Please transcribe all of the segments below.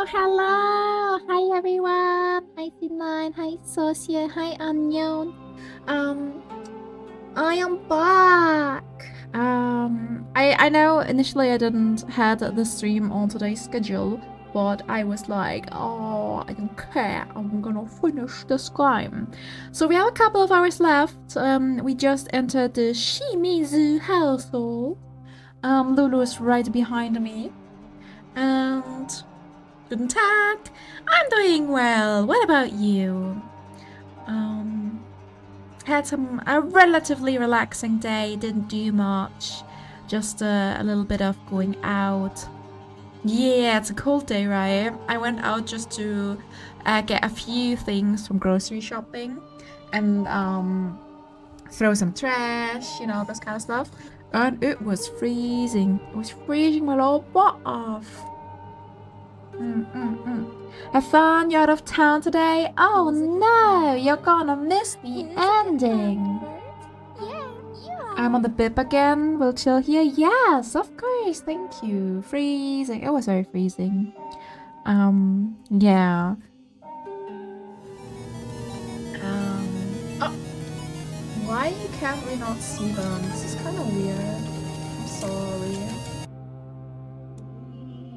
Hello! Hi everyone! Hi C9, hi Socia, hi Unknown. I am back! I know initially I didn't had the stream on today's schedule, but I was like, oh, I don't care, I'm gonna finish this game. So we have a couple of hours left. We just entered the Shimizu household. Lulu is right behind me. And guten Tag! I'm doing well. What about you? Had a relatively relaxing day. Didn't do much. Just a little bit of going out. Yeah, it's a cold day, right? I went out just to get a few things from grocery shopping and throw some trash, you know, this kind of stuff. And it was freezing. It was freezing my little butt off. Have fun? You're out of town today? Oh no, you're gonna miss the ending. I'm on the bib again. We'll chill here. Yes, of course. Thank you. Freezing. It was very freezing. Yeah. Oh. Why can't we not see them? This is kind of weird. I'm sorry.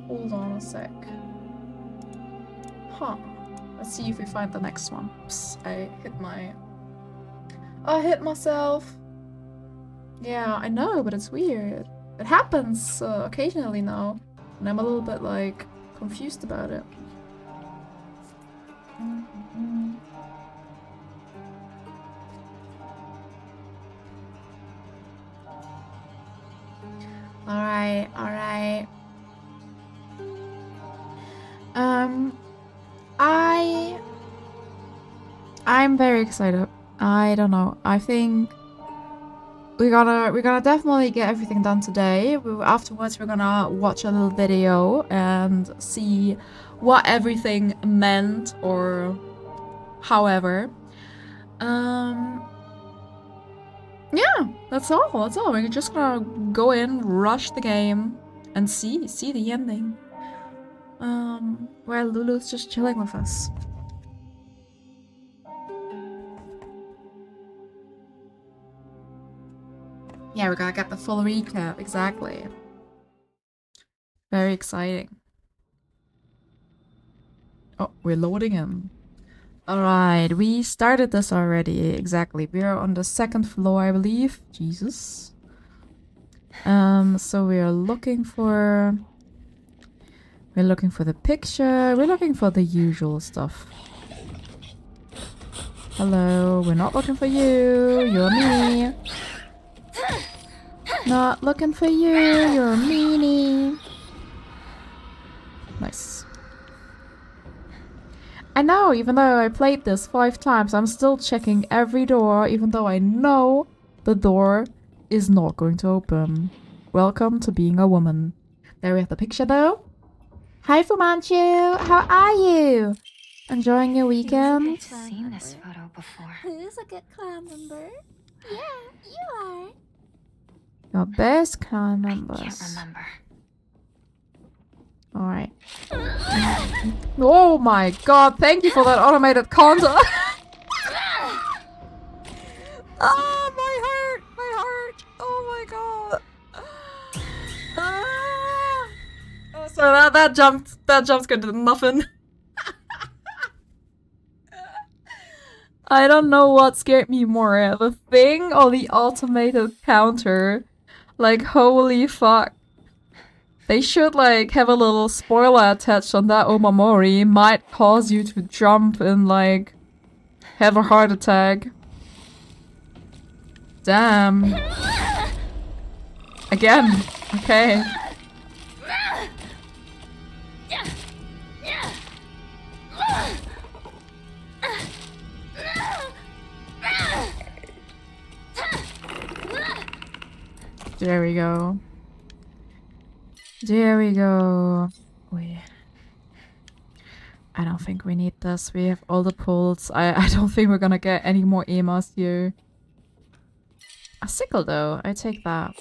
Hold on a sec. Huh. Let's see if we find the next one. Oops, I hit myself. Yeah, I know, but it's weird. It happens occasionally now, and I'm a little bit, like, confused about it. Alright. I'm very excited. I don't know. I think we're gonna definitely get everything done today. Afterwards, we're gonna watch a little video and see what everything meant or however. Yeah, that's all. We're just gonna go in, rush the game, and see the ending. While Lulu's just chilling with us. Yeah, we're gonna get the full recap, exactly. Very exciting. Oh, we're loading in. Alright, we started this already, exactly. We are on the second floor, I believe. Jesus. So we are looking for... We're looking for the picture. We're looking for the usual stuff. Hello, we're not looking for you. You're me. Not looking for you. You're a meanie. Nice. I know, even though I played this 5 times, I'm still checking every door, even though I know the door is not going to open. Welcome to being a woman. There we have the picture though. Hi Fumanchu, how are you? Enjoying your weekend? I've seen this photo before. Who's a good clan member? Yeah, you are. Your best clan members. I can't remember. Alright. Oh my god, thank you for that automated counter. Ah, my heart. Oh my god. Ah. Oh, so that jump scared the muffin. I don't know what scared me more, the thing or the automated counter. Like, holy fuck. They should, like, have a little spoiler attached on that Omamori. Might cause you to jump and, like, have a heart attack. Damn. Again. Okay. There we go. There we go. Wait. I don't think we need this. We have all the pulls. I don't think we're gonna get any more EMAs here. A sickle though. I take that.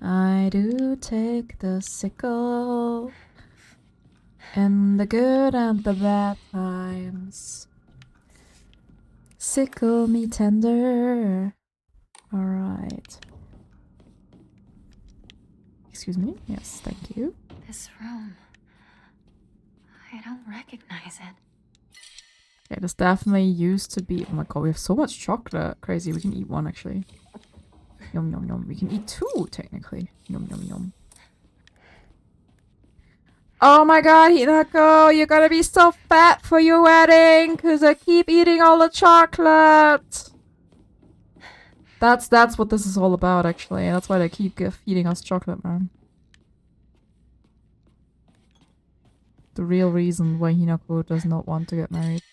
I I do take the sickle in the good and the bad times. Sickle me tender. Alright. Excuse me? Yes, thank you. This room. I don't recognize it. Okay, this definitely used to be. Oh my god, we have so much chocolate. Crazy, we can eat one actually. Yum yum yum. We can eat two, technically. Yum yum yum. Oh my god, Hinako, you're gonna be so fat for your wedding because I keep eating all the chocolate. That's what this is all about, actually. That's why they keep feeding us chocolate, man. The real reason why Hinako does not want to get married.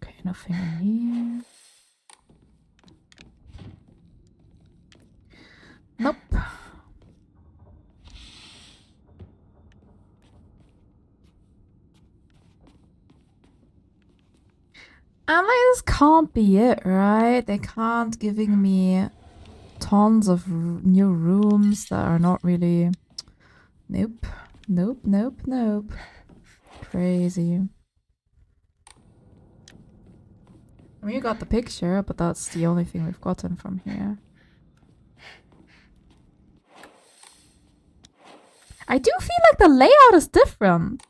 Okay, nothing in here. Nope. And like, this can't be it, right? They can't giving me tons of new rooms that are not really... Nope. Nope, nope, nope. Crazy. I mean, you got the picture, but that's the only thing we've gotten from here. I do feel like the layout is different.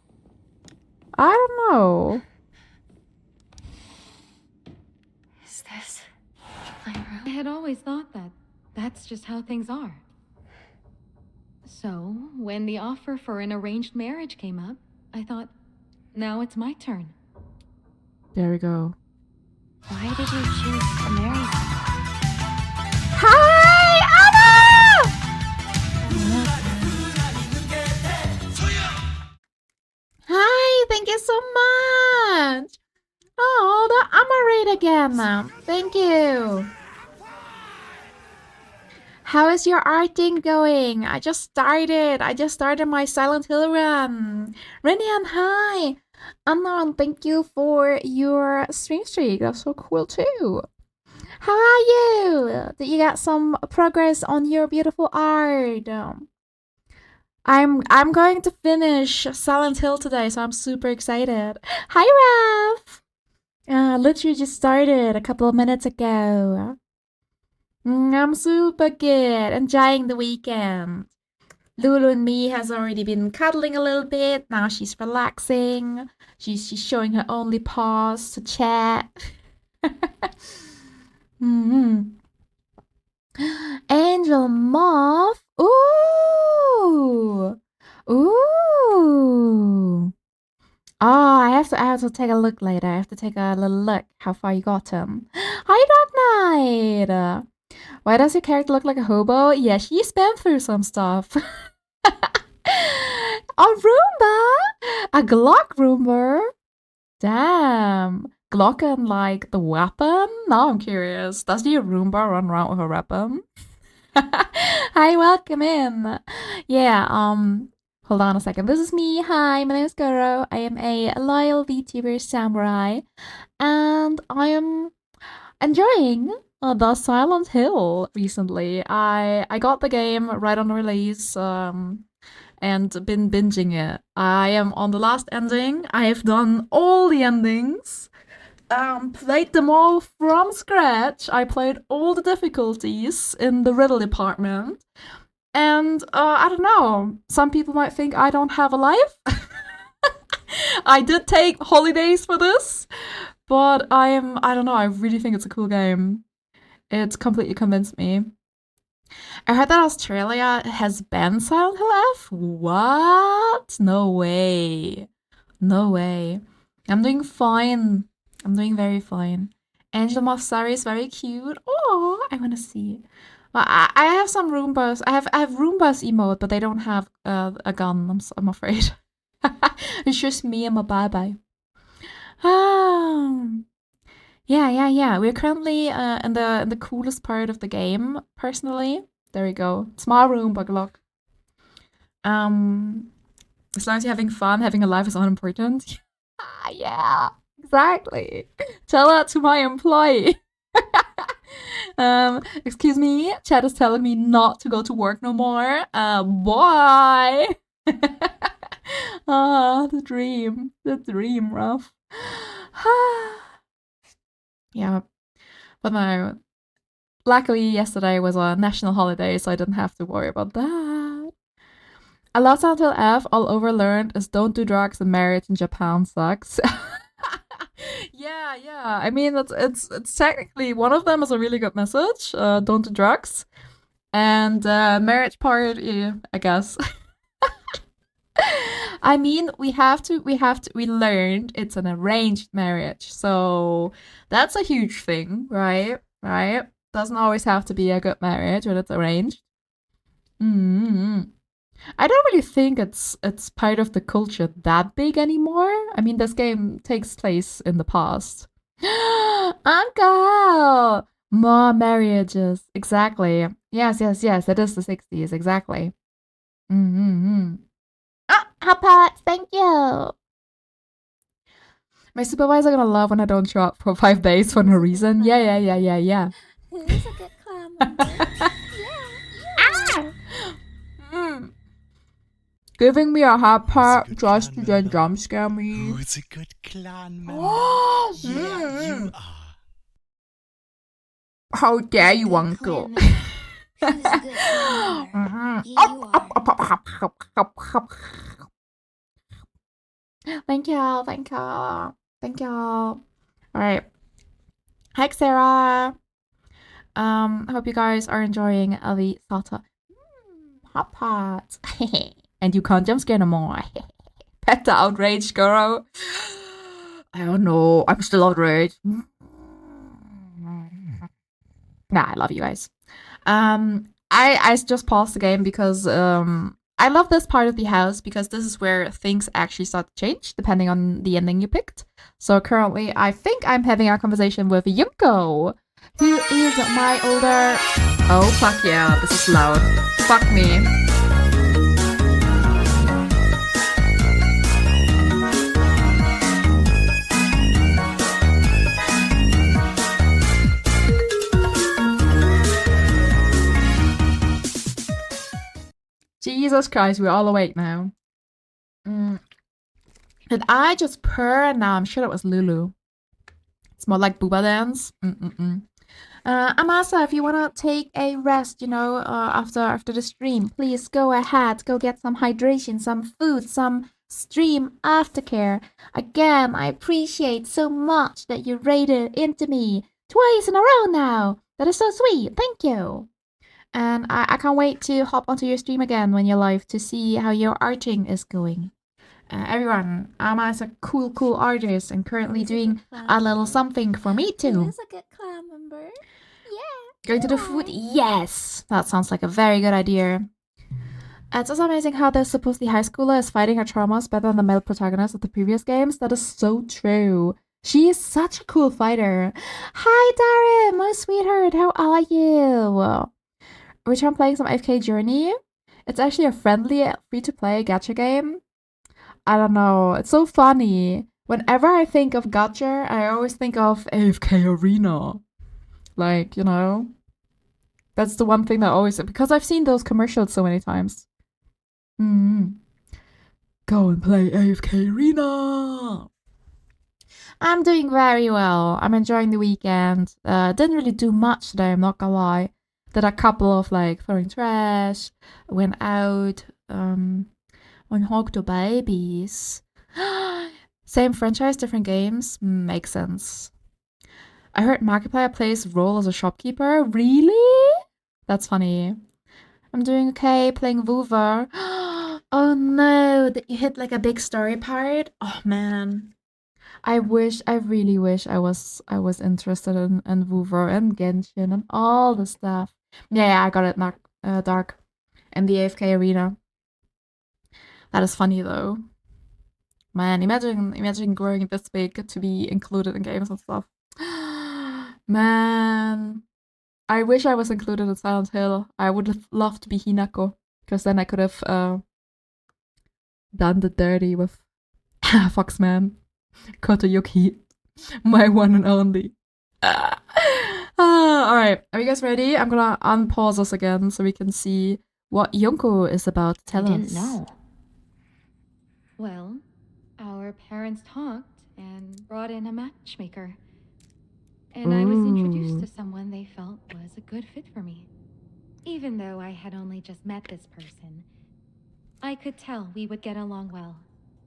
I don't know. Is this my room? I had always thought that that's just how things are. So, when the offer for an arranged marriage came up, I thought, now it's my turn. There we go. Why did you choose to marry him? Hi, Anna! Hi, thank you so much. Oh, the Amarate again. Thank you. How is your arting going? I just started my Silent Hill run. Renian, hi. Anna, thank you for your stream streak. That's so cool too. How are you? Did you get some progress on your beautiful art? I'm going to finish Silent Hill today, so I'm super excited. Hi, Raf. Literally just started a couple of minutes ago. I'm super good, enjoying the weekend. Lulu and me has already been cuddling a little bit. Now she's relaxing. She's showing her OnlyPaws to chat. Angel Moth. Ooh. Ooh. Oh, I have to take a look later. I have to take a little look how far you gotten. Hi, Dark Knight. Why does your character look like a hobo? Yeah, she's been through some stuff. A Roomba? A Glock Roomba? Damn. Glock and like the weapon? Now I'm curious. Does the Roomba run around with a weapon? Hi, welcome in. Yeah, hold on a second. This is me. Hi, my name is Goro. I am a loyal VTuber samurai. And I am enjoying the Silent Hill recently. I got the game right on release, and been binging it. I am on the last ending. I have done all the endings. Played them all from scratch. I played all the difficulties in the riddle department. And I don't know. Some people might think I don't have a life. I did take holidays for this, but I don't know. I really think it's a cool game. It's completely convinced me. I heard that Australia has banned Silent Hill F. What? No way. No way. I'm doing fine. I'm doing very fine. Angel Moth Sari is very cute. Oh, I want to see. Well, I have some Roombas. I have Roombas emote, but they don't have a gun. I'm afraid. It's just me and my bye-bye. Yeah. We're currently in the coolest part of the game, personally. There we go. Small room, Buglock. As long as you're having fun, having a life is unimportant. Yeah, exactly. Tell that to my employee. Excuse me, chat is telling me not to go to work no more. Bye. The dream, rough. Yeah, but no. Luckily, yesterday was a national holiday, so I didn't have to worry about that. A lot until F all over learned is don't do drugs and marriage in Japan sucks. Yeah. I mean, it's technically one of them is a really good message. Don't do drugs, and marriage part, yeah, I guess. I mean, we learned it's an arranged marriage, so that's a huge thing, right? Right? Doesn't always have to be a good marriage when it's arranged. Mm-hmm. I don't really think it's part of the culture that big anymore. I mean, this game takes place in the past. Uncle! More marriages. Exactly. Yes. It is the 60s. Exactly. Mm-hmm. Hot pot, thank you. My supervisor gonna love when I don't show up for 5 days for no reason. Yeah. Who's a good clan member? Ah! Mm. Giving me a hot pot just to then jump scare me. Who's a good clan member? You are. How dare you, Good uncle? clan member. Who's a good clan member? You are. Thank you. Alright. Hi, Sarah. I hope you guys are enjoying the Sata hot pot. And you can't jump scare no more. Pet the outrage, Goro. I don't know. I'm still outraged. Nah, I love you guys. I just paused the game because I love this part of the house because this is where things actually start to change depending on the ending you picked. So currently, I think I'm having a conversation with Yunko, who is my older. Oh fuck yeah, this is loud. Fuck me. Jesus Christ, we're all awake now. Did I just purr? No, I'm sure it was Lulu. It's more like booba dance. Amasa, if you wanna take a rest, after the stream, please go ahead. Go get some hydration, some food, some stream aftercare. Again, I appreciate so much that you raided into me twice in a row now. That is so sweet. Thank you. And I can't wait to hop onto your stream again when you're live to see how your arting is going. Everyone, Ama is a cool artist and currently doing a little something for me too. Who's a good clan member? Yeah. Going to the food? Yes! That sounds like a very good idea. It's also amazing how this supposedly high schooler is fighting her traumas better than the male protagonist of the previous games. That is so true. She is such a cool fighter. Hi, Darren, my sweetheart. How are you? Which I'm playing some AFK Journey. It's actually a friendly, free-to-play gacha game. I don't know. It's so funny. Whenever I think of gacha, I always think of AFK Arena. Like, that's the one thing that always... Because I've seen those commercials so many times. Go and play AFK Arena! I'm doing very well. I'm enjoying the weekend. Didn't really do much today, I'm not gonna lie. Did a couple of throwing trash, went out, on Hog Babies. Same franchise, different games. Makes sense. I heard Markiplier plays role as a shopkeeper. Really? That's funny. I'm doing okay, playing Vtuber. Oh no, you hit a big story part? Oh man. I really wish I was interested in Vtuber and Genshin and all the stuff. Yeah, I got it, Dark. In the AFK Arena. That is funny though. Man, imagine growing this big to be included in games and stuff. Man. I wish I was included in Silent Hill. I would have loved to be Hinako. Because then I could have done the dirty with Foxman. Kotoyuki. My one and only. Alright. Alright, are you guys ready? I'm gonna unpause us again so we can see what Yonko is about to tell I us. didn't know. Well, our parents talked and brought in a matchmaker. And I was introduced Ooh. to someone they felt was a good fit for me. Even though I had only just met this person, I could tell we would get along well.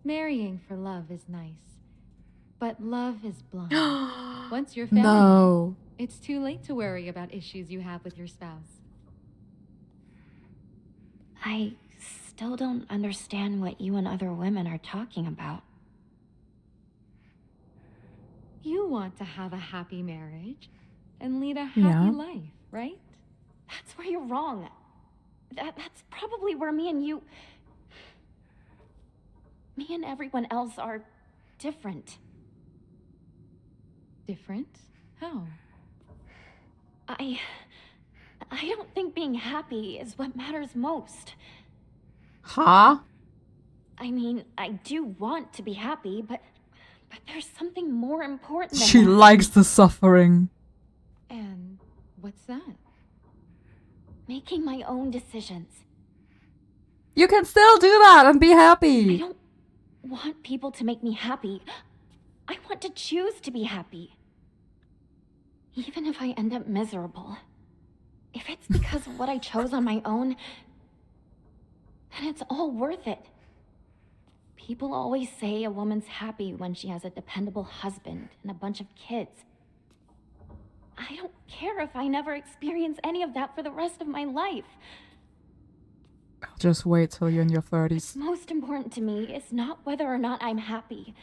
Marrying for love is nice, but love is blind. Once you're found, No. it's too late to worry about issues you have with your spouse. I still don't understand what you and other women are talking about. You want to have a happy marriage and lead a happy Yeah. life, right? That's where you're wrong. That's probably where me and everyone else are different. Different? How? I don't think being happy is what matters most. Huh? I mean, I do want to be happy, but there's something more important than She that. likes the suffering. And what's that? Making my own decisions. You can still do that and be I happy. don't want people to make me happy. I want to choose to be happy. Even if I end up miserable. If it's because of what I chose on my own, then it's all worth it. People always say a woman's happy when she has a dependable husband and a bunch of kids. I don't care if I never experience any of that for the rest of my life. Just wait till you're in your 30s. Most important to me is not whether or not I'm happy.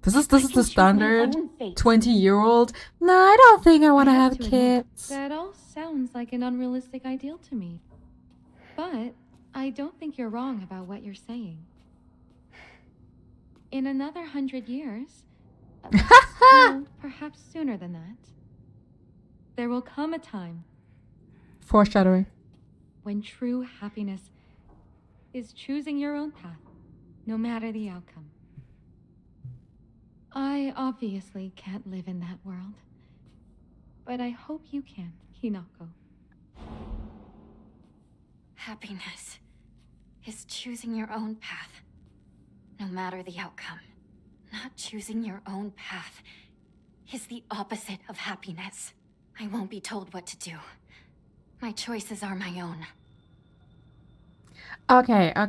This is I the can choose my standard own fate. 20-year-old. No, I don't think I want to have to admit, kids. that all sounds like an unrealistic ideal to me. But I don't think you're wrong about what you're saying. In another 100 years, no, perhaps sooner than that, there will come a time Foreshadowing. when true happiness is choosing your own path, no matter the outcome. I obviously can't live in that world, but I hope you can, Hinako. Happiness is choosing your own path, no matter the outcome. Not choosing your own path is the opposite of happiness. I won't be told what to do. My choices are my own. Okay. I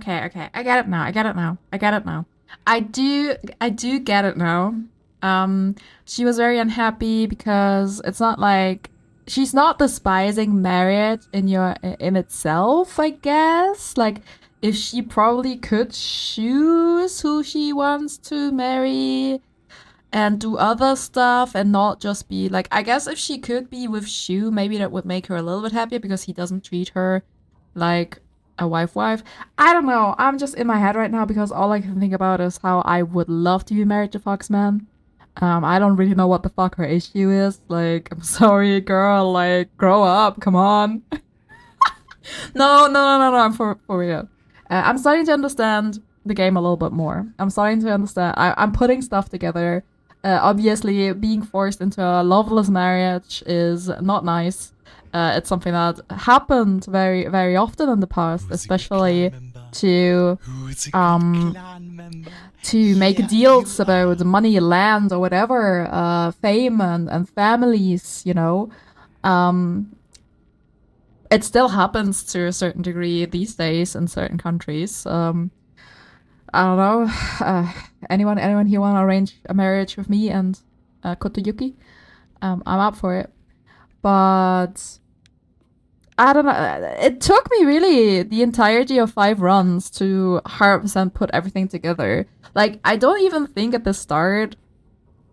get it now. I do get it now. She was very unhappy because it's not like she's not despising marriage in itself, I guess. Like, if she probably could choose who she wants to marry and do other stuff and not just be like, I guess if she could be with Shu, maybe that would make her a little bit happier because he doesn't treat her like a wife. I don't know. I'm just in my head right now because all I can think about is how I would love to be married to Foxman. I don't really know what the fuck her issue is. Like, I'm sorry, girl. Like, grow up. Come on. No. I'm for real. I'm starting to understand the game a little bit more. I'm starting to understand. I'm putting stuff together. Obviously, being forced into a loveless marriage is not nice. It's something that happened very, very often in the past, especially to make deals about money, land, or whatever, fame and families. You know, it still happens to a certain degree these days in certain countries. I don't know. Anyone here want to arrange a marriage with me and Kotoyuki? I'm up for it. But I don't know. It took me really the entirety of 5 runs to 100% put everything together. Like, I don't even think at the start.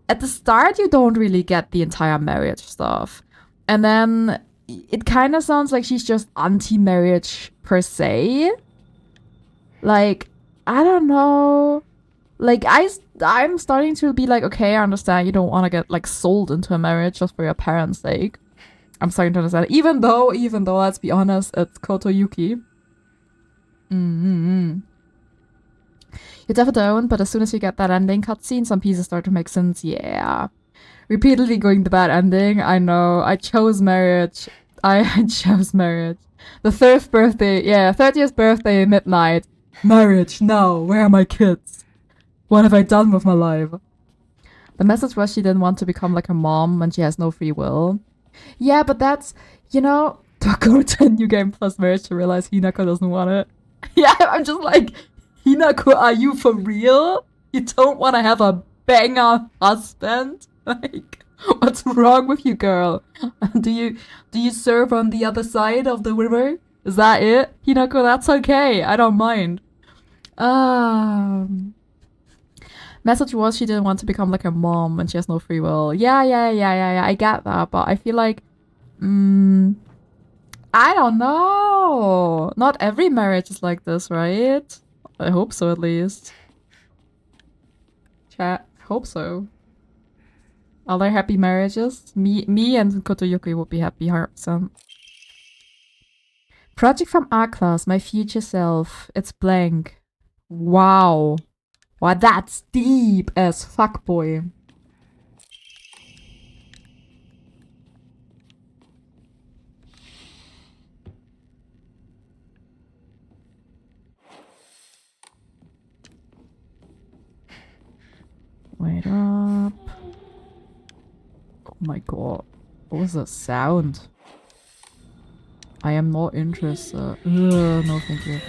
At the start, you don't really get the entire marriage stuff. And then it kind of sounds like she's just anti-marriage per se. Like, I don't know. Like, I'm starting to be like, okay, I understand you don't want to get, like, sold into a marriage just for your parents' sake. I'm starting to understand. Even though, let's be honest, it's Kotoyuki. You definitely don't, but as soon as you get that ending cutscene, some pieces start to make sense. Yeah. Repeatedly going the bad ending. I know. I chose marriage. I chose marriage. The 30th birthday, midnight. Marriage, no. Where are my kids? What have I done with my life? The message was she didn't want to become like her mom when she has no free will. Yeah, but that's, you know, to go to a new game plus marriage to realize Hinako doesn't want it. Yeah, I'm just like, Hinako, are you for real? You don't want to have a banger husband? Like, what's wrong with you, girl? Do you serve on the other side of the river? Is that it? Hinako, that's okay. I don't mind. Message was she didn't want to become like her mom when she has no free will. Yeah. I get that, but I feel like, I don't know. Not every marriage is like this, right? I hope so, at least. Chat, hope so. Are there happy marriages? Me and Kotoyuki would be happy, 100%. Project from R-Class, my future self. It's blank. Wow. Wow, that's deep as fuck, boy. Wait up. Oh my god. What was that sound? I am not interested. Ugh, no, thank you.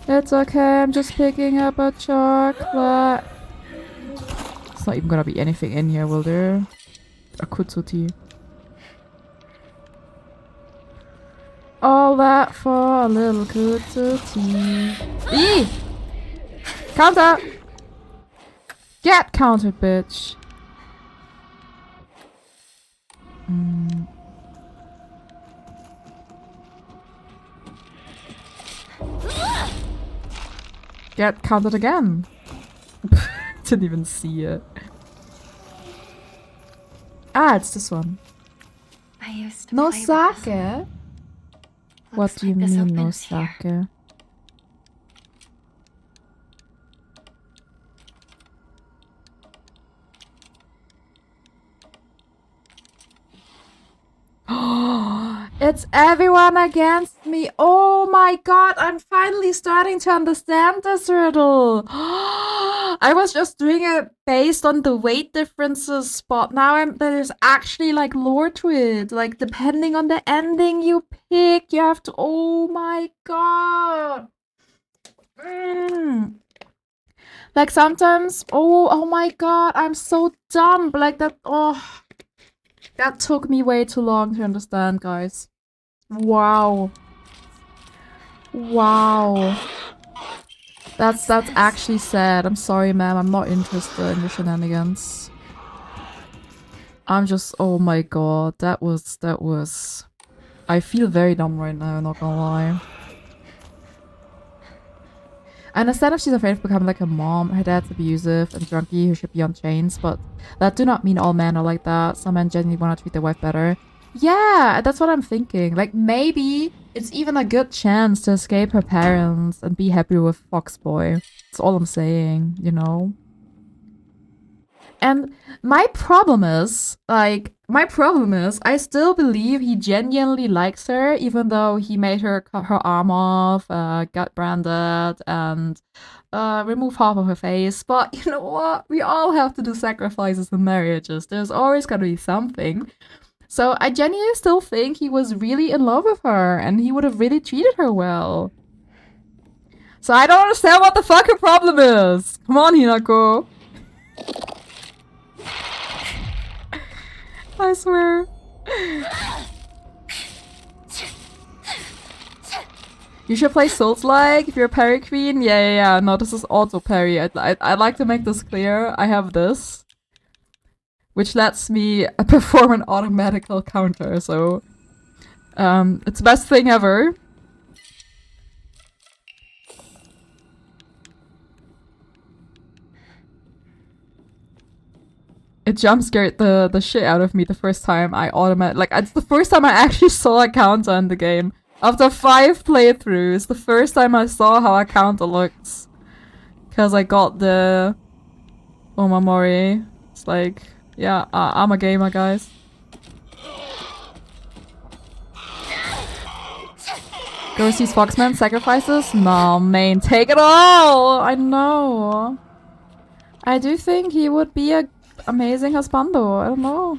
It's okay, I'm just picking up a chocolate. It's not even gonna be anything in here, will there? A kutsuti. All that for a little kutsuti. Eee! Counter! Get countered, bitch. Get counted again. Didn't even see it. Ah, it's this one. I used to No play with this. sake? What Looks do you like this mean, no opens here. sake? It's everyone against me. Oh my god, I'm finally starting to understand this riddle. I was just doing it based on the weight differences, but now there's actually like lore to it. Like depending on the ending you pick, you have to. Oh my god. Like sometimes, oh my god, I'm so dumb. But like that, that took me way too long to understand, guys. Wow. That's actually sad. I'm sorry, ma'am. I'm not interested in your shenanigans. I'm just, oh my god, that was. I feel very dumb right now, not gonna lie. I understand if she's afraid of becoming like a mom, her dad's abusive and drunky who should be on chains, but that do not mean all men are like that. Some men genuinely want to treat their wife better. Yeah, that's what I'm thinking. Like, maybe it's even a good chance to escape her parents and be happy with Foxboy. That's all I'm saying, you know? And my problem is, I still believe he genuinely likes her, even though he made her cut her arm off, got branded, and remove half of her face. But you know what? We all have to do sacrifices in marriages. There's always gotta be something. So I genuinely still think he was really in love with her, and he would have really treated her well. So I don't understand what the fucking problem is. Come on, Hinako. I swear. You should play Souls-like if you're a parry queen. Yeah. No, this is auto parry. I'd like to make this clear. I have this, which lets me perform an automatical counter. So, it's the best thing ever. It jump scared the shit out of me the first time I it's the first time I actually saw a counter in the game. After 5 playthroughs, the first time I saw how a counter looks. Because I got the Omamori. It's like, yeah, I'm a gamer, guys. Go sees Foxman sacrifices? No, main, take it all! I know. I do think he would be a amazing husbando. I don't know.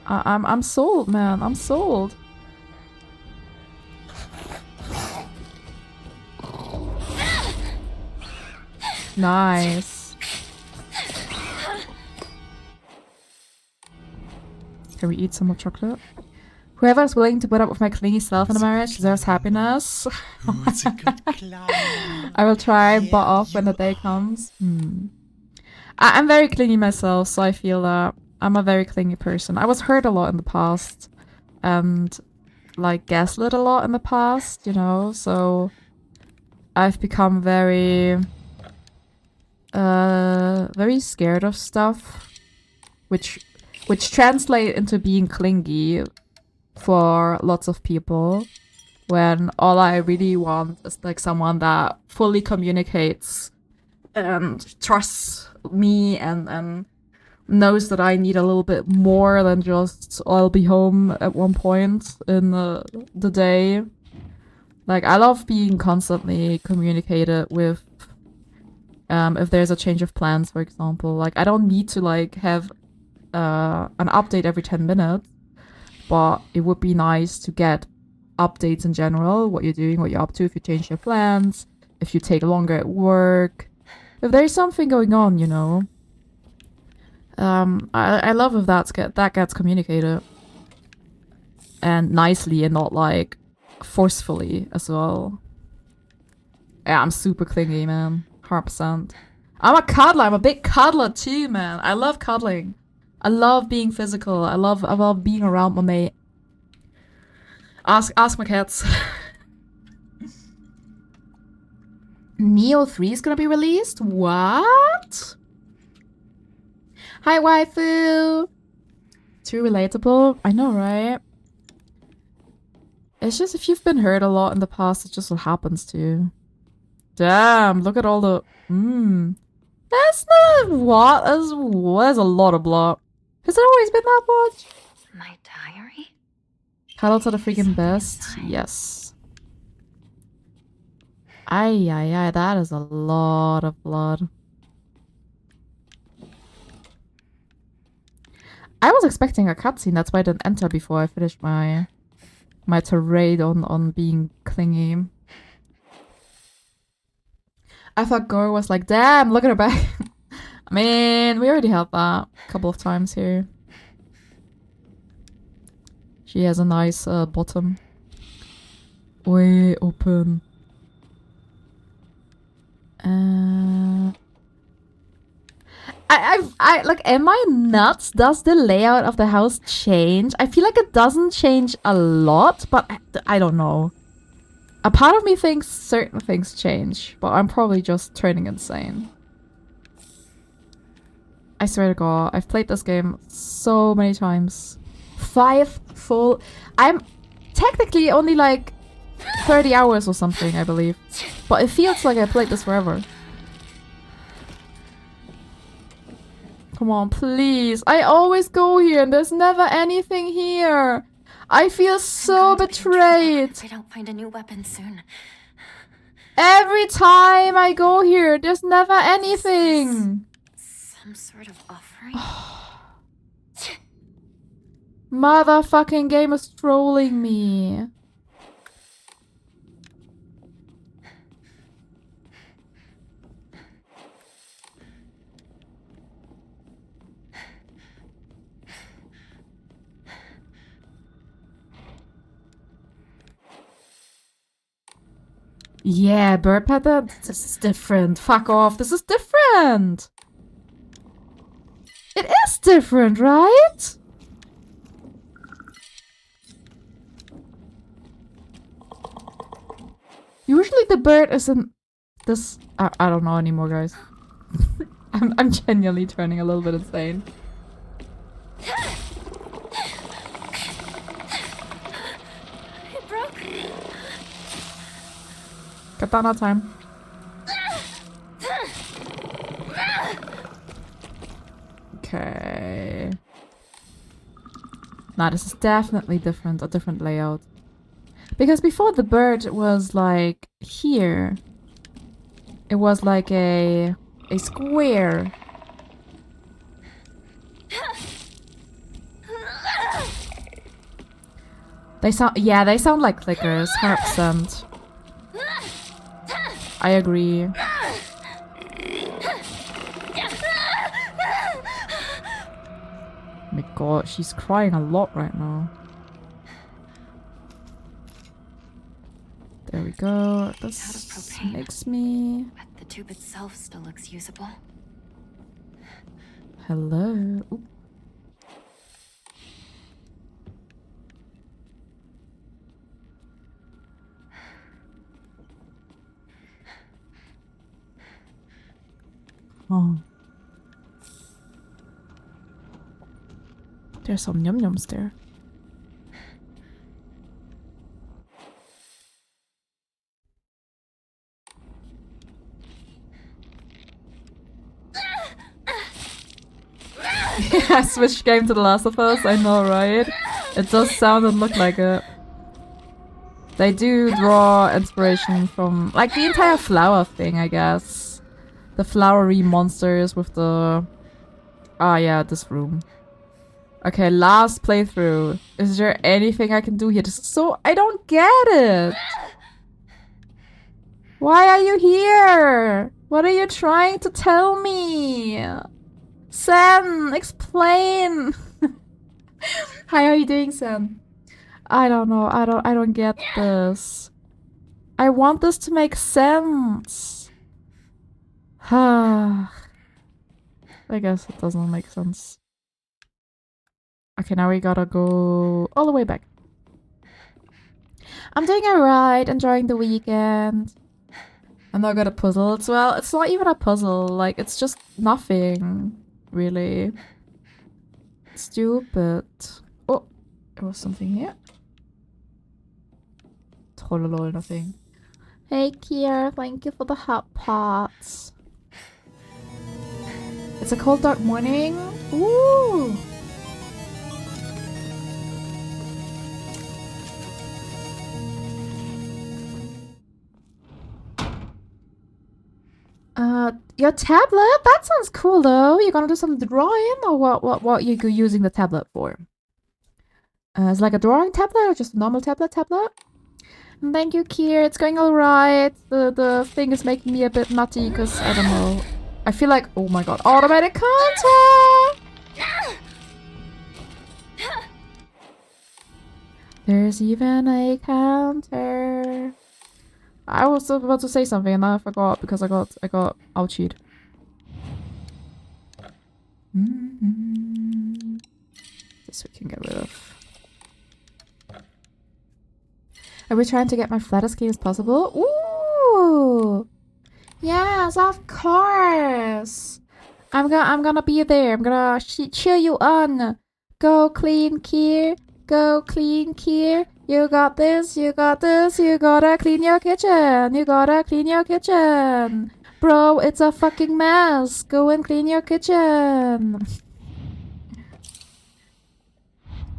I'm sold, man. I'm sold. Nice. Can we eat some more chocolate? Whoever is willing to put up with my clingy self in a marriage deserves happiness. Ooh, it's a good clan. I will try, Yeah, but off when the day comes. I'm very clingy myself, so I feel that I'm a very clingy person. I was hurt a lot in the past, and like gaslit a lot in the past, you know. So I've become very, very scared of stuff, which translate into being clingy for lots of people. When all I really want is like someone that fully communicates and trusts me and knows that I need a little bit more than just I'll be home at one point in the day. Like, I love being constantly communicated with. If there's a change of plans, for example, like I don't need to like have an update every 10 minutes, but it would be nice to get updates in general, what you're doing, what you're up to, if you change your plans, if you take longer at work, if there's something going on, you know. I love if that gets communicated. And nicely and not like forcefully as well. Yeah, I'm super clingy, man. 100%. I'm a cuddler. I'm a big cuddler too, man. I love cuddling. I love being physical. I love being around my mate. Ask my cats. Neo 3 is gonna be released? What? Hi, waifu! Too relatable? I know, right? It's just if you've been hurt a lot in the past, it's just what happens to you. Damn, look at all the... That's not what? There's a lot of blood. Has it always been that much? My diary? Cuddles are the freaking best. Yes. Ay, that is a lot of blood. I was expecting a cutscene, that's why I didn't enter before I finished my tirade on being clingy. I thought Goro was like, damn, look at her back. I mean, we already had that a couple of times here. She has a nice bottom. Way open. I like, am I nuts? Does the layout of the house change? I feel like it doesn't change a lot, but I don't know. A part of me thinks certain things change, but I'm probably just turning insane. I swear to God, I've played this game so many times. 5 full... I'm technically only like 30 hours or something, I believe. But it feels like I played this forever. Come on, please. I always go here and there's never anything here. I feel so betrayed. If I don't find a new weapon soon. Every time I go here, there's never anything. Some sort of offering? Motherfucking game is trolling me. Yeah, bird pattern. This is different. Fuck off. This is different. It is different, right? Usually the bird isn't this... I don't know anymore, guys. I'm genuinely turning a little bit insane. It broke. Katana time. Okay. Nah, this is definitely different, a different layout. Because before the bird was like here. It was like a square. They sound like clickers, 100%. I agree. Oh my god, she's crying a lot right now. There we go. This makes me... But the tube itself still looks usable. Hello. Oop. Oh. There's some yum-yums there. I switched game to The Last of Us, I know, right? It does sound and look like it. They do draw inspiration from, like, the entire flower thing, I guess. The flowery monsters with the... Ah, yeah, this room. Okay, last playthrough. Is there anything I can do here? This is so... I don't get it! Why are you here? What are you trying to tell me? Sam, explain! How are you doing, Sam? I don't know. I don't get this. I want this to make sense. I guess it doesn't make sense. Okay, now we gotta go all the way back. I'm doing alright, enjoying the weekend. I'm not good at puzzles. Well, it's not even a puzzle. Like, it's just nothing, really. Stupid. Oh, there was something here. Trollolol, nothing. Hey, Kier, thank you for the hot pots. It's a cold, dark morning. Ooh! Your tablet? That sounds cool, though. You're gonna do some drawing, or what you using the tablet for? Is it like a drawing tablet or just a normal tablet? And thank you, Kier. It's going alright. The thing is making me a bit nutty because I don't know. I feel like, oh my god, automatic counter! There's even a counter. I was about to say something and I forgot because I got ouchied. This we can get rid of. Are we trying to get my flat as clean as possible? Ooh! Yes, of course! I'm gonna be there. I'm gonna cheer you on. Go clean, Kier. Go clean, Kier. You got this, you got this. You gotta clean your kitchen. You gotta clean your kitchen. Bro, it's a fucking mess. Go and clean your kitchen.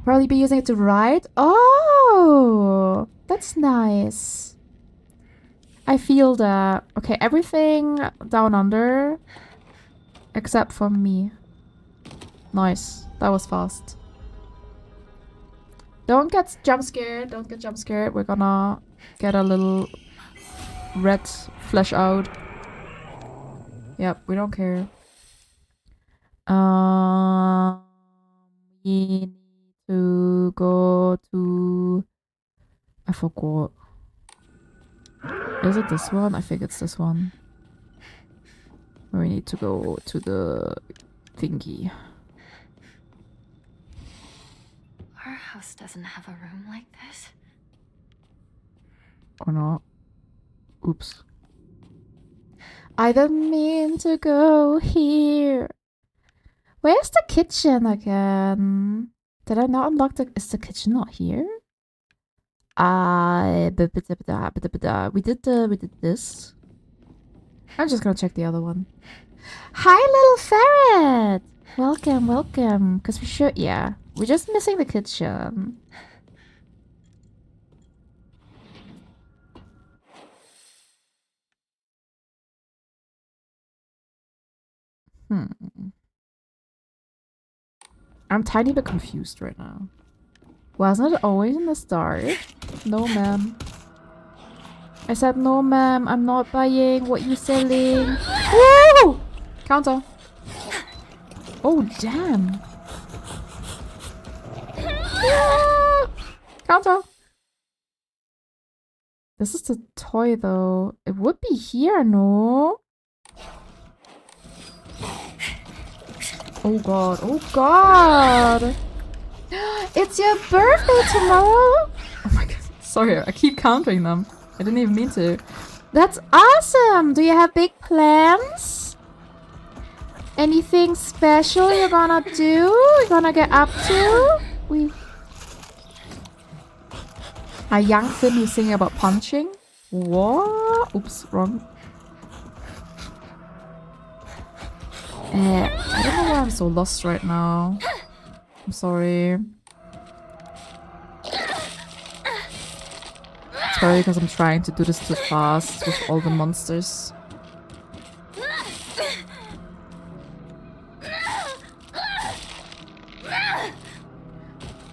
Probably be using it to write. Oh, that's nice. I feel that. Okay, everything down under. Except for me. Nice. That was fast. Don't get jump scared. Don't get jump scared. We're gonna get a little red flesh out. Yep, we don't care. We need to go to... I forgot. Is it this one? I think it's this one. We need to go to the thingy. Our house doesn't have a room like this. Or not. Oops. I didn't mean to go here. Where's the kitchen again? Did I not unlock the... Is the kitchen not here? We did this. I'm just gonna check the other one. Hi, little ferret! Welcome, welcome. Because we should, yeah. We're just missing the kitchen. I'm tiny bit confused right now. Wasn't it always in the start? No, ma'am. I said no, ma'am. I'm not buying what you're selling. Woo! Counter. Oh, damn. Yeah. Counter. This is the toy, though. It would be here, no? Oh, God. Oh, God. It's your birthday tomorrow. Oh, my God. Sorry, I keep counting them. I didn't even mean to. That's awesome! Do you have big plans? Anything special you're gonna do? You're gonna get up to? A young Finn who's singing about punching? What? Oops, wrong. I don't know why I'm so lost right now. I'm sorry. It's probably because I'm trying to do this too fast with all the monsters.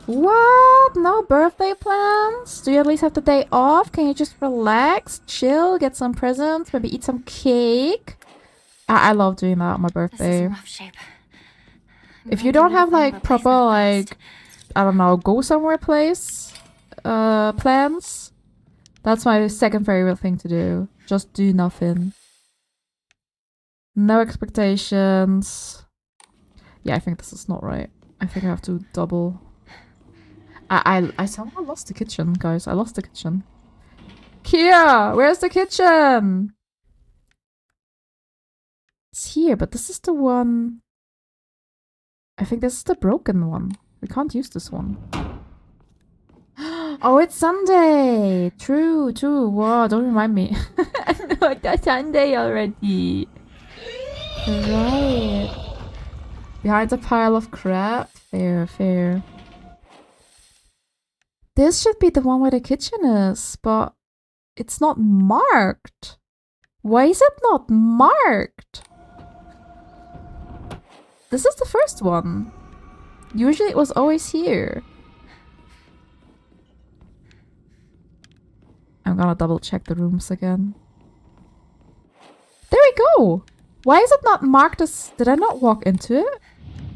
What? No birthday plans? Do you at least have the day off? Can you just relax, chill, get some presents, maybe eat some cake? I love doing that on my birthday. rough shape. If you don't have like proper like, I don't know, go somewhere place plans, that's my second favorite thing to do. Just do nothing. No expectations. Yeah, I think this is not right. I think I have to double. I somehow lost the kitchen, guys. I lost the kitchen. Kia, where's the kitchen? It's here, but this is the one. I think this is the broken one. We can't use this one. Oh, it's Sunday. True, true. Wow, don't remind me. I know it's Sunday already. Right. Behind a pile of crap. Fair, fair. This should be the one where the kitchen is, but it's not marked. Why is it not marked? This is the first one. Usually it was always here. I'm gonna double check the rooms again. There we go! Why is it not marked as... Did I not walk into it?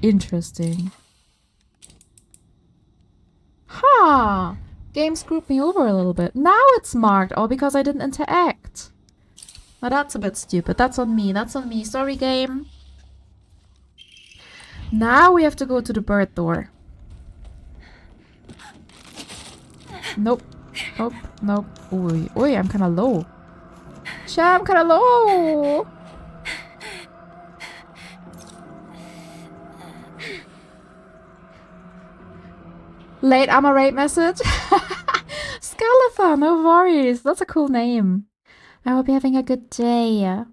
Interesting. Huh. Game screwed me over a little bit. Now it's marked. Oh, because I didn't interact. Now that's a bit stupid. That's on me. That's on me. Sorry, game. Now we have to go to the bird door. Nope. Nope. Nope. Oi. Oi, I'm kind of low. I'm kind of low. Late Samurai message. Scalathon, no worries. That's a cool name. I hope you're having a good day.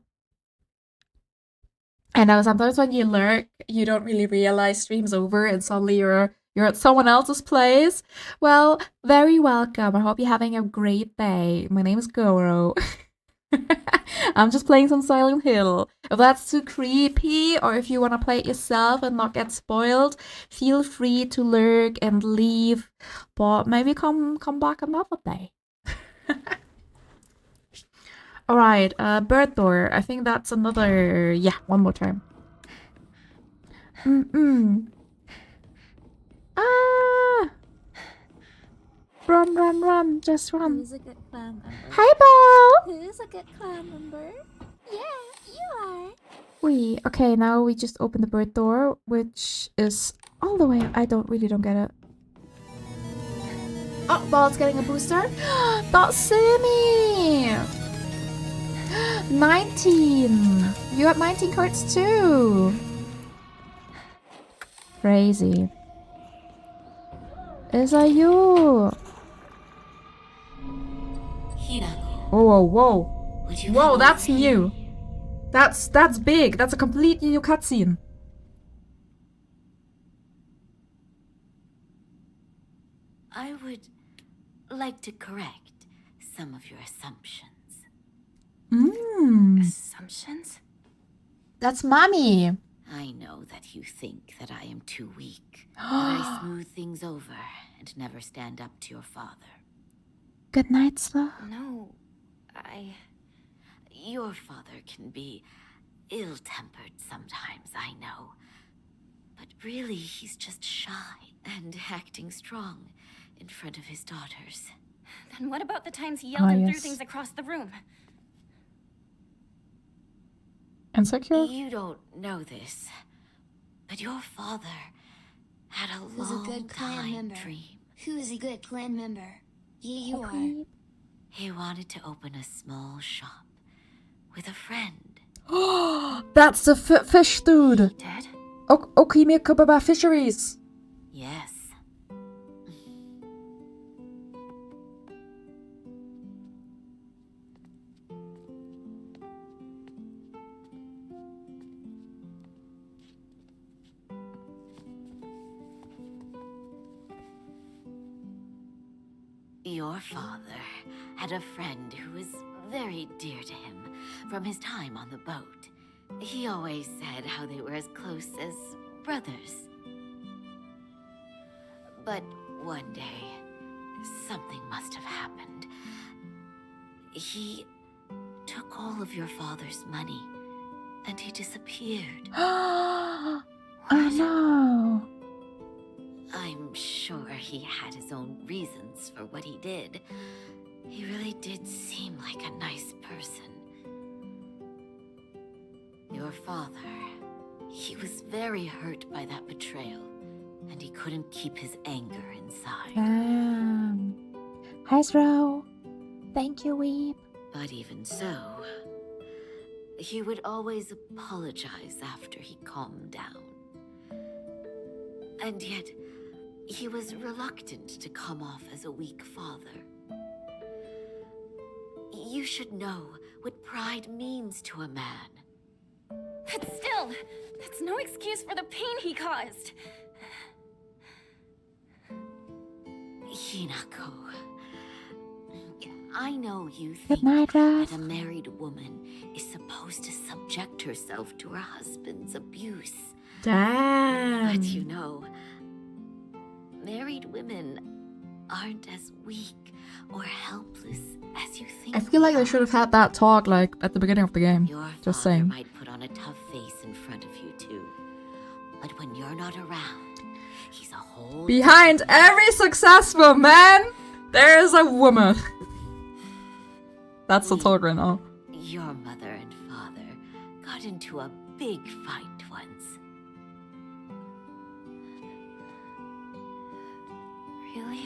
I know sometimes when you lurk, you don't really realize stream's over and suddenly you're at someone else's place. Well, very welcome. I hope you're having a great day. My name is Goro. I'm just playing some Silent Hill. If that's too creepy, or if you want to play it yourself and not get spoiled, feel free to lurk and leave. But maybe come back another day. Alright, bird door. I think that's another... Yeah, one more time. Ah! Run, run, run. Just run. Who's a good clan member? Hi, Ball! Who's a good clan member? Yeah, you are. Okay, now we just open the bird door, which is all the way... I really don't get it. Oh, Ball's getting a booster. That's Sammy! 19! You have 19 cards too! Crazy. Is that you? Whoa, whoa, whoa. Whoa, that's new. That's big. That's a completely new cutscene. I would like to correct some of your assumptions. Assumptions? That's mommy. I know that you think that I am too weak, that I smooth things over and never stand up to your father. Good night, Slow. No, Your father can be ill-tempered sometimes, I know. But really, he's just shy and acting strong in front of his daughters. Then what about the times he yelled and threw yes. things across the room? Insecure? You don't know this, but your father had a Who's a good clan long-time member? dream. Who is a good clan member? Yeah, you are. Okay. He wanted to open a small shop with a friend. That's the fish dude. Dad? Okimi Kubaba Fisheries. Yes. Your father had a friend who was very dear to him from his time on the boat. He always said how they were as close as brothers. But one day, something must have happened. He took all of your father's money, and he disappeared. Oh no. I'm sure he had his own reasons for what he did. He really did seem like a nice person. Your father, he was very hurt by that betrayal, and he couldn't keep his anger inside. Hi, Sro. Thank you, Weep. But even so, he would always apologize after he calmed down. And yet, he was reluctant to come off as a weak father. You should know what pride means to a man. But still, that's no excuse for the pain he caused. Hinako, I know you Good think night, that Raph. a married woman is supposed to subject herself to her husband's abuse. Damn. But you know, married women aren't as weak or helpless as you think. I feel like they they should are. have had that talk like at the beginning of the game. Your Just father saying. might put on a tough face in front of you too, but when you're not around, he's a whole Behind every successful man, there is a woman. That's the talk right now. Your mother and father got into a big fight once. Really?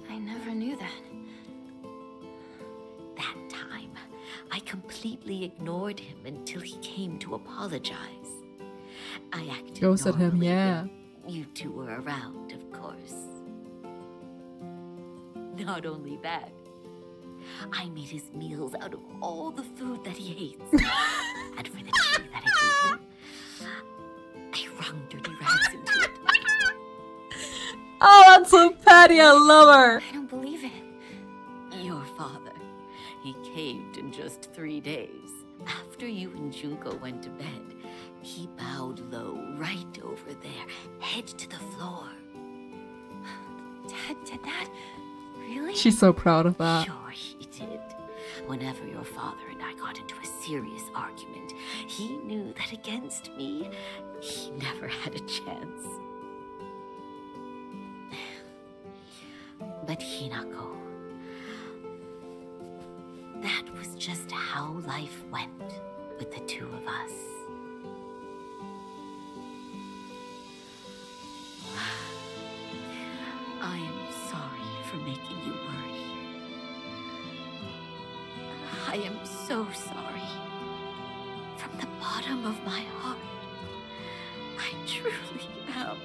I never knew that. That time, I completely ignored him until he came to apologize. I acted Ghosted him, normally yeah. when you two were around, of course. Not only that, I made his meals out of all the food that he hates. And for the tea that I gave him, I wrung dirty rags into it. Oh, that's so petty. I love her. I don't believe it. Your father, he caved in just 3 days. After you and Junko went to bed, he bowed low right over there, head to the floor. Dad did that? Really? She's so proud of that. Sure he did. Whenever your father and I got into a serious argument, he knew that against me, he never had a chance. But Hinako, that was just how life went with the two of us. I am sorry for making you worry. I am so sorry. From the bottom of my heart, I truly am.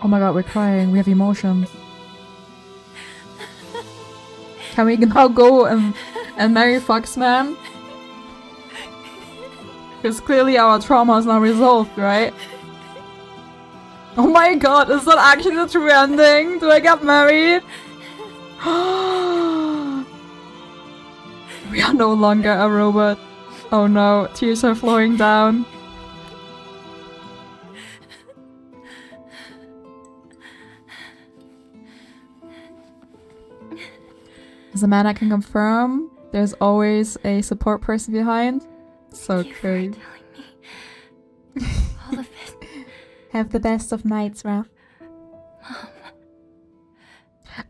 Oh my god, we're crying. We have emotions. Can we now go and marry Foxman? Because clearly our trauma is now resolved, right? Oh my god, is that actually the true ending? Do I get married? We are no longer a robot. Oh no, tears are flowing down. As a man, I can confirm there's always a support person behind. So true. All of this. Have the best of nights, Raph.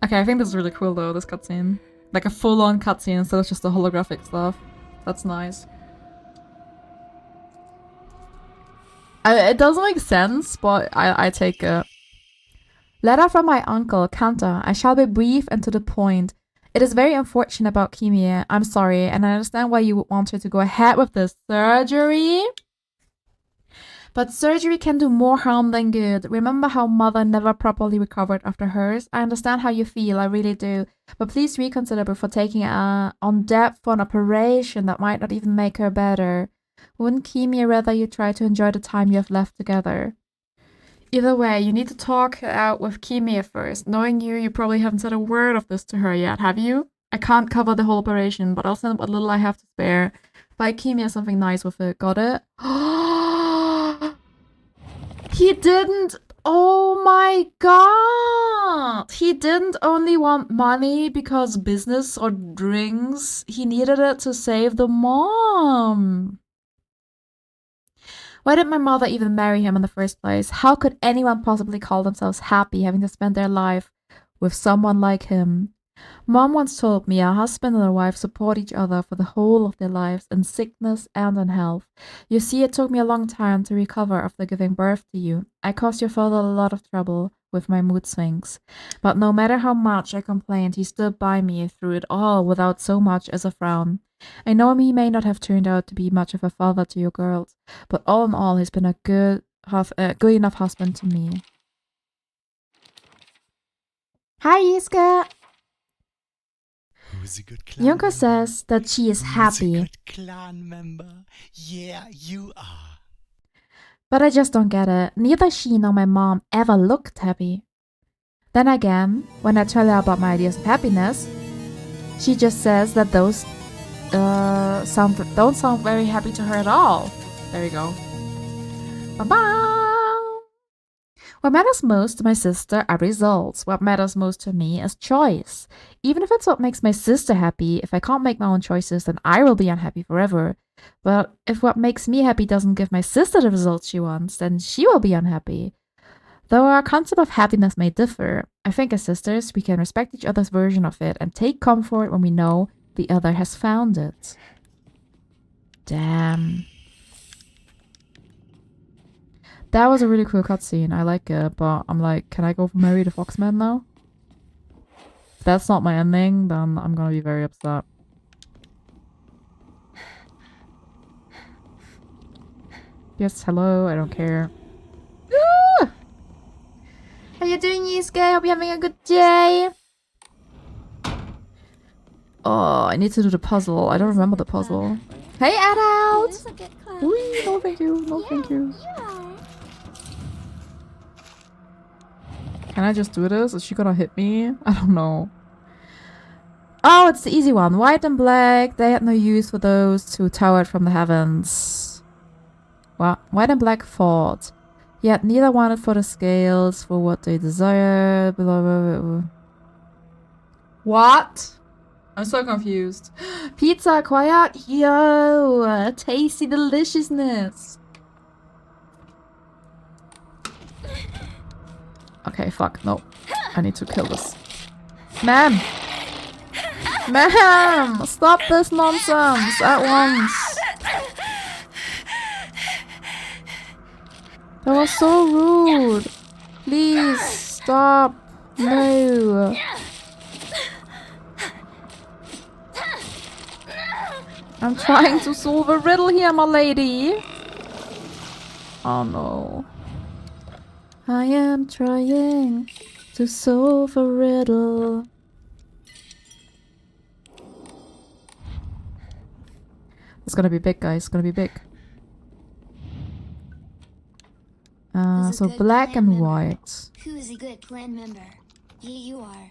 Okay, I think this is really cool though, this cutscene. Like a full-on cutscene instead of just the holographic stuff. That's nice. It doesn't make sense, but I take it. Letter from my uncle, Kanta. I shall be brief and to the point. It is very unfortunate about Kimia. I'm sorry, and I understand why you would want her to go ahead with the surgery. But surgery can do more harm than good. Remember how mother never properly recovered after hers? I understand how you feel, I really do. But please reconsider before taking on depth for an operation that might not even make her better. Wouldn't Kimia rather you try to enjoy the time you have left together? Either way, you need to talk out with Kimia first. Knowing you probably haven't said a word of this to her yet, have you? I can't cover the whole operation, but I'll send what little I have to spare. Buy Kimia something nice with it, got it? He didn't. Oh my god. He didn't only want money because business or drinks. He needed it to save the mom. Why did my mother even marry him in the first place? How could anyone possibly call themselves happy having to spend their life with someone like him? Mom once told me a husband and a wife support each other for the whole of their lives, in sickness and in health. You see, it took me a long time to recover after giving birth to you. I caused your father a lot of trouble with my mood swings. But no matter how much I complained, he stood by me through it all without so much as a frown. I know he may not have turned out to be much of a father to your girls, but all in all, he's been a good enough husband to me. Hi, Yiska! Who's a good clan Yunko member? says that she is Who's happy. a good clan member? Yeah, you are. But I just don't get it. Neither she nor my mom ever looked happy. Then again, when I tell her about my ideas of happiness, she just says that those don't sound very happy to her at all. There we go. Bye-bye! What matters most to my sister are results. What matters most to me is choice. Even if it's what makes my sister happy, if I can't make my own choices, then I will be unhappy forever. But if what makes me happy doesn't give my sister the results she wants, then she will be unhappy. Though our concept of happiness may differ, I think as sisters we can respect each other's version of it and take comfort when we know the other has found it. Damn. That was a really cool cutscene. I like it, but I'm like, can I go marry the Foxman now? If that's not my ending, then I'm gonna be very upset. Yes, hello, I don't care. Woo! How you doing, Yusuke? Hope you're having a good day. Oh, I need to do the puzzle. I don't remember the puzzle. Hey, adult! Who's a good clan Wee, member? no thank you, no thank you. You are. Can I just do this? Is she gonna hit me? I don't know. Oh, it's the easy one. White and black. They had no use for those who towered from the heavens. What? White and black fought. Yet neither wanted for the scales for what they desired. Blah, blah, blah. What? I'm so confused. Pizza, quiet. Yo, tasty deliciousness. Okay, fuck. No. I need to kill this. Ma'am! Ma'am! Stop this nonsense at once! That was so rude! Please, stop! No! I'm trying to solve a riddle here, my lady! Oh no. I am trying to solve a riddle. It's gonna be big, guys. It's gonna be big. so good black clan and member? white. Who is a good clan member? Yeah, you are.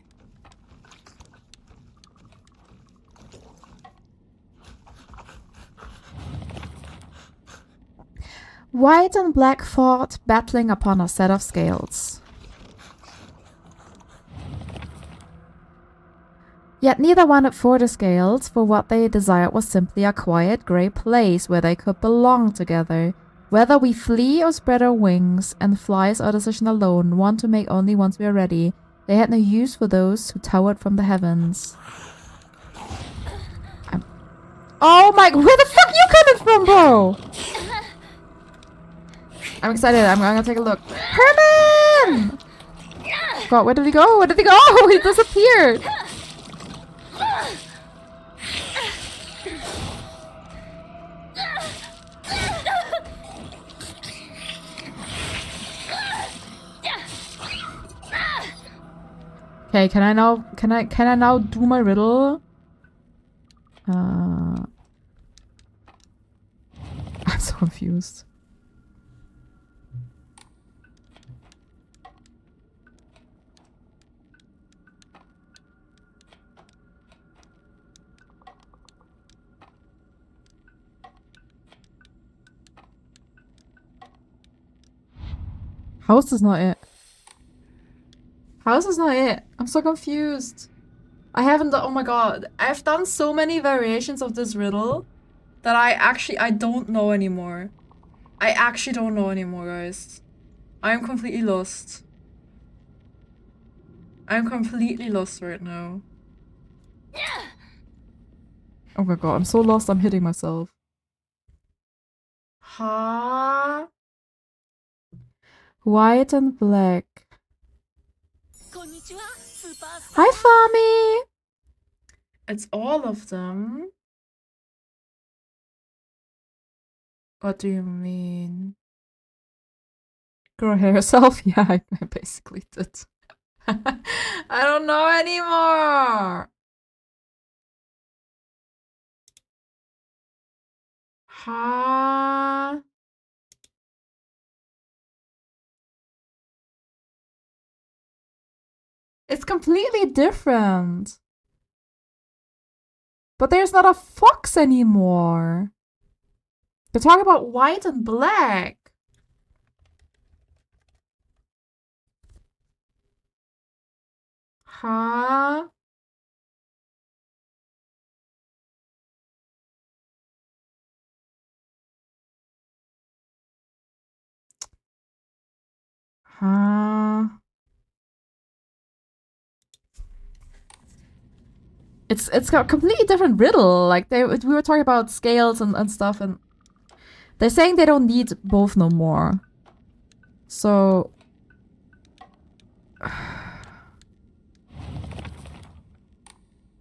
White and black fought, battling upon a set of scales. Yet neither wanted for the scales, for what they desired was simply a quiet grey place where they could belong together. Whether we flee or spread our wings and fly is our decision alone, one to make only once we are ready. They had no use for those who towered from the heavens. Oh my, where the fuck are you coming from, bro? I'm excited, I'm gonna take a look. Herman! God, where did he go? Where did he go? He disappeared! Okay, can I now do my riddle? I'm so confused. How is this not it? How is this not it? I'm so confused. I haven't done- oh my god. I've done so many variations of this riddle that I don't know anymore. I actually don't know anymore, guys. I am completely lost. I'm completely lost right now. Oh my god, I'm so lost I'm hitting myself. Huh? White and black. Hi, Fami! It's all of them. What do you mean? Grow hair yourself? Yeah, I basically did. I don't know anymore. Huh? It's completely different. But there's not a fox anymore. They're talking about white and black. Huh? Huh? It's got a completely different riddle. Like we were talking about scales and stuff, and they're saying they don't need both no more. So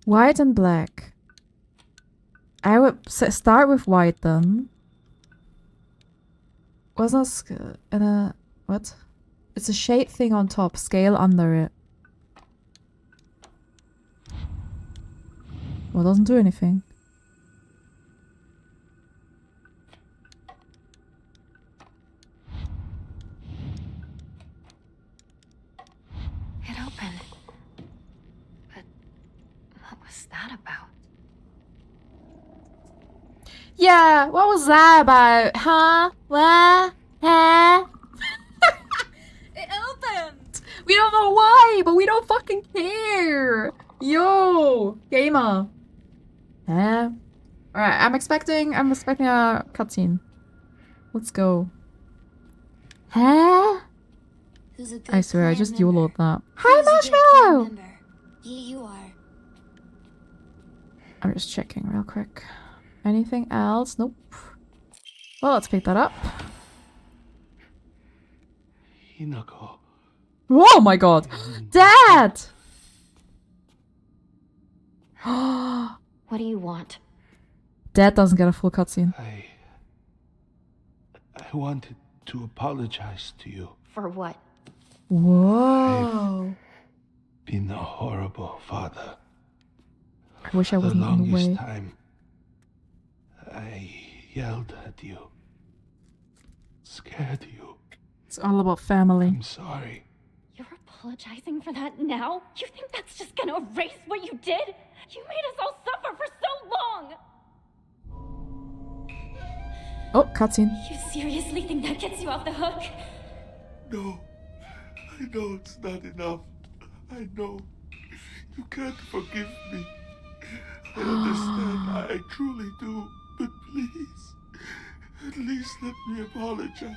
white and black. I would start with white then. Wasn't and a what? It's a shade thing on top, scale under it. Well, it doesn't do anything. It opened. But what was that about? Yeah, what was that about? Huh? What? Huh? It opened! We don't know why, but we don't fucking care! Yo! Gamer! Huh? Alright, I'm expecting a cutscene. Let's go. Huh? Who's a good I swear, I clan just member? YOLO'd that. Who's Hi, a good clan Marshmallow! member? Yeah, you are. I'm just checking real quick. Anything else? Nope. Well, let's pick that up. Hinako. Oh my god! Dad! Dad What do you want? doesn't get a full cutscene. I wanted to apologize to you. For what? Whoa. Been a horrible father. I wish I The wasn't in the longest way. time, I yelled at you. Scared you. It's all about family. I'm sorry. You're apologizing for that now? You think that's just gonna erase what you did? You made us all suffer for so long! Oh, cutscene. You seriously think that gets you off the hook? No, I know it's not enough. I know. You can't forgive me. I understand. I truly do. But please, at least let me apologize.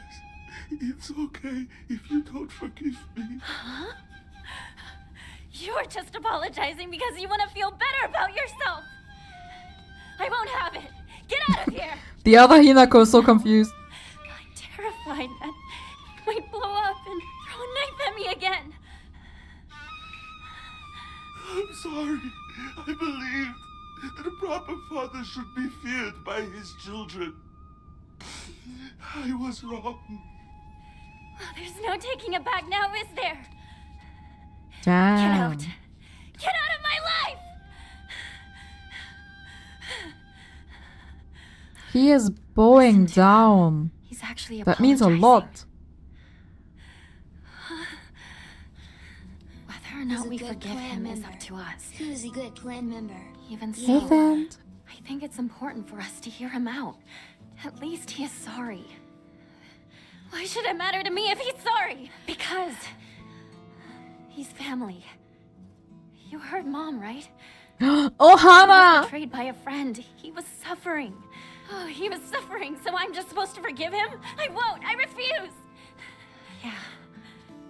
It's okay if you don't forgive me. Huh? You're just apologizing because you want to feel better about yourself! I won't have it! Get out of here! The other Hinako is so confused. I'm terrified that it might blow up and throw a knife at me again. I'm sorry. I believed that a proper father should be feared by his children. I was wrong. Well, there's no taking it back now, is there? Damn. Get out. Get out of my life! He is bowing down. He's actually That means a apologizing. lot. Whether or not we forgive him is up to us. Who's a good clan member? Even Hey, so, Vent. I think it's important for us to hear him out. At least he is sorry. Why should it matter to me if he's sorry? Because he's family. You heard Mom, right? Oh, He was Hana! betrayed by a friend. He was suffering. Oh, he was suffering, so I'm just supposed to forgive him? I won't. I refuse. Yeah,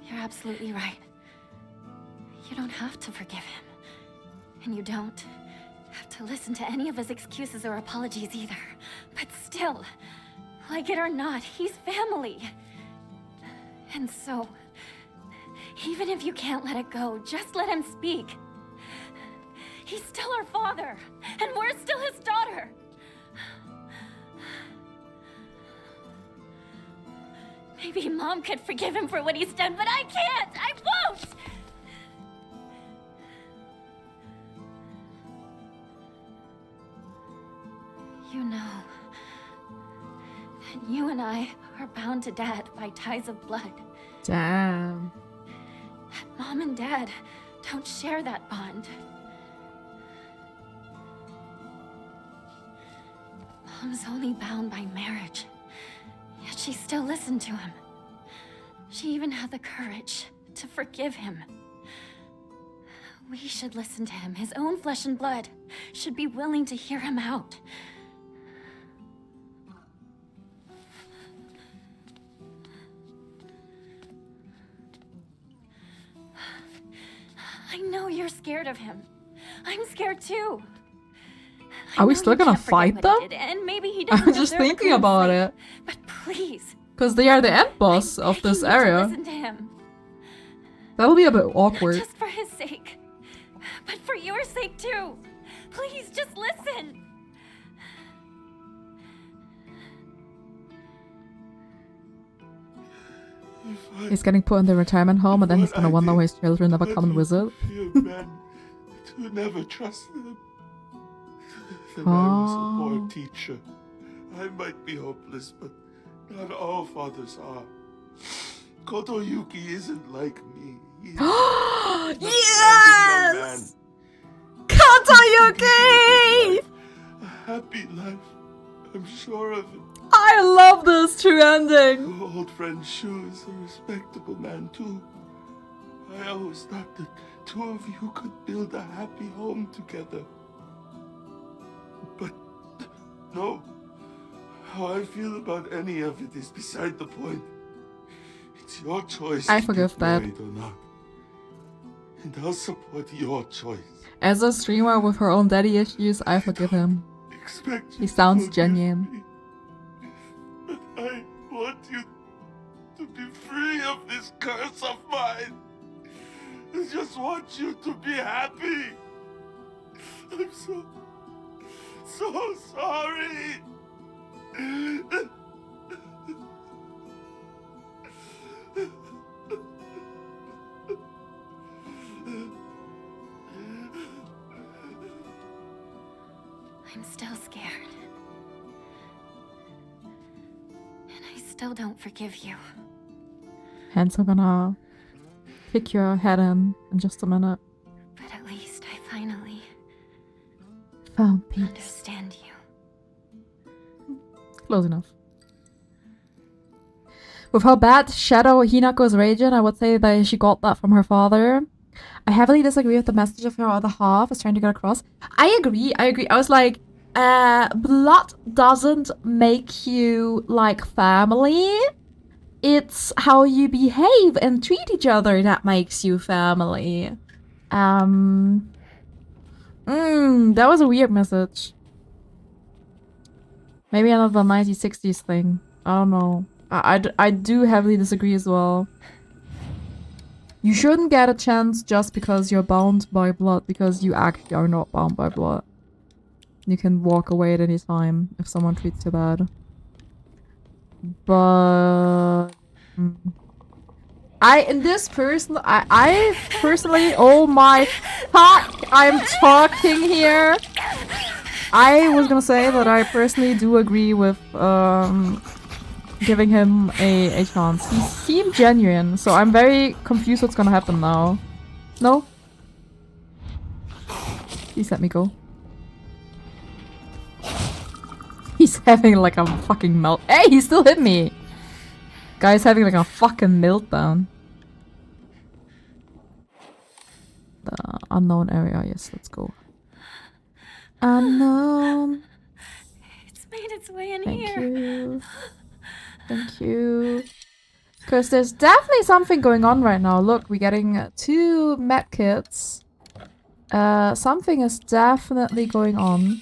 you're absolutely right. You don't have to forgive him. And you don't have to listen to any of his excuses or apologies either. But still, like it or not, he's family. And so, even if you can't let it go, just let him speak. He's still our father, and we're still his daughter. Maybe Mom could forgive him for what he's done, but I can't! I won't! You know that you and I are bound to Dad by ties of blood. Damn. That Mom and Dad don't share that bond. Mom's only bound by marriage, yet she still listened to him. She even had the courage to forgive him. We should listen to him. His own flesh and blood should be willing to hear him out. I know you're scared of him. I'm scared too. I Are we know still you gonna can't forget fight what them? he did, and maybe he I'm doesn't just deserve a thinking clean about slate. it. But please, Because they are the end boss I'm of this begging you to area. listen to him. That'll be a bit Not awkward. just for his sake, but for your sake too. Please, just listen. He's getting put in the retirement home and then he's gonna wonder why his children never come and visit. Men to never trust them. Then I was a Oh. poor teacher. I might be hopeless, but not all fathers are. Kotoyuki isn't like me. He's an upstanding young man. Yes! Katayuki! A happy life. I'm sure of it. I love this true ending. Your old friend Shu is a respectable man too. I always thought that two of you could build a happy home together. But no. How I feel about any of it is beside the point. It's your choice I to forgive get that. married or not. And I'll support your choice. As a streamer with her own daddy issues, I forgive him. Expect you He to sounds forgive genuine. me. But I want you to be free of this curse of mine. I just want you to be happy. I'm so sorry. I'm still scared. And I still don't forgive you. Hands are gonna kick your head in just a minute. But at least I finally Found peace. understand you. Close enough. With how bad Shadow Hinako's raging, I would say that she got that from her father. I heavily disagree with the message of her other half is trying to get across. I agree. I was like, blood doesn't make you like family. It's how you behave and treat each other that makes you family. That was a weird message. Maybe another 1960s thing. I don't know. I do heavily disagree as well. You shouldn't get a chance just because you're bound by blood, because you actually are not bound by blood. You can walk away at any time if someone treats you bad. But I personally, oh my fuck, I'm talking here. I was gonna say that I personally do agree with giving him a chance. He seemed genuine, so I'm very confused what's gonna happen now. No? Please let me go. He's having like a fucking melt. Hey, he still hit me! Guy's having like a fucking meltdown. The unknown area, yes, let's go. Unknown. It's made its way in Thank here. you. Thank you. Because there's definitely something going on right now. Look, we're getting 2 med kits. Something is definitely going on.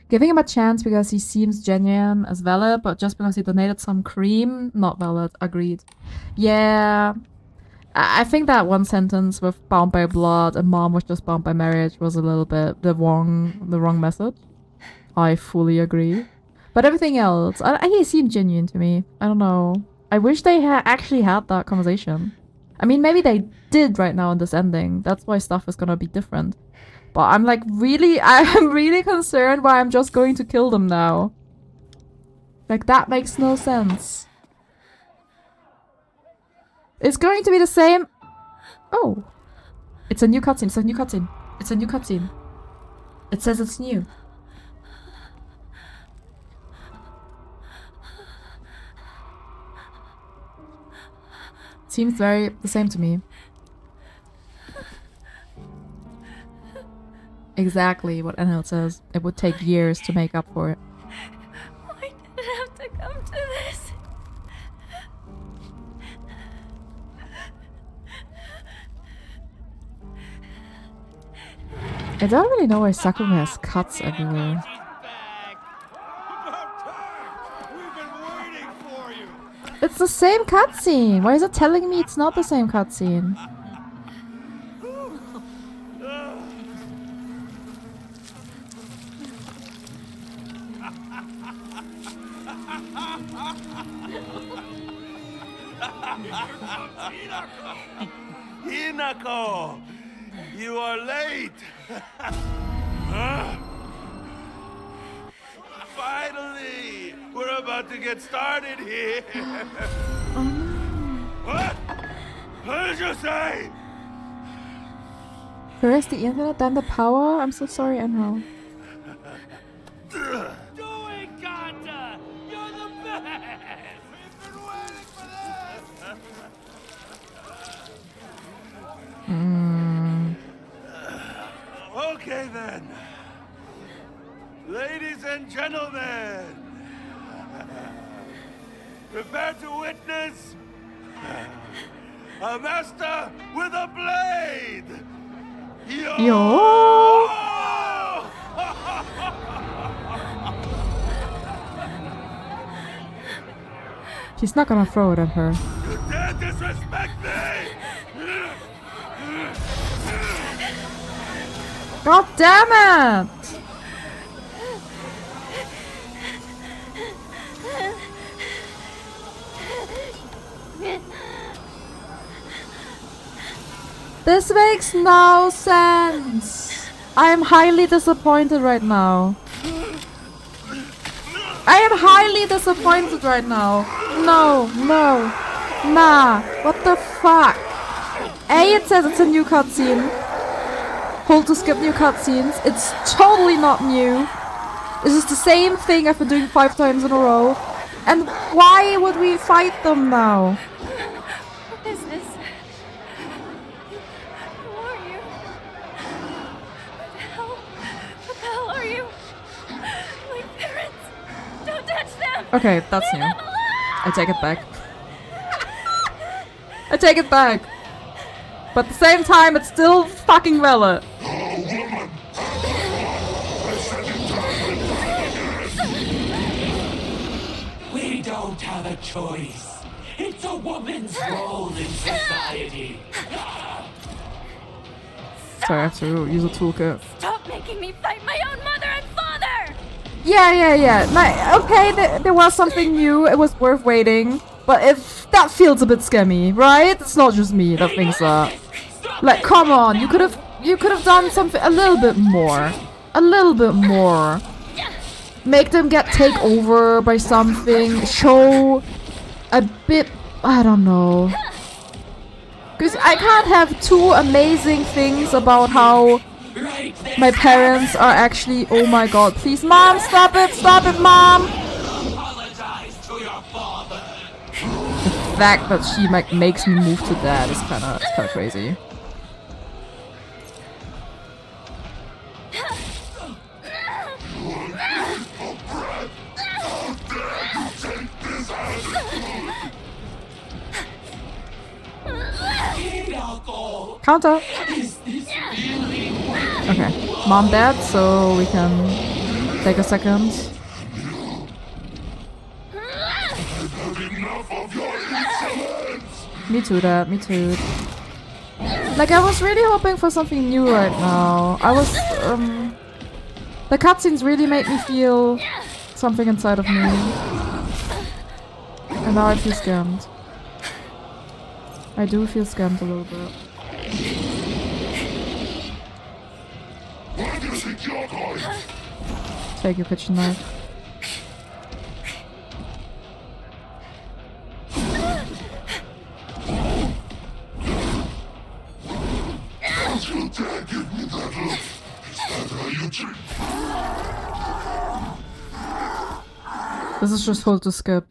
Giving him a chance because he seems genuine is valid, but just because he donated some cream, not valid. Agreed. Yeah. I think that one sentence with bound by blood and mom was just bound by marriage was a little bit the wrong message. I fully agree. But everything else, he seemed genuine to me. I don't know. I wish they actually had that conversation. I mean, maybe they did right now in this ending. That's why stuff is gonna be different. But I'm like I'm really concerned why I'm just going to kill them now. Like, that makes no sense. It's going to be the same. Oh. It's a new cutscene. It's a new cutscene. It's a new cutscene. It says it's new. Seems very the same to me. Exactly what NL says. It would take years to make up for it. Why did it have to come to this? I don't really know why Sakura has cuts everywhere. It's the same cutscene! Why is it telling me it's not the same cutscene? Hinako! You are late! Huh? Finally! We're about to get started here! What? What did you say? First the internet, then the power? I'm so sorry, Enro. Do it, Kanta! You're the best! We've been waiting for this! Okay then. Ladies and gentlemen, prepare to witness a master with a blade! Yo! She's not gonna throw it at her. You dare disrespect me! God damn it! This makes no sense. I am highly disappointed right now. I am highly disappointed right now. No, no, nah. What the fuck? A, it says it's a new cutscene. Hold to skip new cutscenes. It's totally not new. This is the same thing I've been doing 5 times in a row. And why would we fight them now? What is this? Who are you? What the hell are you? My parents! Don't touch them! Okay, that's new. I take it back. I take it back. But at the same time, it's still fucking valid. We don't have a choice. It's a woman's role in society. Sorry, I have to use a toolkit. Stop making me fight my own mother and father! Yeah. Okay, there was something new. It was worth waiting. But if that feels a bit scammy, right? It's not just me that thinks that. Like, come on, you could have done something a little bit more. A little bit more. Make them get take over by something. Show a bit, I don't know. Because I can't have 2 amazing things about how my parents are actually, oh my god, please, mom, stop it, mom. Apologize to your father. The fact that she makes me move to that is kind of crazy. Counter. Okay, mom dead, so we can take a second. Me too, Dad. Me too. Like, I was really hoping for something new right now. I was, the cutscenes really made me feel something inside of me. And now I feel scammed. I do feel scammed a little bit. Take your kitchen knife. This is just hold to skip.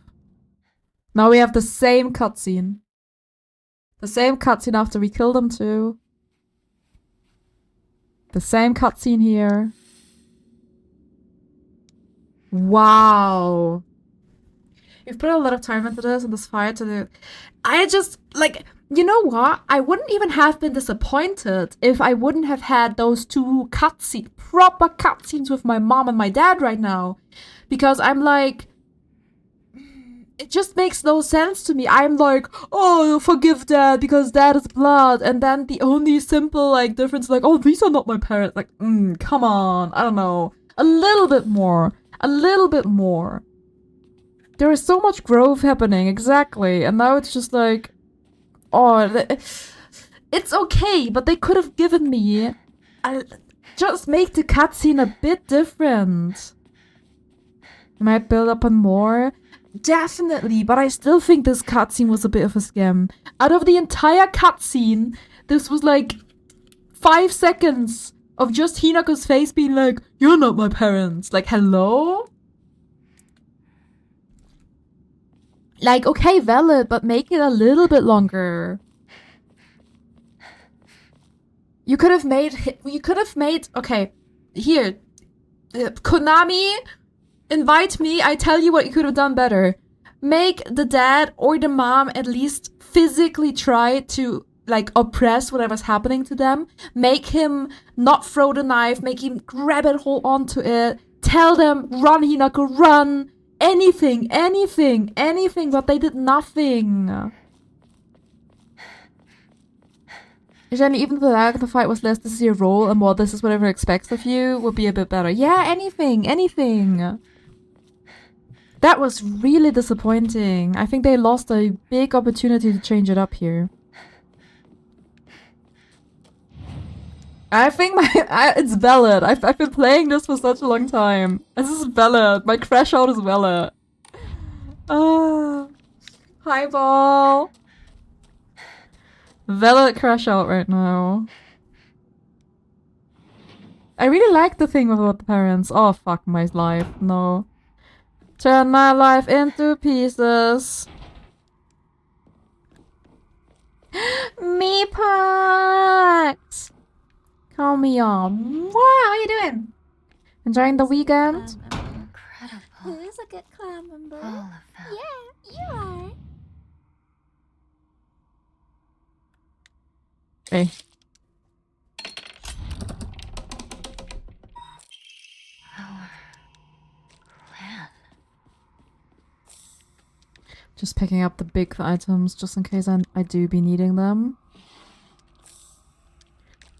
Now we have the same cutscene. The same cutscene after we kill them too. The same cutscene here. Wow. You've put a lot of time into this and this fight to do. I just, like, you know what? I wouldn't even have been disappointed if I wouldn't have had those 2 proper cutscenes with my mom and my dad right now. Because I'm like, it just makes no sense to me. I'm like, oh, forgive dad because dad is blood. And then the only simple, like, difference, like, oh, these are not my parents. Like, come on. I don't know. A little bit more. A little bit more. There is so much growth happening, exactly. And now it's just like, oh, it's okay, but they could have given me, just make the cutscene a bit different. Might build up on more. Definitely, but I still think this cutscene was a bit of a scam. Out of the entire cutscene, this was like 5 seconds of just Hinako's face being like, you're not my parents. Like, hello? Like, okay, valid, but make it a little bit longer. You could have made, okay, here, Konami, invite me, I tell you what you could have done better. Make the dad or the mom at least physically try to, like, oppress whatever's happening to them. Make him not throw the knife, make him grab it, hold on to it. Tell them, run, Hinako, run. Anything, but they did nothing. Jenny, even though the fight was less, this is your role, and more, this is whatever it expects of you, would be a bit better. Yeah, anything. That was really disappointing. I think they lost a big opportunity to change it up here. I think it's valid. I've been playing this for such a long time. This is valid. My crash out is valid. Hi, ball. Valid crash out right now. I really like the thing about the parents. Oh, fuck my life. No. Turn my life into pieces. Me Pax! Call me on. Wow, how you doing? Enjoying the weekend? Incredible. Who's a good clan member? All of them. Yeah, you are. Hey. Our clan. Just picking up the big items just in case I do be needing them.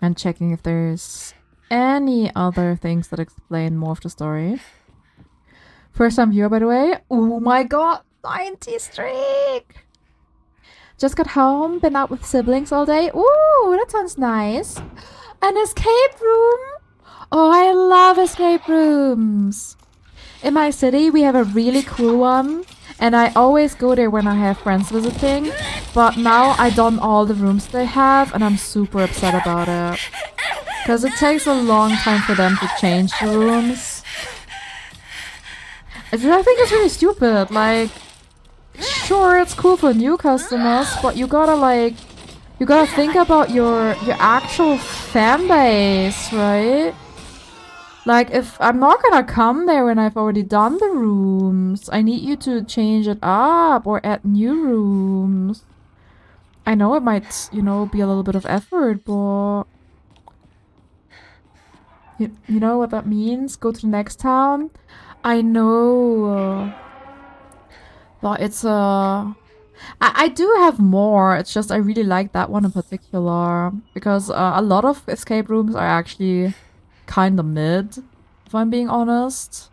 And checking if there's any other things that explain more of the story. First time viewer, by the way. Oh my god, 90 streak! Just got home, been out with siblings all day. Ooh, that sounds nice. An escape room! Oh, I love escape rooms! In my city, we have a really cool one. And I always go there when I have friends visiting. But now I done all the rooms they have and I'm super upset about it. Because it takes a long time for them to change the rooms. I think it's really stupid. Like, sure, it's cool for new customers, but you gotta think about your actual fan base, right? Like, if I'm not gonna come there when I've already done the rooms, I need you to change it up or add new rooms. I know it might, you know, be a little bit of effort, but... You know what that means? Go to the next town? I know. But it's I do have more, it's just I really like that one in particular. Because a lot of escape rooms are actually kinda mid, if I'm being honest.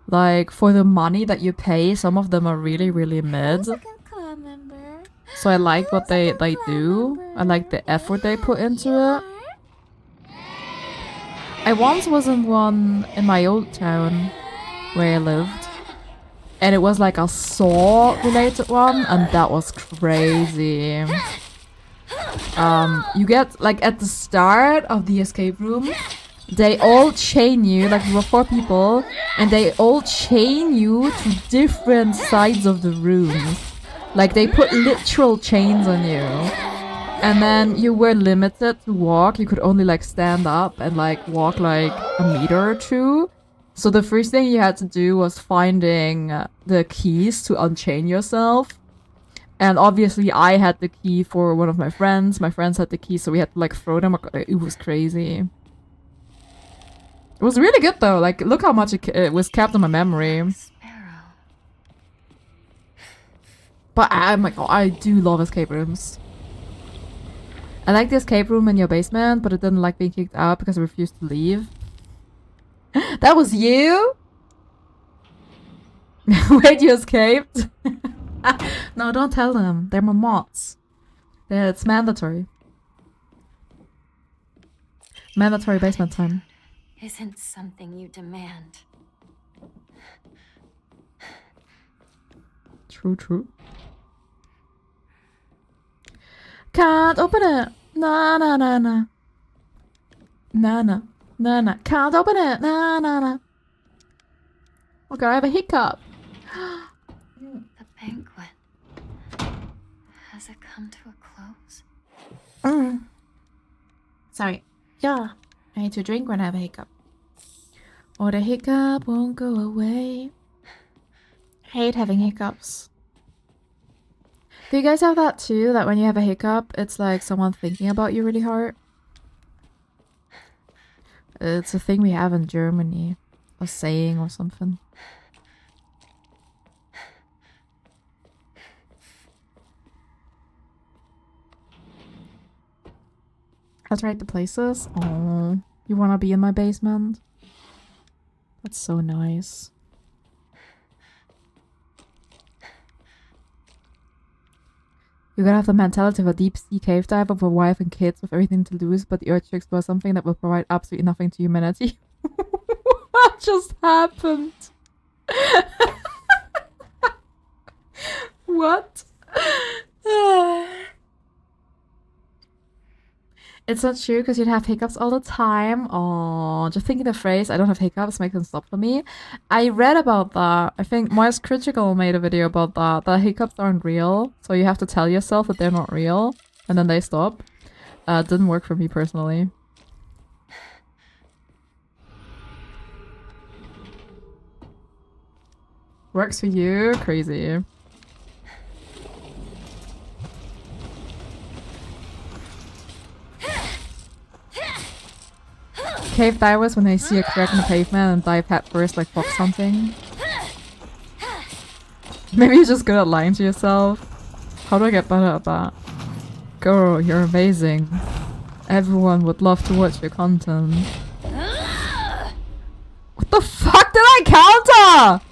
Like, for the money that you pay, some of them are really, really mid. Who's a good clan member? So I like what they Who's a good do. clan I like member? the effort they put into You it. are. I once was in one in my old town where I lived. And it was like a Saw related one, and that was crazy. You get, like, at the start of the escape room, they all chain you, like, there were 4 people, and they all chain you to different sides of the room. Like, they put literal chains on you. And then you were limited to walk. You could only, like, stand up and, like, walk, like, a meter or 2. So the first thing you had to do was finding the keys to unchain yourself. And obviously I had the key for one of my friends. My friends had the key, so we had to, like, throw them. It was crazy. It was really good, though. Like, look how much it was kept in my memory. Sparrow. But oh my god, I do love escape rooms. I like the escape room in your basement, but I didn't like being kicked out because I refused to leave. That was you? Wait, you escaped? No, don't tell them. They're my mods. It's mandatory. Mandatory basement time. Isn't something you demand. True, true. Can't open it. Nah, nah, nah, nah. Nah, nah. Nah, nah. Can't open it. Nah, nah, nah. Okay, I have a hiccup. The banquet. Has it come to a close? Sorry. Yeah. I need to drink when I have a hiccup. Or the hiccup won't go away. I hate having hiccups. Do you guys have that too? That when you have a hiccup, it's like someone thinking about you really hard? It's a thing we have in Germany. A saying or something. Let's write the places. Oh, you wanna be in my basement? That's so nice. You gotta have the mentality of a deep sea cave diver with a wife and kids with everything to lose, but the urge to explore something that will provide absolutely nothing to humanity. What just happened? What? It's not true because you'd have hiccups all the time. Oh, just thinking the phrase, I don't have hiccups, makes them stop for me. I read about that. I think Moist Critical made a video about that. The hiccups aren't real. So you have to tell yourself that they're not real. And then they stop. It didn't work for me personally. Works for you? Crazy. Cave divers when they see a crack in the pavement and dive head first like fox hunting. Maybe you're just good at lying to yourself. How do I get better at that? Goro, you're amazing. Everyone would love to watch your content. What the fuck did I counter?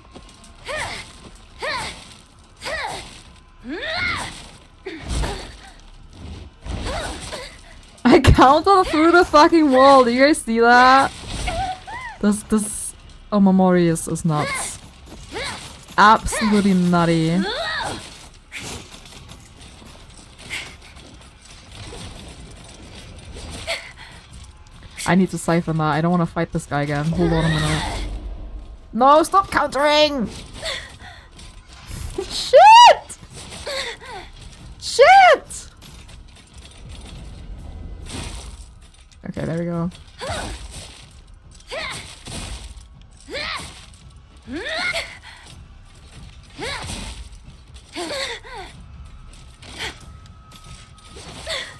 I counted through the fucking wall. Do you guys see that? This Omamori is nuts. Absolutely nutty. I need to siphon that. I don't want to fight this guy again. Hold on a minute. No, stop countering! Shit! Shit! Okay, there we go.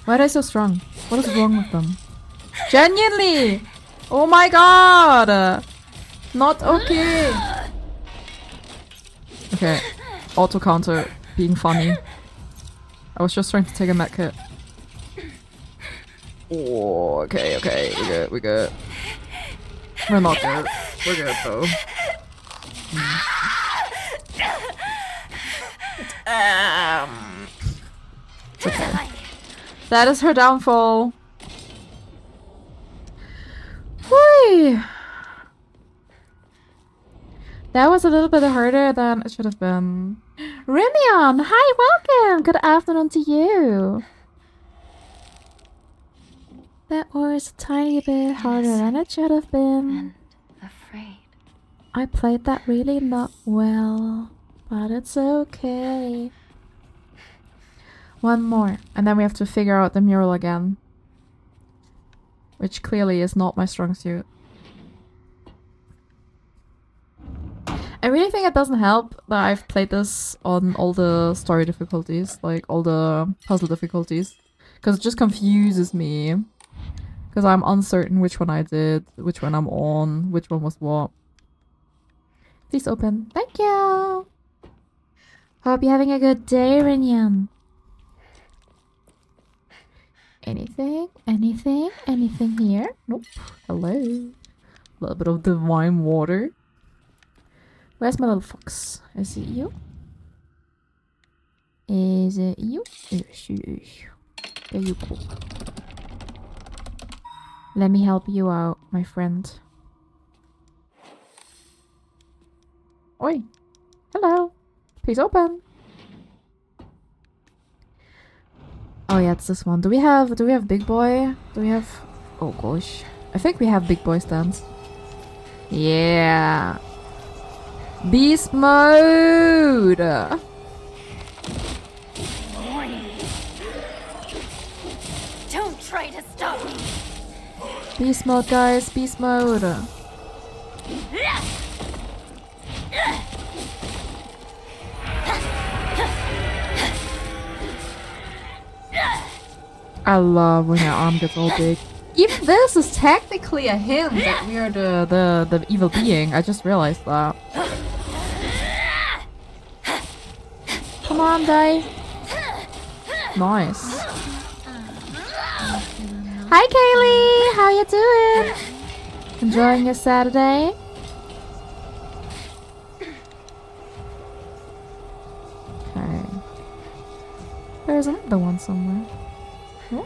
Why are they so strong? What is wrong with them? Genuinely! Oh my god! Not okay! Okay. Auto counter being funny. I was just trying to take a medkit. Oh, okay, okay. We good. We're not good. We're good though. It's okay. That is her downfall. Whee! That was a little bit harder than it should have been. Rimion, hi, welcome! Good afternoon to you. That was a tiny bit harder than it should have been. And afraid. I played that really not well, but it's okay. One more, and then we have to figure out the mural again. Which clearly is not my strong suit. I really think it doesn't help that I've played this on all the story difficulties, like all the puzzle difficulties. Because it just confuses me. Because I'm uncertain which one I did, which one I'm on, which one was what. Please open. Thank you! Hope you're having a good day, Rinyan. Anything? Anything? Anything here? Nope. Hello. A little bit of divine water. Where's my little fox? Is it you? Is it you? Yes, you is. There you go. Let me help you out, my friend. Oi. Hello. Please open. Oh yeah, it's this one. Do we have big boy? Do we have... Oh gosh. I think we have big boy stands. Yeah. Beast mode! Don't try to stop me. Beast mode, guys. Beast mode. I love when your arm gets all big. Even this is technically a hint that we are the evil being. I just realized that. Come on, die. Nice. Hi, Kaylee. How you doing? Enjoying your Saturday? Okay. There's another one somewhere. Oh.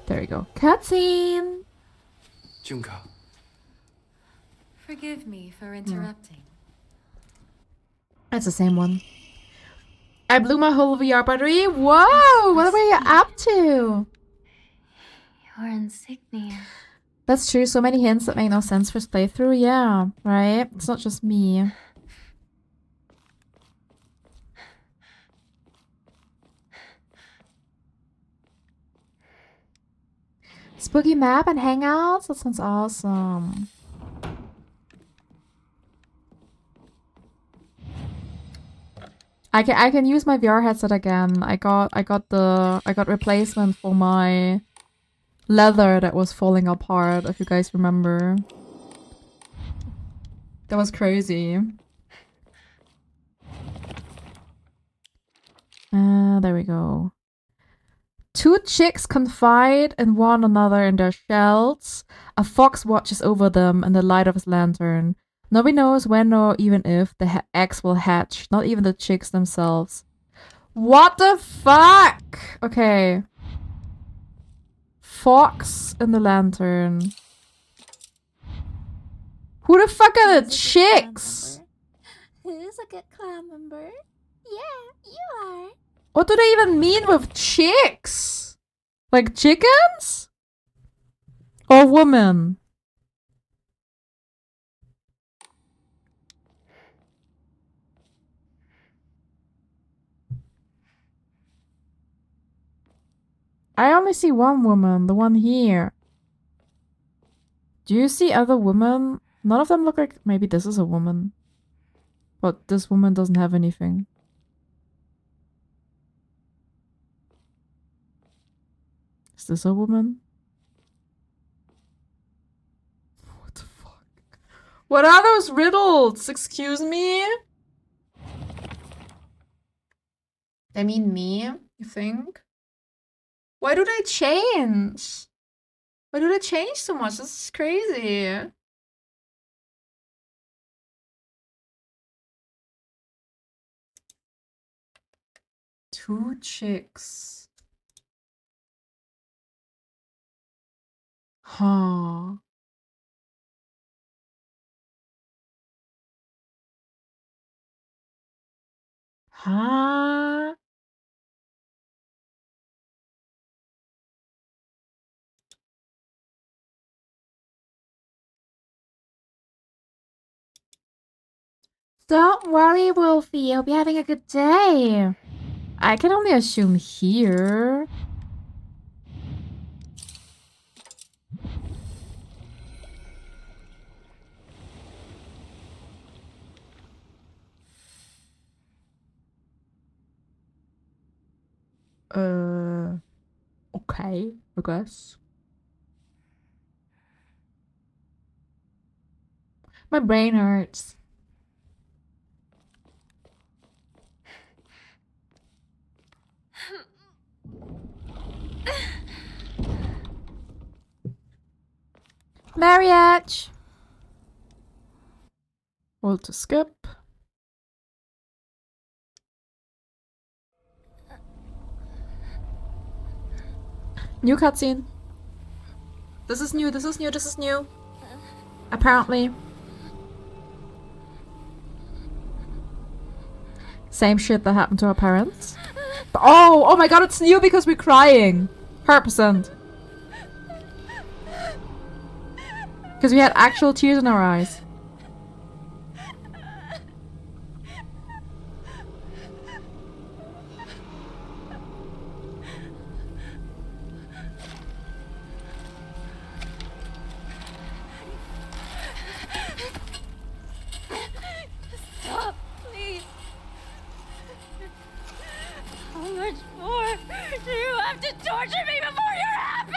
There we go. Cutscene! Junko. Forgive me for interrupting. That's the same one. I blew my whole VR battery. Whoa! What were you up to? Your insignia. That's true. So many hints that make no sense for this playthrough. Yeah, right? It's not just me. Spooky map and hangouts? That sounds awesome. I can use my VR headset again. I got replacement for my leather that was falling apart, if you guys remember. That was crazy. There we go. Two chicks confide in one another in their shells. A fox watches over them in the light of his lantern. Nobody knows when or even if the eggs will hatch. Not even the chicks themselves. What the fuck? Okay. Fox in the lantern. Who the fuck are the chicks? Who's a good clan member? Yeah, you are. What do they even mean with chicks? Like chickens? Or women? I only see one woman, the one here. Do you see other women? None of them look like... Maybe this is a woman. But this woman doesn't have anything. Is this a woman? What the fuck? What are those riddles? Excuse me? They mean me, you think? Why do they change? Why do they change so much? This is crazy. Two chicks. Huh. Huh? Don't worry, Wolfie. Hope you're having a good day. I can only assume here. Okay, I guess. My brain hurts. Marriage. Hold to skip. New cutscene. This is new, this is new, this is new. Apparently. Same shit that happened to our parents. Oh my god, it's new because we're crying. 100%. Because we had actual tears in our eyes. Stop, please. How much more do you have to torture me before you're happy?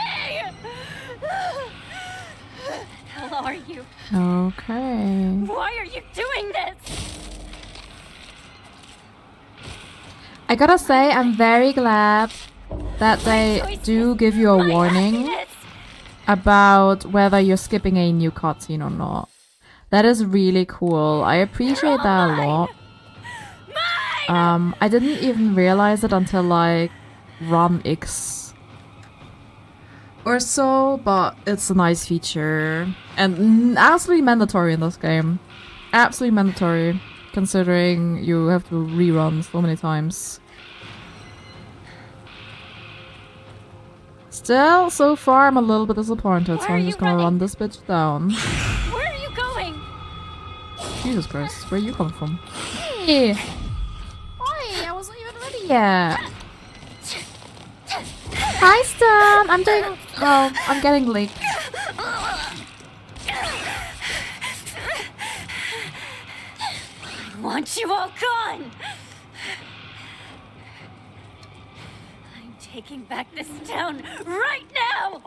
How are you? Okay. Why are you doing this? I gotta say, I'm very glad that they do give you a warning about whether you're skipping a new cutscene or not. That is really cool. I appreciate that a lot. I didn't even realize it until like run X or so, but it's a nice feature and absolutely mandatory in this game. Absolutely mandatory, considering you have to rerun so many times. Still, so far I'm a little bit disappointed, so I'm just gonna run this bitch down. Where are you going? Jesus Christ, where you come from? Hey! Oi, I wasn't even ready yet! Hi, Stan! I'm doing... well, I'm getting late. I want you all gone! I'm taking back this town right now!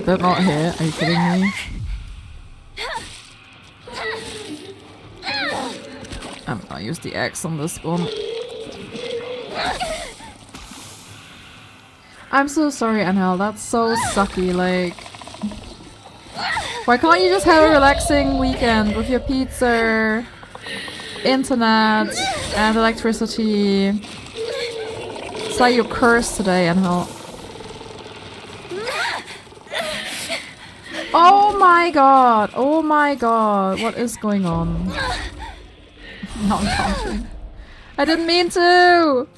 They're not here, are you kidding me? I'm gonna use the X on this one. I'm so sorry, Anhel, that's so sucky, like... why can't you just have a relaxing weekend with your pizza, internet, and electricity? It's like you're cursed today, Anhel. Oh my god! Oh my god! What is going on? No, I'm counting. I didn't mean to!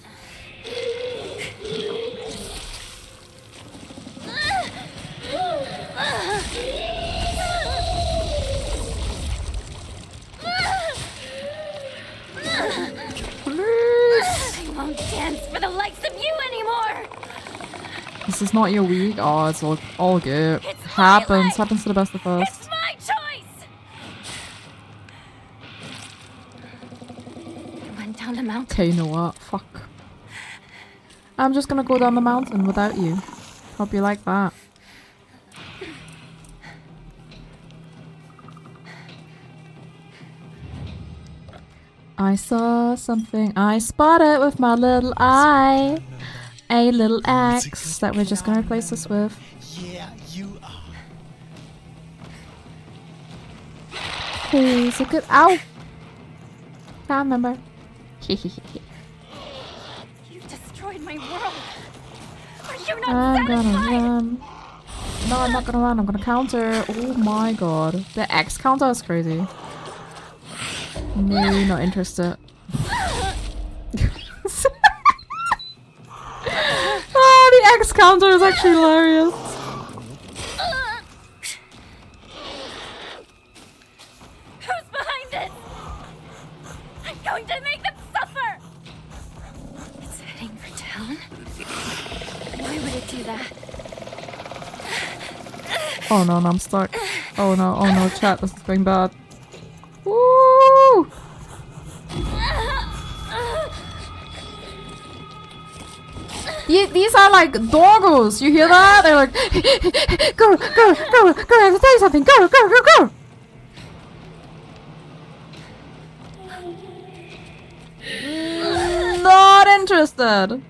I won't dance for the likes of you anymore! This is not your week? Oh, it's all good. Happens to the best of us. It's my choice! I went down the mountain. Okay, you know what? Fuck. I'm just gonna go down the mountain without you. Hope you like that. I saw something, I spotted with my little eye. A little axe that we're just gonna replace this with. Yeah, you are. He's a good. Ow! Can't remember. You've destroyed my world. Are you not I'm gonna satisfied? run. No, I'm not gonna run. I'm gonna counter. Oh my god. The X counter is crazy. No, not interested. Oh, the X counter is actually hilarious. Who's behind this? I'm going to make them suffer! It's heading for town? Why would it do that? Oh no, I'm stuck. Oh no, chat, this is going bad. Woo! These are like doggos, you hear that? They're like, go, I have to tell you something, go! Not interested.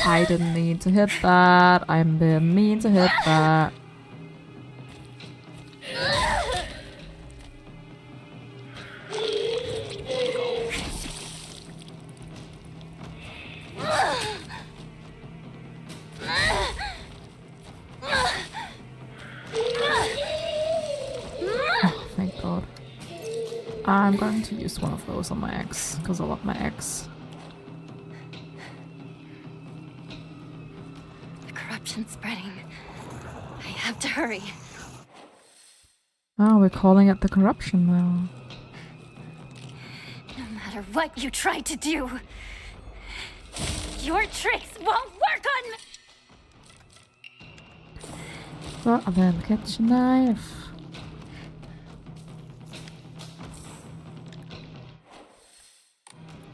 I didn't mean to hit that. I'm being mean to hit that. Oh, thank God. I'm going to use one of those on my ex, because I love my ex. The corruption's spreading. I have to hurry. Oh, we're calling it the corruption now. No matter what you try to do, your tricks won't work on me! Well, then catch a knife.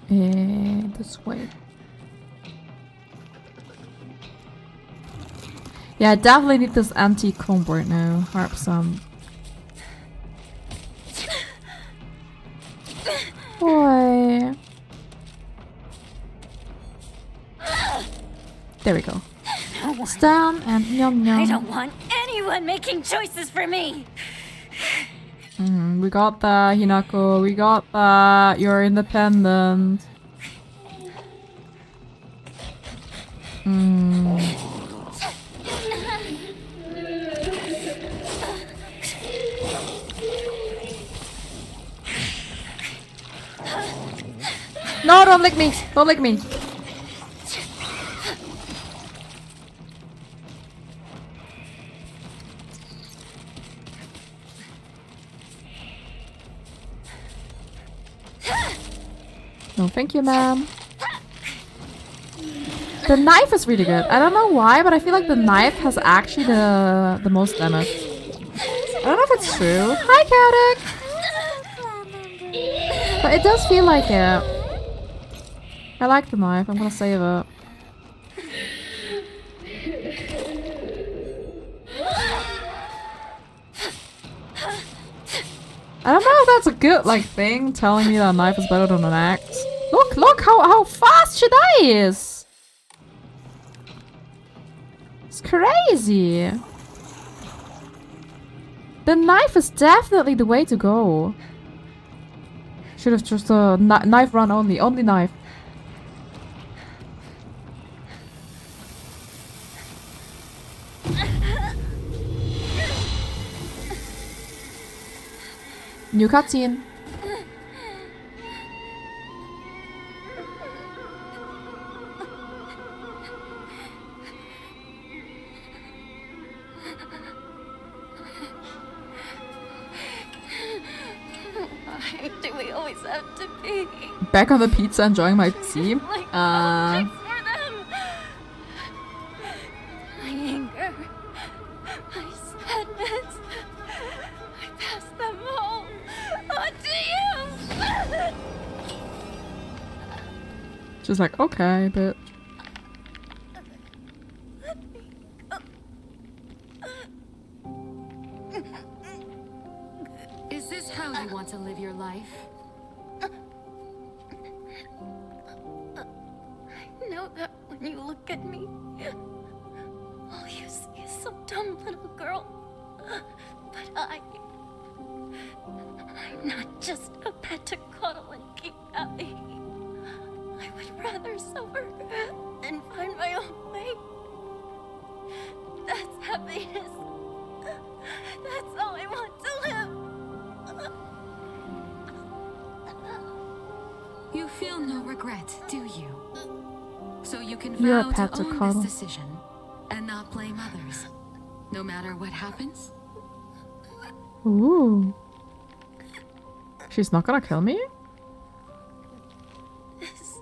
And this way. Yeah, I definitely need this antique comb right now. 100%. Boy. There we go. Stand and yum yum. I don't want anyone making choices for me. We got that, Hinako. We got that. You're independent. No, don't lick me. Don't lick me. No, thank you, ma'am. The knife is really good. I don't know why, but I feel like the knife has actually the most damage. I don't know if it's true. Hi, Caddick! But it does feel like it. I like the knife. I'm gonna save it. I don't know if that's a good thing, telling me that a knife is better than an axe. Look how fast she dies! It's crazy. The knife is definitely the way to go. Should have just a knife run only knife. New cutscene. Why do we always have to be Back on the pizza, enjoying my tea. like objects for them? My anger, my sadness, I pass them all on to you. Just like, okay, bitch. Is this how you want to live your life? I know that when you look at me, all you see is some dumb little girl. But I'm not just a pet to cuddle and keep happy. I would rather suffer than find my own way. That's happiness. That's how I want to live. You feel no regret, do you? So you can You're a vow pet to to own cuddle. this decision and not blame others, no matter what happens? Ooh. She's not gonna kill me? This is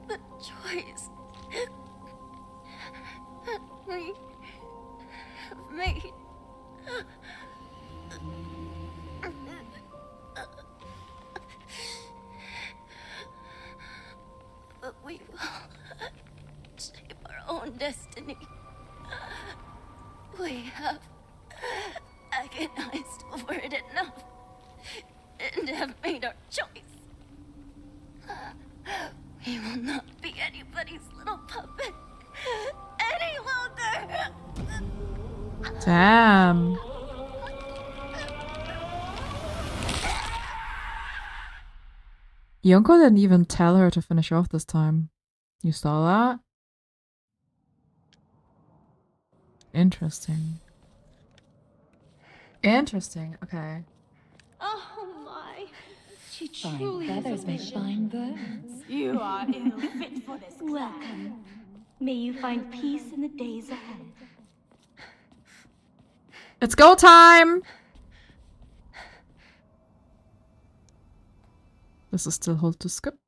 the choice that we have made. But we will shape our own destiny. We have agonized over it enough and have made our choice. We will not be anybody's little puppet any longer. Damn. Yonko didn't even tell her to finish off this time. You saw that? Interesting. Interesting. Okay. Oh my. She truly feathers make fine birds. You are ill fit for this. Welcome. May you find peace in the days ahead. It's go time! This is still hold to skip.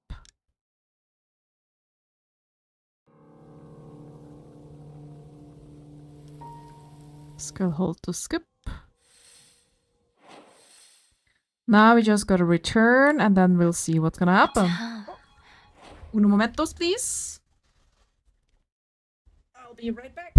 Skill hold to skip. Now we just gotta return and then we'll see what's gonna happen. Uno momentos, please. I'll be right back.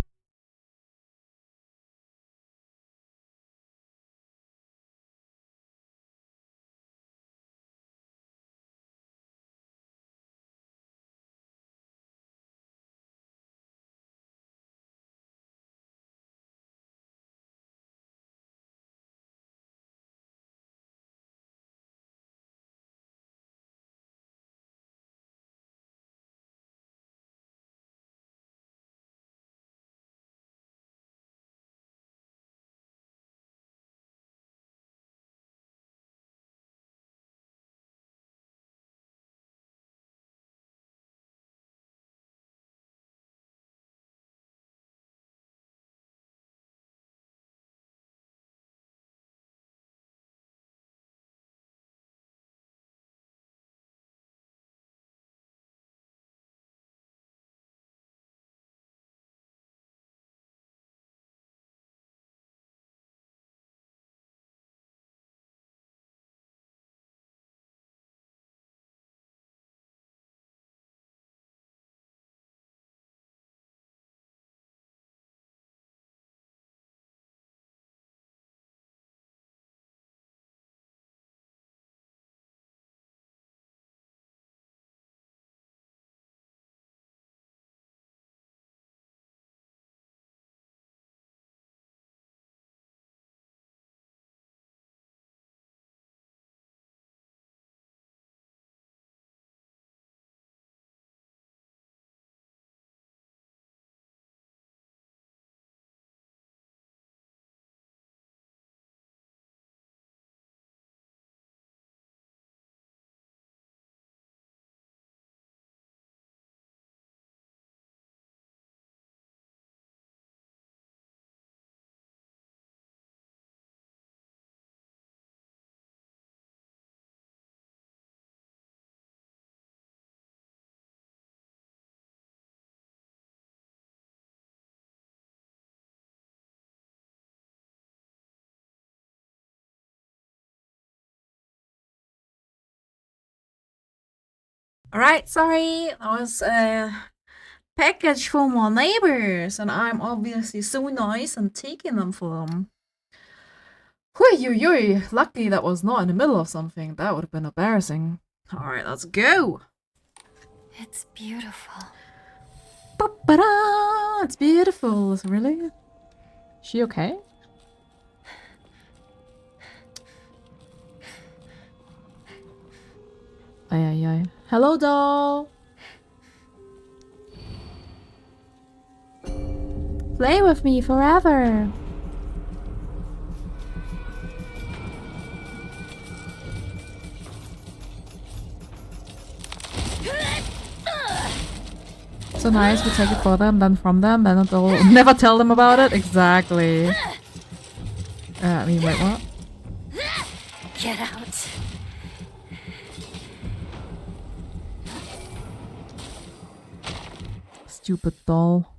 Alright, sorry. That was a package from my neighbors, and I'm obviously so nice and taking them for them. Hui, lucky that was not in the middle of something. That would have been embarrassing. Alright, let's go. It's beautiful. Ba-ba-da! It's beautiful. Really? She okay? Ay. Hello, doll. Play with me forever. So nice, we take it for them, then from them, then they'll never tell them about it. Exactly. I mean, wait, what? Get out. Stupid doll.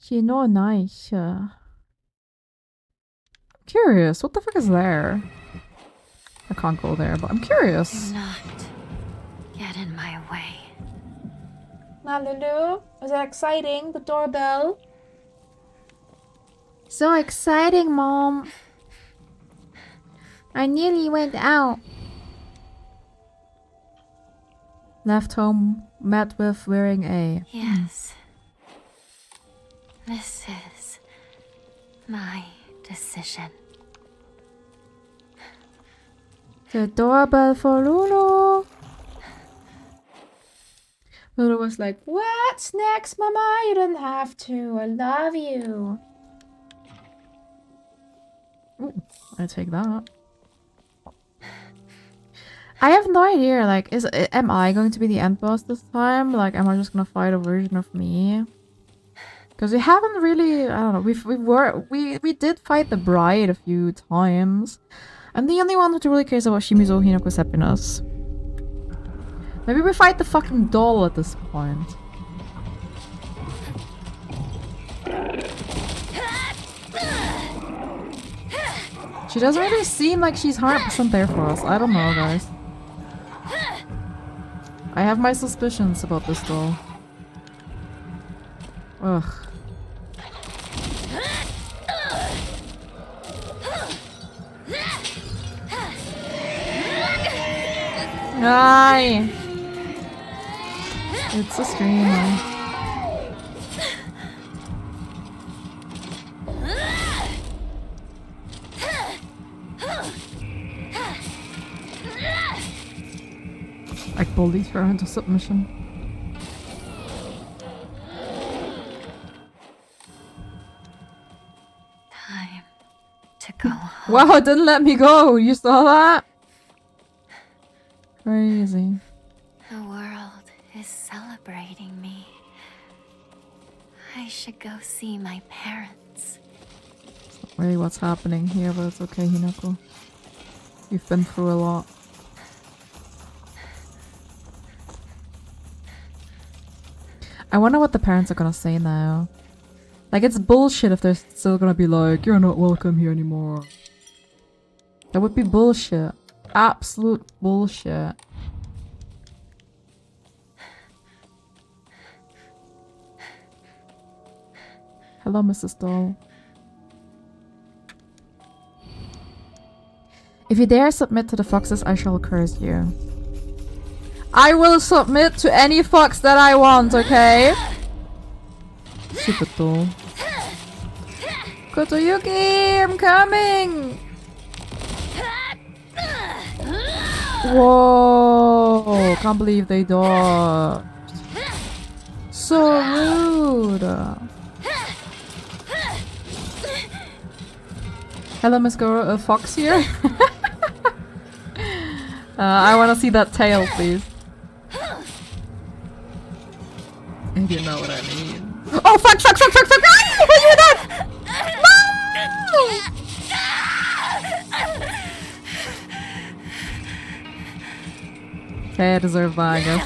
She no nice. Curious, what the fuck is there? I can't go there, but I'm curious. Do not get in my way. Now, Lulu, was that exciting? The doorbell? So exciting, Mom. I nearly went out. Left home, met with wearing a... Yes. This is my decision. The doorbell for Lulu. Lulu was like, "What's next, Mama? You don't have to. I love you." Ooh, I take that. I have no idea. Like, am I going to be the end boss this time? Like, am I just gonna fight a version of me? Because we haven't really. I don't know. We did fight the bride a few times. I'm the only one who really cares about Shimizu Hinoko's happiness. Maybe we fight the fucking doll at this point. She doesn't really seem like she's 100% there for us. I don't know, guys. I have my suspicions about this doll. Ugh. Aye. It's a stream. I bullied her into submission. Time to go home. Wow, it didn't let me go. You saw that? Crazy. The world is celebrating me. I should go see my parents. It's not really what's happening here, but it's okay, Hinako. You've been through a lot. I wonder what the parents are gonna say now. Like, it's bullshit if they're still gonna be like, "You're not welcome here anymore." That would be bullshit. Absolute bullshit. Hello, Mrs. Doll. If you dare submit to the foxes, I shall curse you. I will submit to any fox that I want, okay? Stupid doll. Kotoyuki, I'm coming! Whoa! Can't believe they dodged. So rude. Hello, Miss Goro. A fox here? I want to see that tail, please. If you know what I mean. Oh, fuck! Ah, what you done? No! Okay, I deserve that, I guess.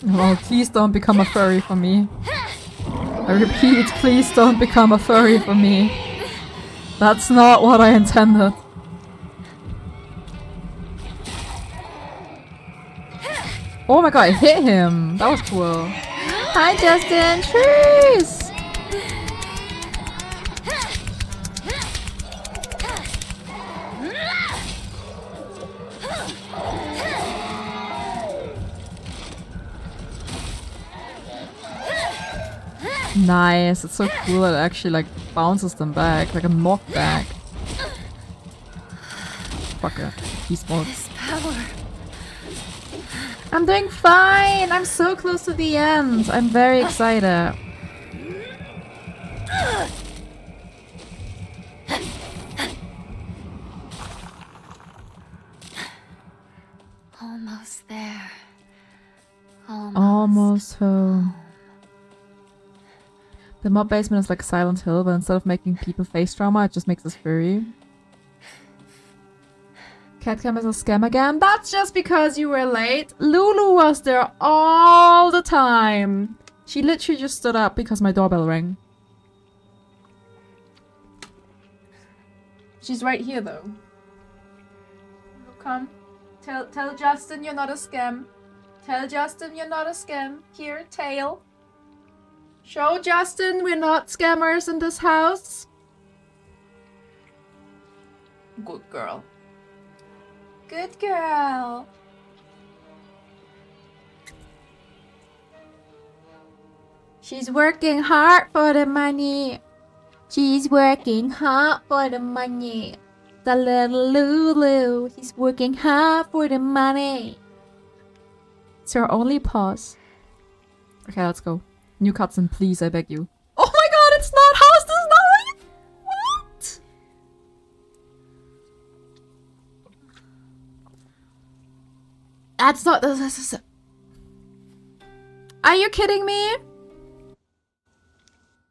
Well, please don't become a furry for me. I repeat, please don't become a furry for me. That's not what I intended. Oh my god, I hit him! That was cool. Hi Justin! Cheers! Nice, it's so cool that it actually like bounces them back, like a knockback. Fuck it, beast mode. I'm doing fine! I'm so close to the end! I'm very excited. Almost there. Almost home. The mob basement is like Silent Hill, but instead of making people face trauma, it just makes us furry. Catcam is a scam again? That's just because you were late. Lulu was there all the time. She literally just stood up because my doorbell rang. She's right here though. Come. Tell Justin you're not a scam. Tell Justin you're not a scam. Here, tail. Show Justin we're not scammers in this house. Good girl. Good girl. She's working hard for the money. She's working hard for the money. The little Lulu, he's working hard for the money. It's her only pause. Okay, let's go. New cutscene, please, I beg you. Oh my god, it's not! How is this not what you... What? That's not... This is... Are you kidding me?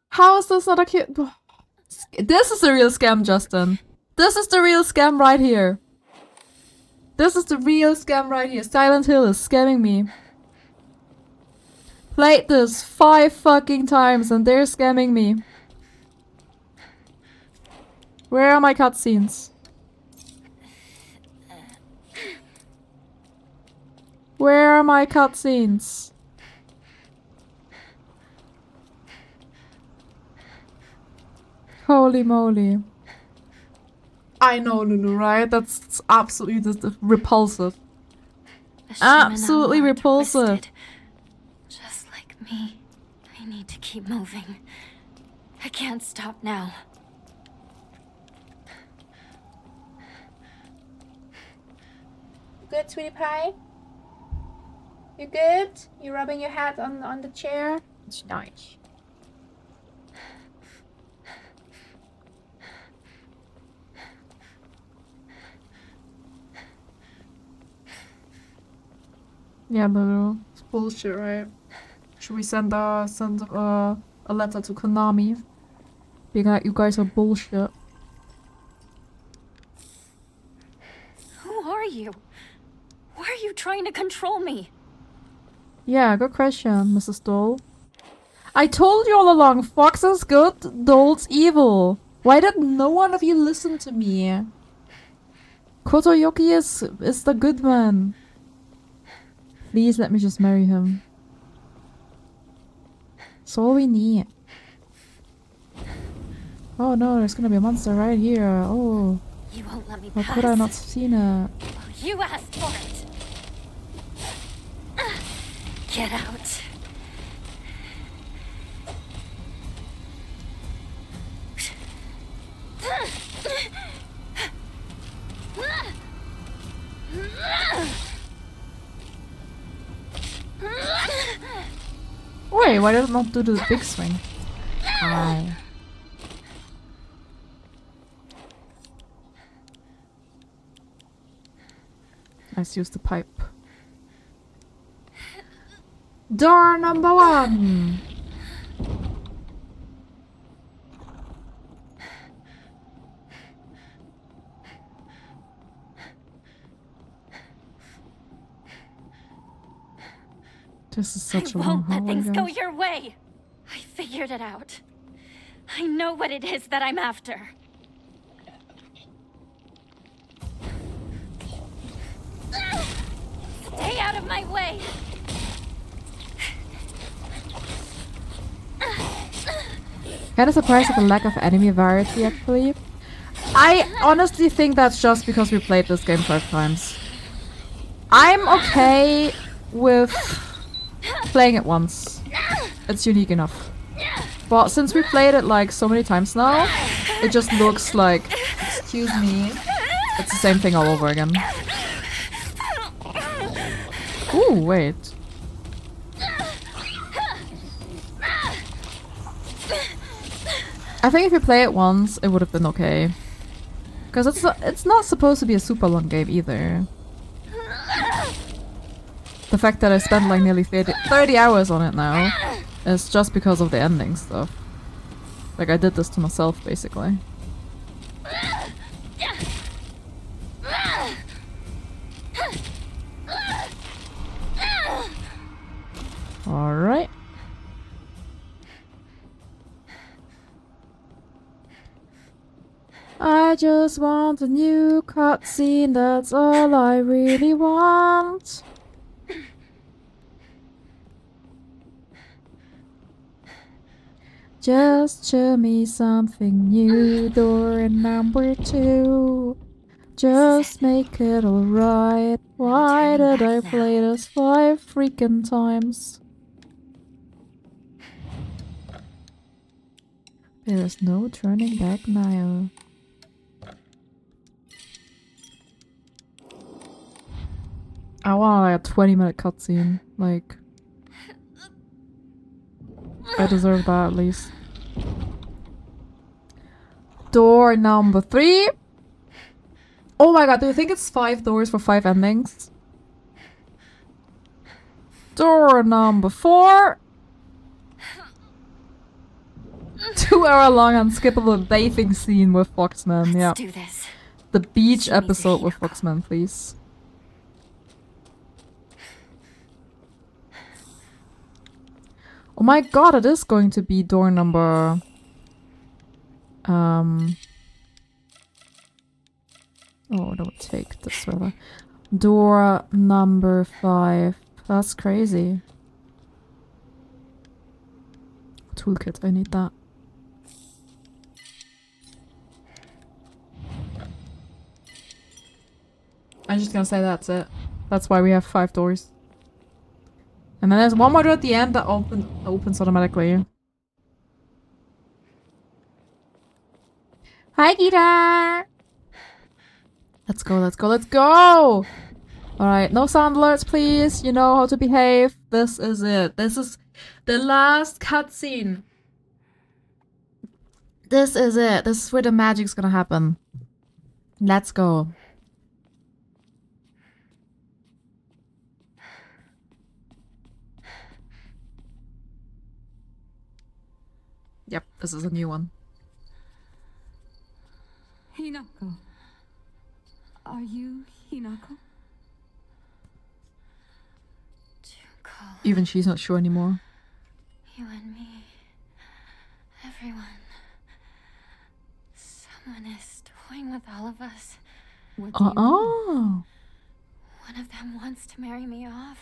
How is this not a cute... This is the real scam, Justin. This is the real scam right here. This is the real scam right here. Silent Hill is scamming me. Played this 5 fucking times and they're scamming me. Where are my cutscenes? Where are my cutscenes? Holy moly. I know, Lulu, right? That's absolutely just repulsive. Absolutely repulsive. Just like me. I need to keep moving. I can't stop now. Good, sweetie pie? You good? You rubbing your head on the chair? It's nice. Yeah, Lulu. It's bullshit, right? Should we send a letter to Konami? Being like, you guys are bullshit. Who are you? Why are you trying to control me? Yeah, good question, Mrs. Doll. I told you all along, Fox is good, Doll's evil. Why did no one of you listen to me? Kotoyoki is the good man. Please let me just marry him. That's all we need. Oh no, there's gonna be a monster right here. Oh. You won't let me How pass. could I not seen it? You asked for it. Get out. Wait, why did it not do the big swing? Hi. Let's use the pipe. Door number 1! This is such a I long won't let hallway, things go guys. your way. I figured it out. I know what it is that I'm after. Stay out of my way. Kinda surprised at the lack of enemy variety, actually. I honestly think that's just because we played this game 5 times. I'm okay with playing it once. It's unique enough. But since we played it like so many times now, it just looks like, excuse me, it's the same thing all over again. Ooh, wait. I think if you play it once, it would have been okay. Because it's not supposed to be a super long game either. The fact that I spent like nearly 30 hours on it now is just because of the ending stuff. Like I did this to myself, basically. Alright. I just want a new cutscene, that's all I really want. Just show me something new, door number 2. Just make it alright. Why did I play this 5 freaking times? There is no turning back now. I want like a 20-minute cutscene. Like, I deserve that at least. Door number 3. Oh my god, do you think it's 5 doors for 5 endings? Door number 4. 2-hour-long unskippable bathing scene with Foxman. Yeah. Let's do this. The beach episode with Foxman, please. Oh my god, it is going to be door number... Oh, don't take this rather. Door number 5. That's crazy. Toolkit, I need that. I'm just gonna say that's it. That's why we have 5 doors. And then there's one more door at the end that opens automatically. Hi, Gita! Let's go, let's go, let's go! Alright, no sound alerts, please. You know how to behave. This is it. This is the last cutscene. This is it. This is where the magic's gonna happen. Let's go. Yep, this is a new one. Hinako. Are you Hinako? Junko. Even she's not sure anymore. You and me. Everyone. Someone is toying with all of us. What do you mean? One of them wants to marry me off.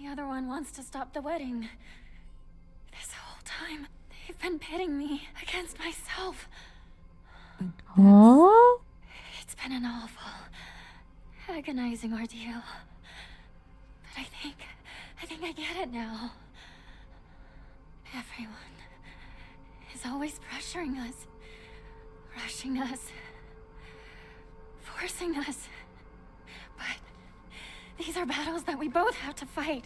The other one wants to stop the wedding. This whole time, they've been pitting me against myself. Oh? It's been an awful, agonizing ordeal. But I think I get it now. Everyone is always pressuring us, rushing us, forcing us. But these are battles that we both have to fight.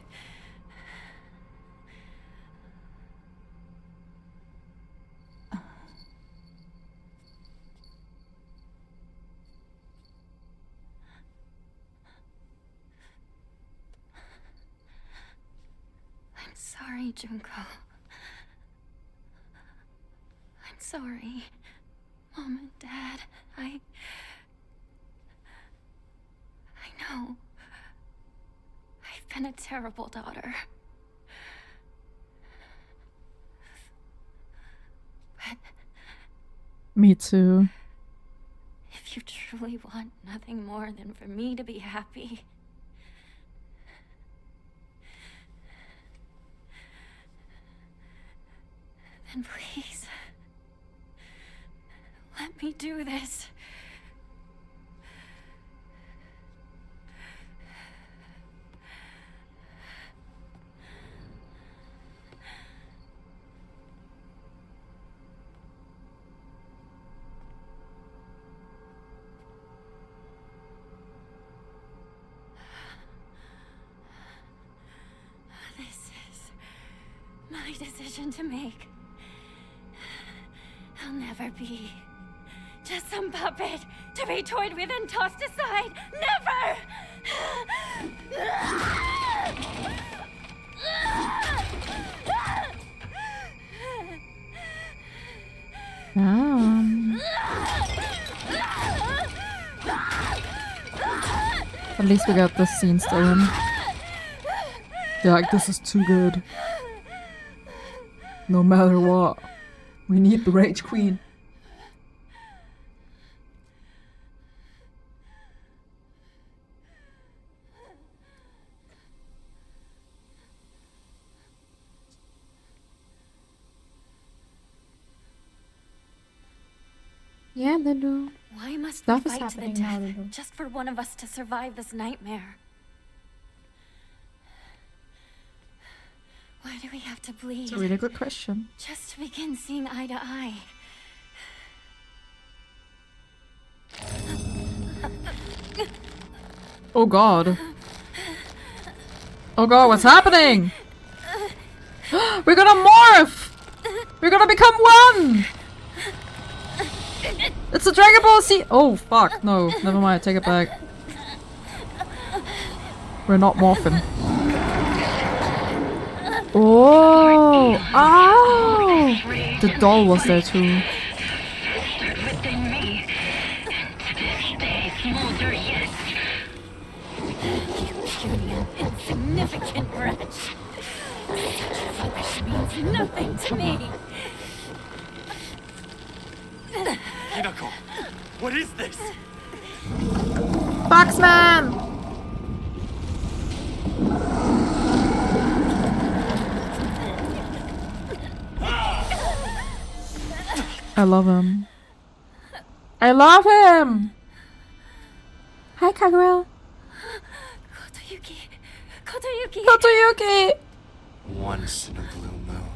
I'm sorry, Junko. I'm sorry, Mom and Dad. I know. I've been a terrible daughter. But Me too. if you truly want nothing more than for me to be happy, then please, let me do this. This is my decision to make. I'll never be just some puppet to be toyed with and tossed aside. Never! At least we got this scene still in. Yeah, like, this is too good. No matter what, we need the Rage Queen. Yeah, Lulu. Why must Stuff we is fight to the happening now, death Lulu. just for one of us to survive this nightmare? Why do we have to bleed? It's a really good question. Just to begin seeing eye to eye. Oh god. Oh god, what's happening? We're gonna morph! We're gonna become one! It's a Dragon Ball Z! Oh fuck, no, never mind, take it back. We're not morphing. Oh! Oh! The doll was there too. Insignificant wretch. Such rubbish means nothing to me. Hinako, what is this? Foxman! I love him. I love him! Hi, Kagura. Kotoyuki. Kotoyuki! Once in a blue moon,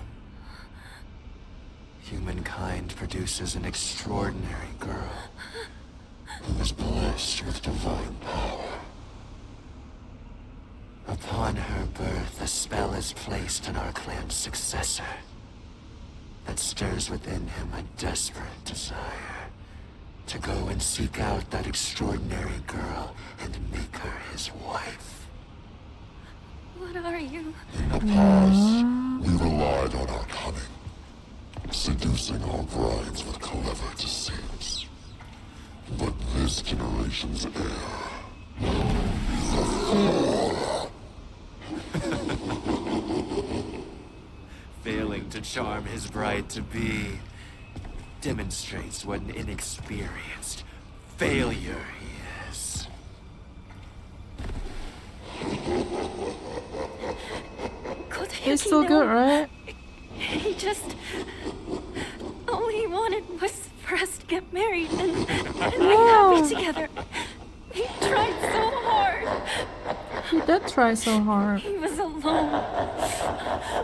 humankind produces an extraordinary girl who is blessed with divine power. Upon her birth, a spell is placed on our clan's successor that stirs within him a desperate desire to go and seek out that extraordinary girl and make her his wife. What are you? In the past, we relied on our cunning, seducing our brides with clever deceits. But this generation's heir is a fool. Failing to charm his bride-to-be demonstrates what an inexperienced failure he is. He's still good, right? He just... all he wanted was for us to get married and be happy together. He tried so hard. He did try so hard. He was alone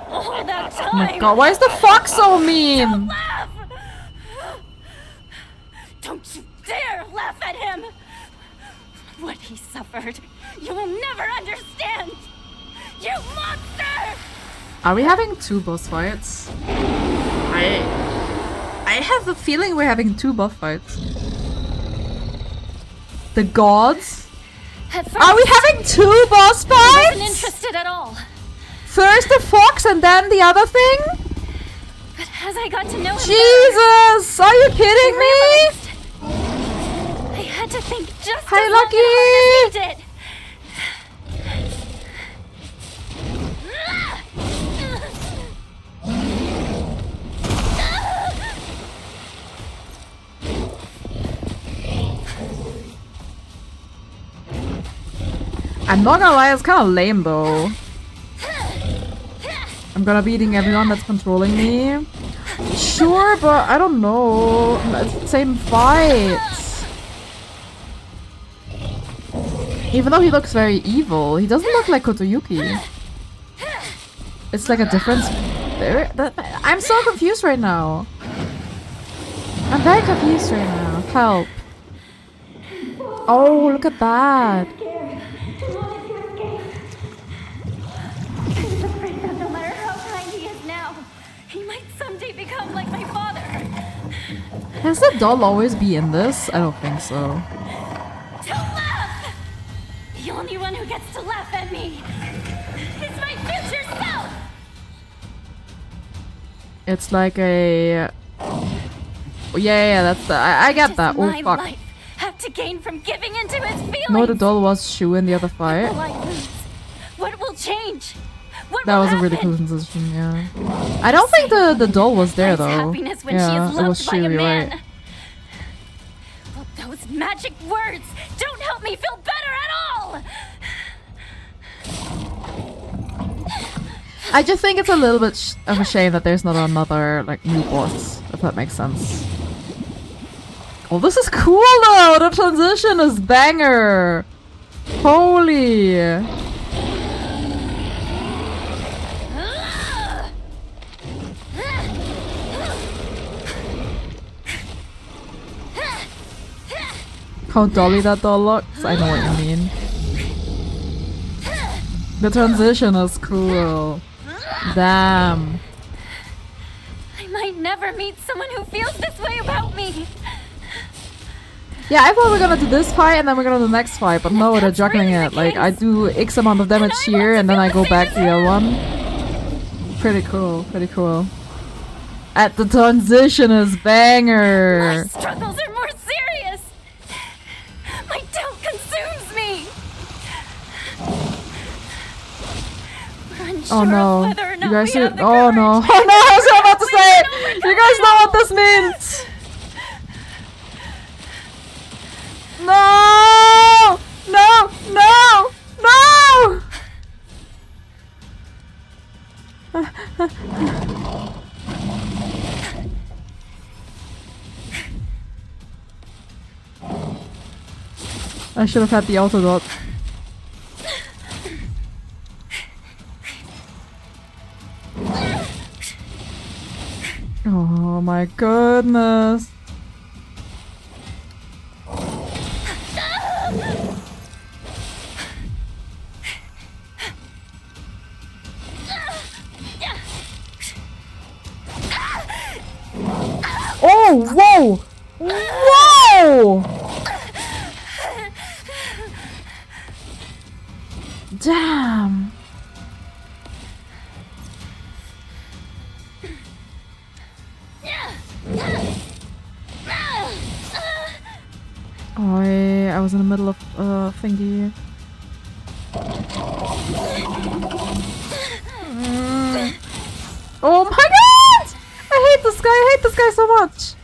all that time. Oh my god, why is the fox so mean? Don't laugh! Don't you dare laugh at him! What he suffered, you will never understand! You monster! Are we having two boss fights? I have a feeling we're having two boss fights. The gods? Are we having two boss I wasn't fights? interested at all. First the fox and then the other thing? But as I got to know him Jesus! Are you kidding me? I had to think just Hi, as long and hard as he did. I'm not gonna lie, it's kind of lame though. I'm gonna be eating everyone that's controlling me. Sure, but I don't know. It's the same fight. Even though he looks very evil, he doesn't look like Kotoyuki. It's like a different spirit. I'm so confused right now. I'm very confused right now. Help. Oh, look at that. He's afraid that no matter how kind he is now, he might someday become like my father. Has the doll always be in this? I don't think so. To laugh! The only one who gets to laugh at me is my future self! It's like a... Yeah, that's the... I get that. Oh, fuck. Life have to gain from giving into his feelings. No, the doll was Shu in the other fight. What will I lose? What will change? What That will was a really happen? cool transition, yeah. I don't think the doll was there though. Happiness when Yeah, she is it loved was by Shu, a you're man. right. But those magic words don't help me feel better at all. I just think it's a little bit of a shame that there's not another like new boss, if that makes sense. Oh, this is cool though! The transition is banger! Holy! How dolly that doll looks? I know what you mean. The transition is cool. Damn. I might never meet someone who feels this way about me. Yeah, I thought we were gonna do this fight and then we're gonna do the next fight, but no, they're juggling it. Like, I do X amount of damage here and then I go back to the other one. Pretty cool, pretty cool. The transition is banger! My struggles are more serious. My doubt consumes me. We're unsure Oh no, of whether or you not guys we are- have the oh no, oh no, I was about to say it! You guys know what this means! No! No! No! No! I should have had the auto dot. Oh my goodness. Oh, whoa! Whoa! Damn. Oh, I was in the middle of thingy. Oh my god! I hate this guy. I hate this guy so much.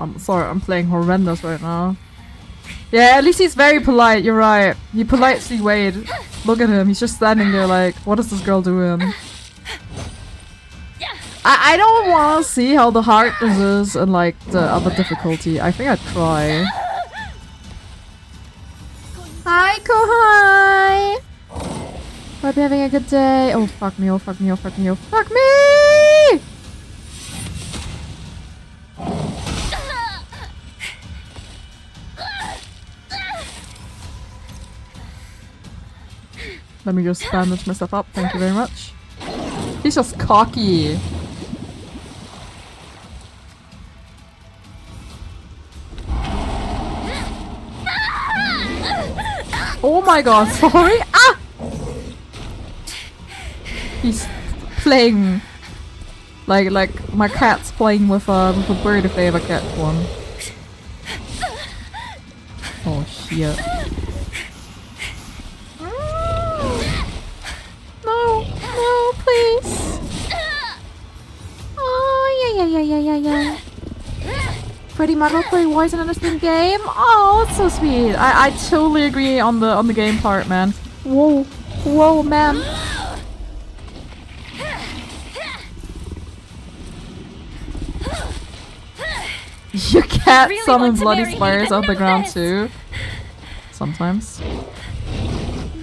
I'm sorry, I'm playing horrendous right now. Yeah, at least he's very polite, you're right. He politely waited. Look at him, he's just standing there like, what is this girl doing? I don't want to see how the hard this is and like the other difficulty. I think I'd cry. Hi, Kohai! Hope you're having a good day. Oh, fuck me, oh, fuck me, oh, fuck me, oh, fuck me! Let me just bandage myself up, thank you very much. He's just cocky. Oh my god, sorry! Ah! He's playing Like my cat's playing with a bird if they ever get one. Oh shit. No, no, please. Oh yeah. Pretty Muddle play Wise and Understand game. Oh, it's so sweet. I totally agree on the game part, man. Whoa, man. Your cat really summon want to bloody marry me, spires then off the know ground this. too. Sometimes.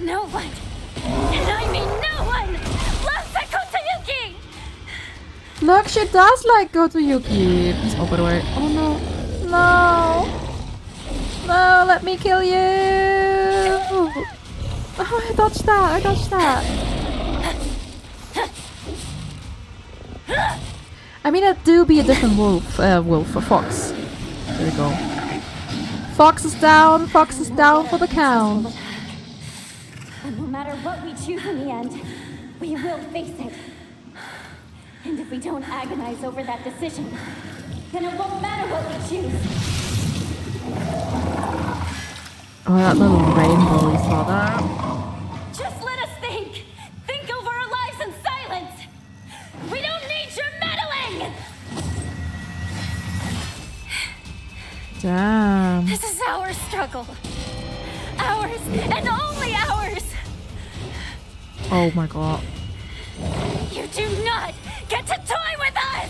No one, and I mean no one, loves Sakota Yuki! Look, she does like go to Yuki. Please, oh, by the way. Oh no. No, let me kill you. Oh, I dodged that. I mean, it do be a different wolf, a fox. There we go. Fox is down for the count. And no matter what we choose in the end, we will face it. And if we don't agonize over that decision, then it won't matter what we choose. Oh, that little rainbow, you saw that? Just let us think! Think over our lives in silence! We don't need your meddling! Damn. This is our struggle. Ours, and only ours! Oh my god. You do not get to toy with us!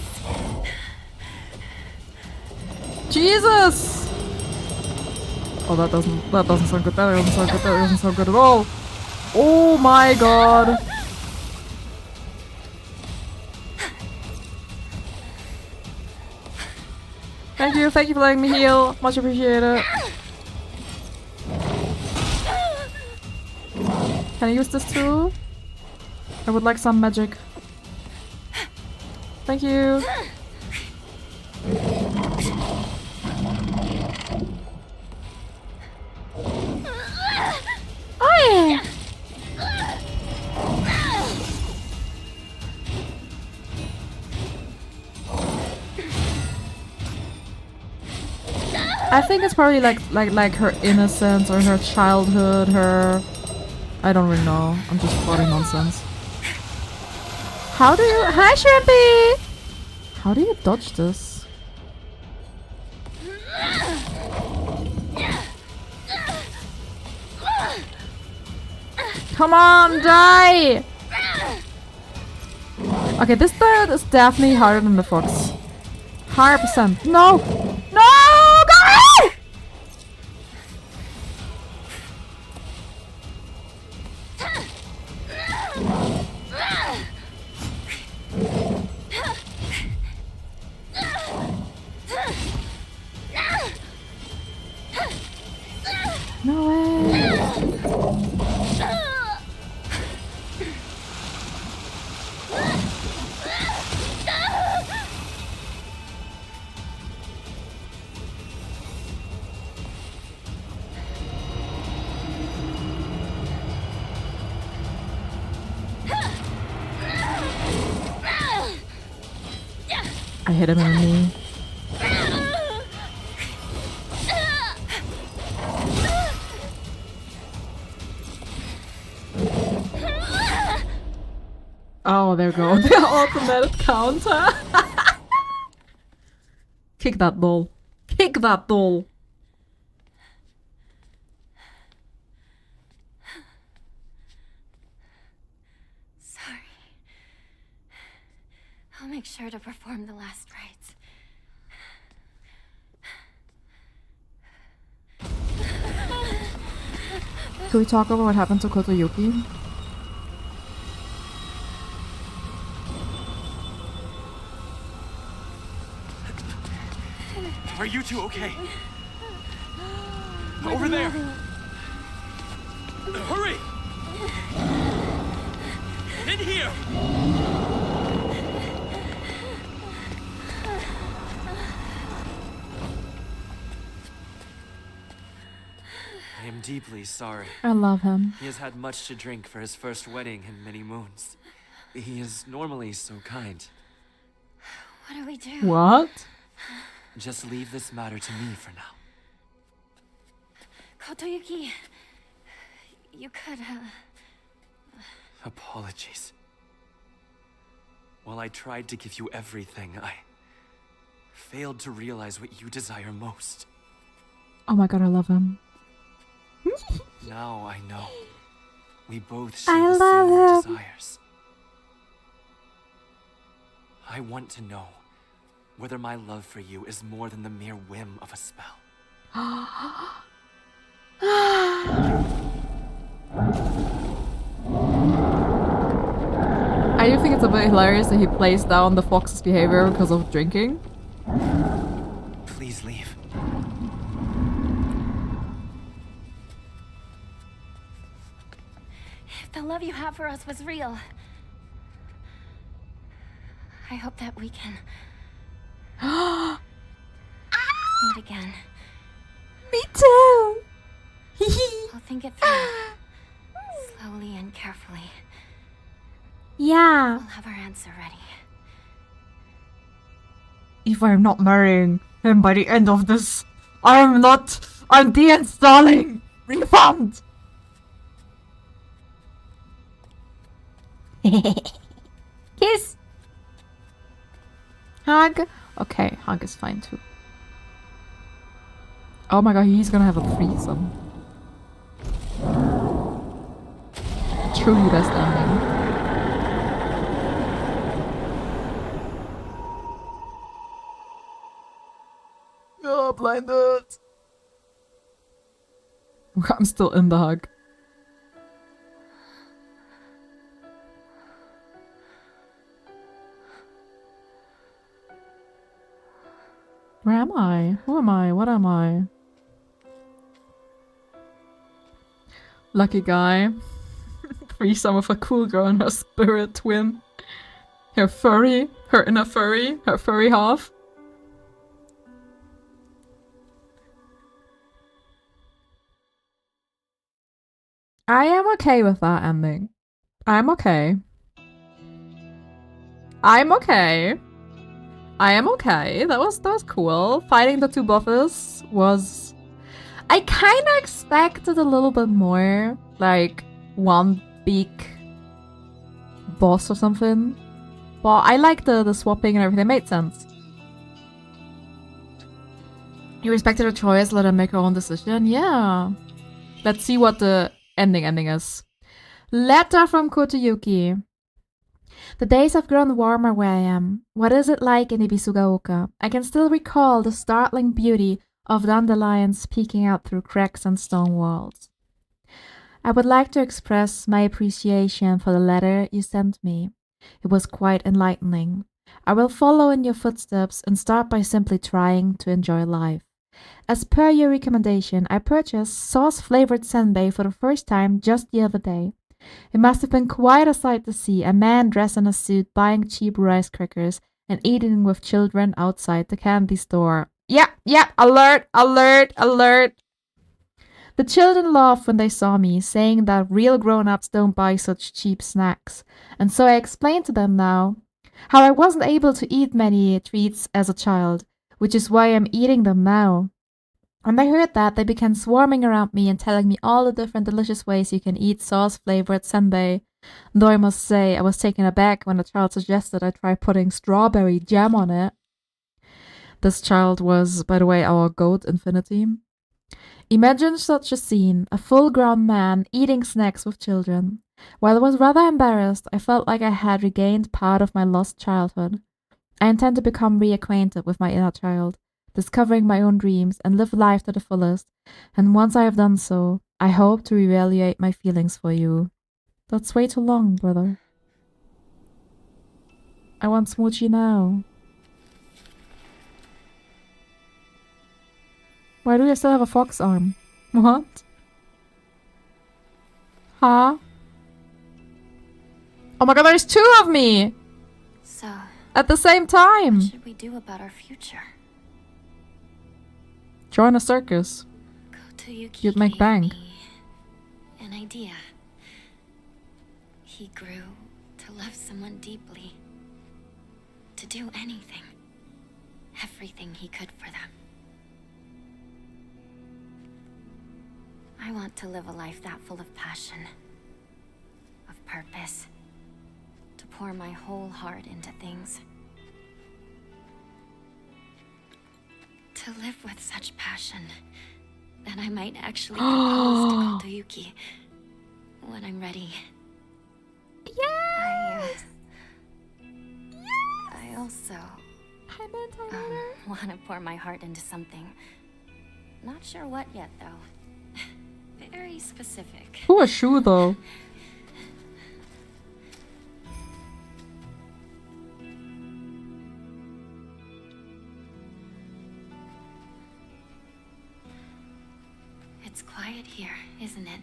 Jesus! Oh, that doesn't sound good. That doesn't sound good at all. Oh my god. Thank you for letting me heal. Much appreciated. Can I use this too? I would like some magic. Thank you. Oh yeah. I think it's probably like her innocence or her childhood, her... I don't really know. I'm just plotting nonsense. How do you... Hi, Shrimpy! How do you dodge this? Come on, die! Okay, this bird is definitely harder than the fox. 100%. No! No! Go! No way! I hit him in the knee. Oh, there we go. The automatic counter. Kick that doll. Kick that doll. Sorry. I'll make sure to perform the last rites. Can we talk about what happened to Kotoyuki? Are you two okay? Over there! Hurry! In here! I am deeply sorry. I love him. He has had much to drink for his first wedding in many moons. He is normally so kind. What do we do? What? Just leave this matter to me for now. Kotoyuki, you could, Apologies. While I tried to give you everything, I failed to realize what you desire most. Oh my god, I love him. Now I know. We both share the same desires. I want to know whether my love for you is more than the mere whim of a spell. I do think it's a bit hilarious that he plays down the fox's behavior because of drinking. Please leave. if the love you have for us was real, I hope that we can meet again. Me too! I'll think it through. Slowly and carefully. Yeah. We'll have our answer ready. If I'm not marrying him by the end of this, I'm deinstalling! Refund! Kiss! Hug? Okay, hug is fine too. Oh my god, he's gonna have a threesome. Truly best ending. Oh, blinded! I'm still in the hug. Where am I? Who am I? What am I? Lucky guy. Threesome with a cool girl and her spirit twin. Her inner furry, her furry half. I am okay with that ending. I'm okay. I'm okay. I am okay. That was cool. Fighting the two buffers was... I kinda expected a little bit more. Like, one big boss or something. But I liked the swapping and everything. It made sense. You respected her choice, let her make her own decision. Yeah. Let's see what the ending is. Letter from Kotoyuki. The days have grown warmer where I am. What is it like in Ibisugaoka? I can still recall the startling beauty of dandelions peeking out through cracks and stone walls. I would like to express my appreciation for the letter you sent me. It was quite enlightening. I will follow in your footsteps and start by simply trying to enjoy life. As per your recommendation, I purchased sauce-flavored senbei for the first time just the other day. It must have been quite a sight to see a man dressed in a suit buying cheap rice crackers and eating with children outside the candy store. Yep, alert! The children laughed when they saw me, saying that real grown-ups don't buy such cheap snacks. And so I explained to them now how I wasn't able to eat many treats as a child, which is why I'm eating them now. When they heard that, they began swarming around me and telling me all the different delicious ways you can eat sauce-flavored senbei. Though I must say, I was taken aback when the child suggested I try putting strawberry jam on it. This child was, by the way, our goat Infinity. Imagine such a scene, a full-grown man eating snacks with children. While I was rather embarrassed, I felt like I had regained part of my lost childhood. I intend to become reacquainted with my inner child, discovering my own dreams and live life to the fullest, and once I have done so, I hope to reevaluate my feelings for you. That's way too long, brother. I want Smoochie now. Why do I still have a fox arm? What? Huh? Oh my god, there's two of me! So, at the same time! what should we do about our future? Join a circus. You'd make bank. An idea. He grew to love someone deeply. To do anything. everything he could for them. I want to live a life that full of passion, of purpose, to pour my whole heart into things. To live with such passion that I might actually propose to Kotoyuki when I'm ready. Yes! I also want to pour my heart into something. Not sure what yet, though. Very specific. Ooh, a shoe though. It's quiet here, isn't it?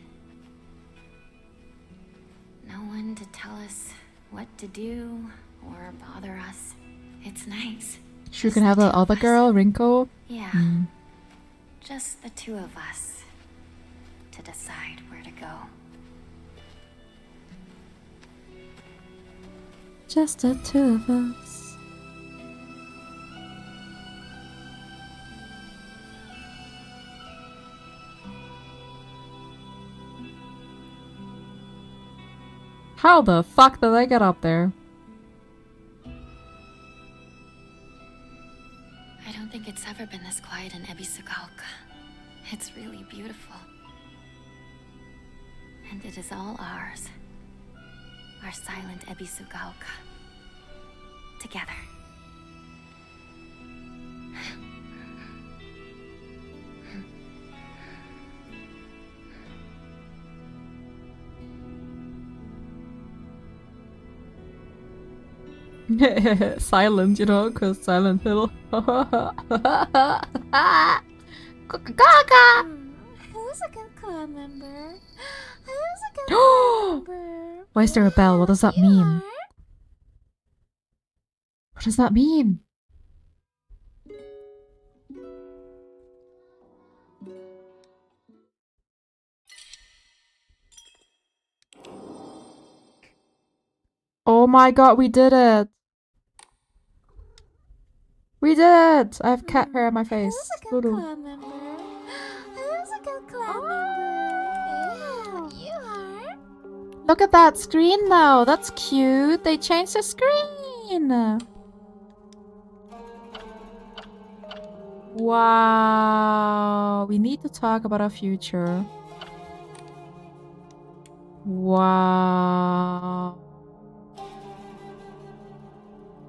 No one to tell us what to do or bother us. It's nice. Sure, can have that other girl, Rinko. Yeah. Just the two of us to decide where to go. Just the two of us. How the fuck did I get up there? I don't think it's ever been this quiet in Ebisugaoka. It's really beautiful. And it is all ours. Our silent Ebisugaoka. Together. Silent, you know, cause Silent Hill. Who's a good clan member? Who's a good clan member? Why is there a bell? What does that mean? Are. What does that mean? Oh my god, we did it! We did it! I have cat hair on my face. Who's a good clan member? Who's a good clan member? Yeah, you are. Look at that screen now. That's cute. They changed the screen. Wow. We need to talk about our future. Wow.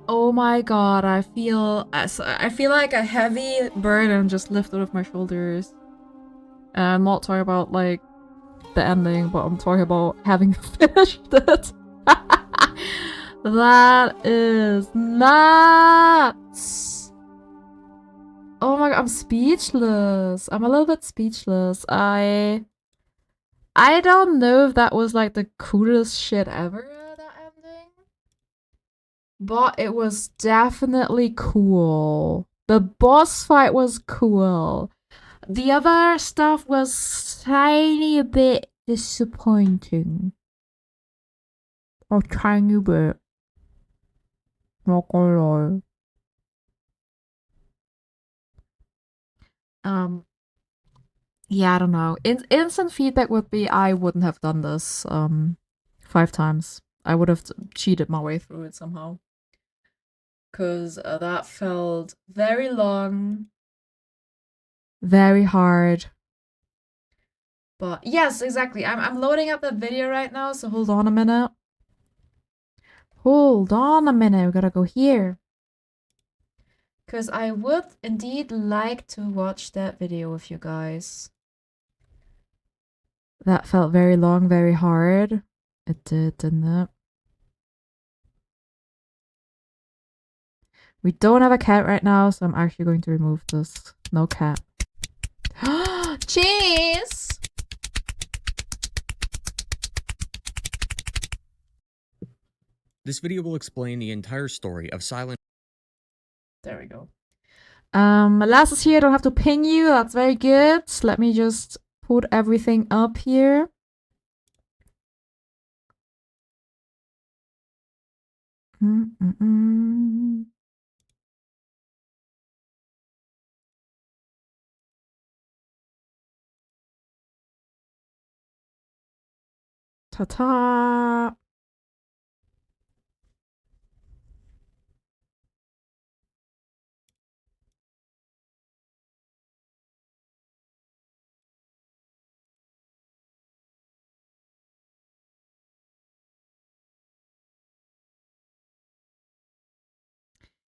Oh my god, I feel like a heavy burden just lifted off my shoulders. And I'm not talking about like the ending, but I'm talking about having finished it. That is nuts. Oh my god, I'm speechless. I'm a little bit speechless. I don't know if that was like the coolest shit ever, that ending. But it was definitely cool. The boss fight was cool. The other stuff was tiny bit disappointing. A tiny bit. Not gonna lie. Yeah, I don't know. Instant feedback would be I wouldn't have done this 5 times. I would have cheated my way through it somehow. Because that felt very long, very hard. But yes, exactly. I'm loading up that video right now, so hold on a minute. Hold on a minute. We gotta go here. Because I would indeed like to watch that video with you guys. That felt very long, very hard. It did, didn't it? We don't have a cat right now, so I'm actually going to remove this. No cat. Cheese! This video will explain the entire story of Silent. There we go. Last is here. I don't have to ping you. That's very good. Let me just put everything up here. Ta-ta!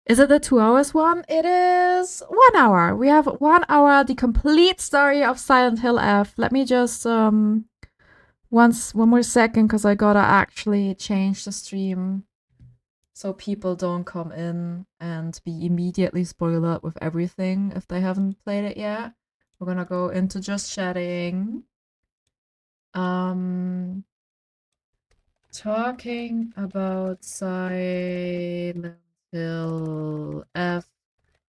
Is it the 2 hours one? It is 1 hour. We have 1 hour, the complete story of Silent Hill F. Let me just, one more second, because I gotta actually change the stream so people don't come in and be immediately spoiled with everything if they haven't played it yet. We're gonna go into just chatting. Talking about Silent Hill F,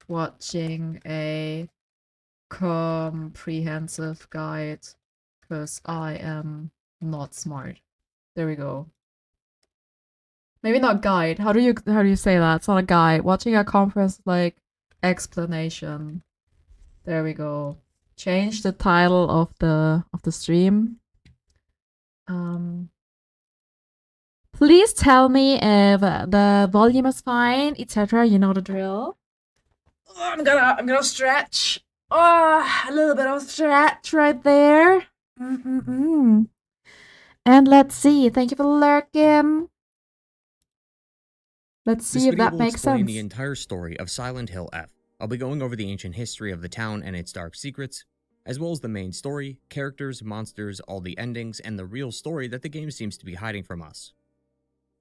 watching a comprehensive guide, because I am not smart. There we go. Maybe not guide. How do you say that? It's not a guide. Watching a conference like explanation. There we go. Change the title of the stream. Please tell me if the volume is fine, etc. You know the drill. Oh, I'm gonna stretch. Oh, a little bit of stretch right there. And let's see. Thank you for lurking. Let's see if that makes sense. The entire story of Silent Hill F. I'll be going over the ancient history of the town and its dark secrets, as well as the main story, characters, monsters, all the endings, and the real story that the game seems to be hiding from us.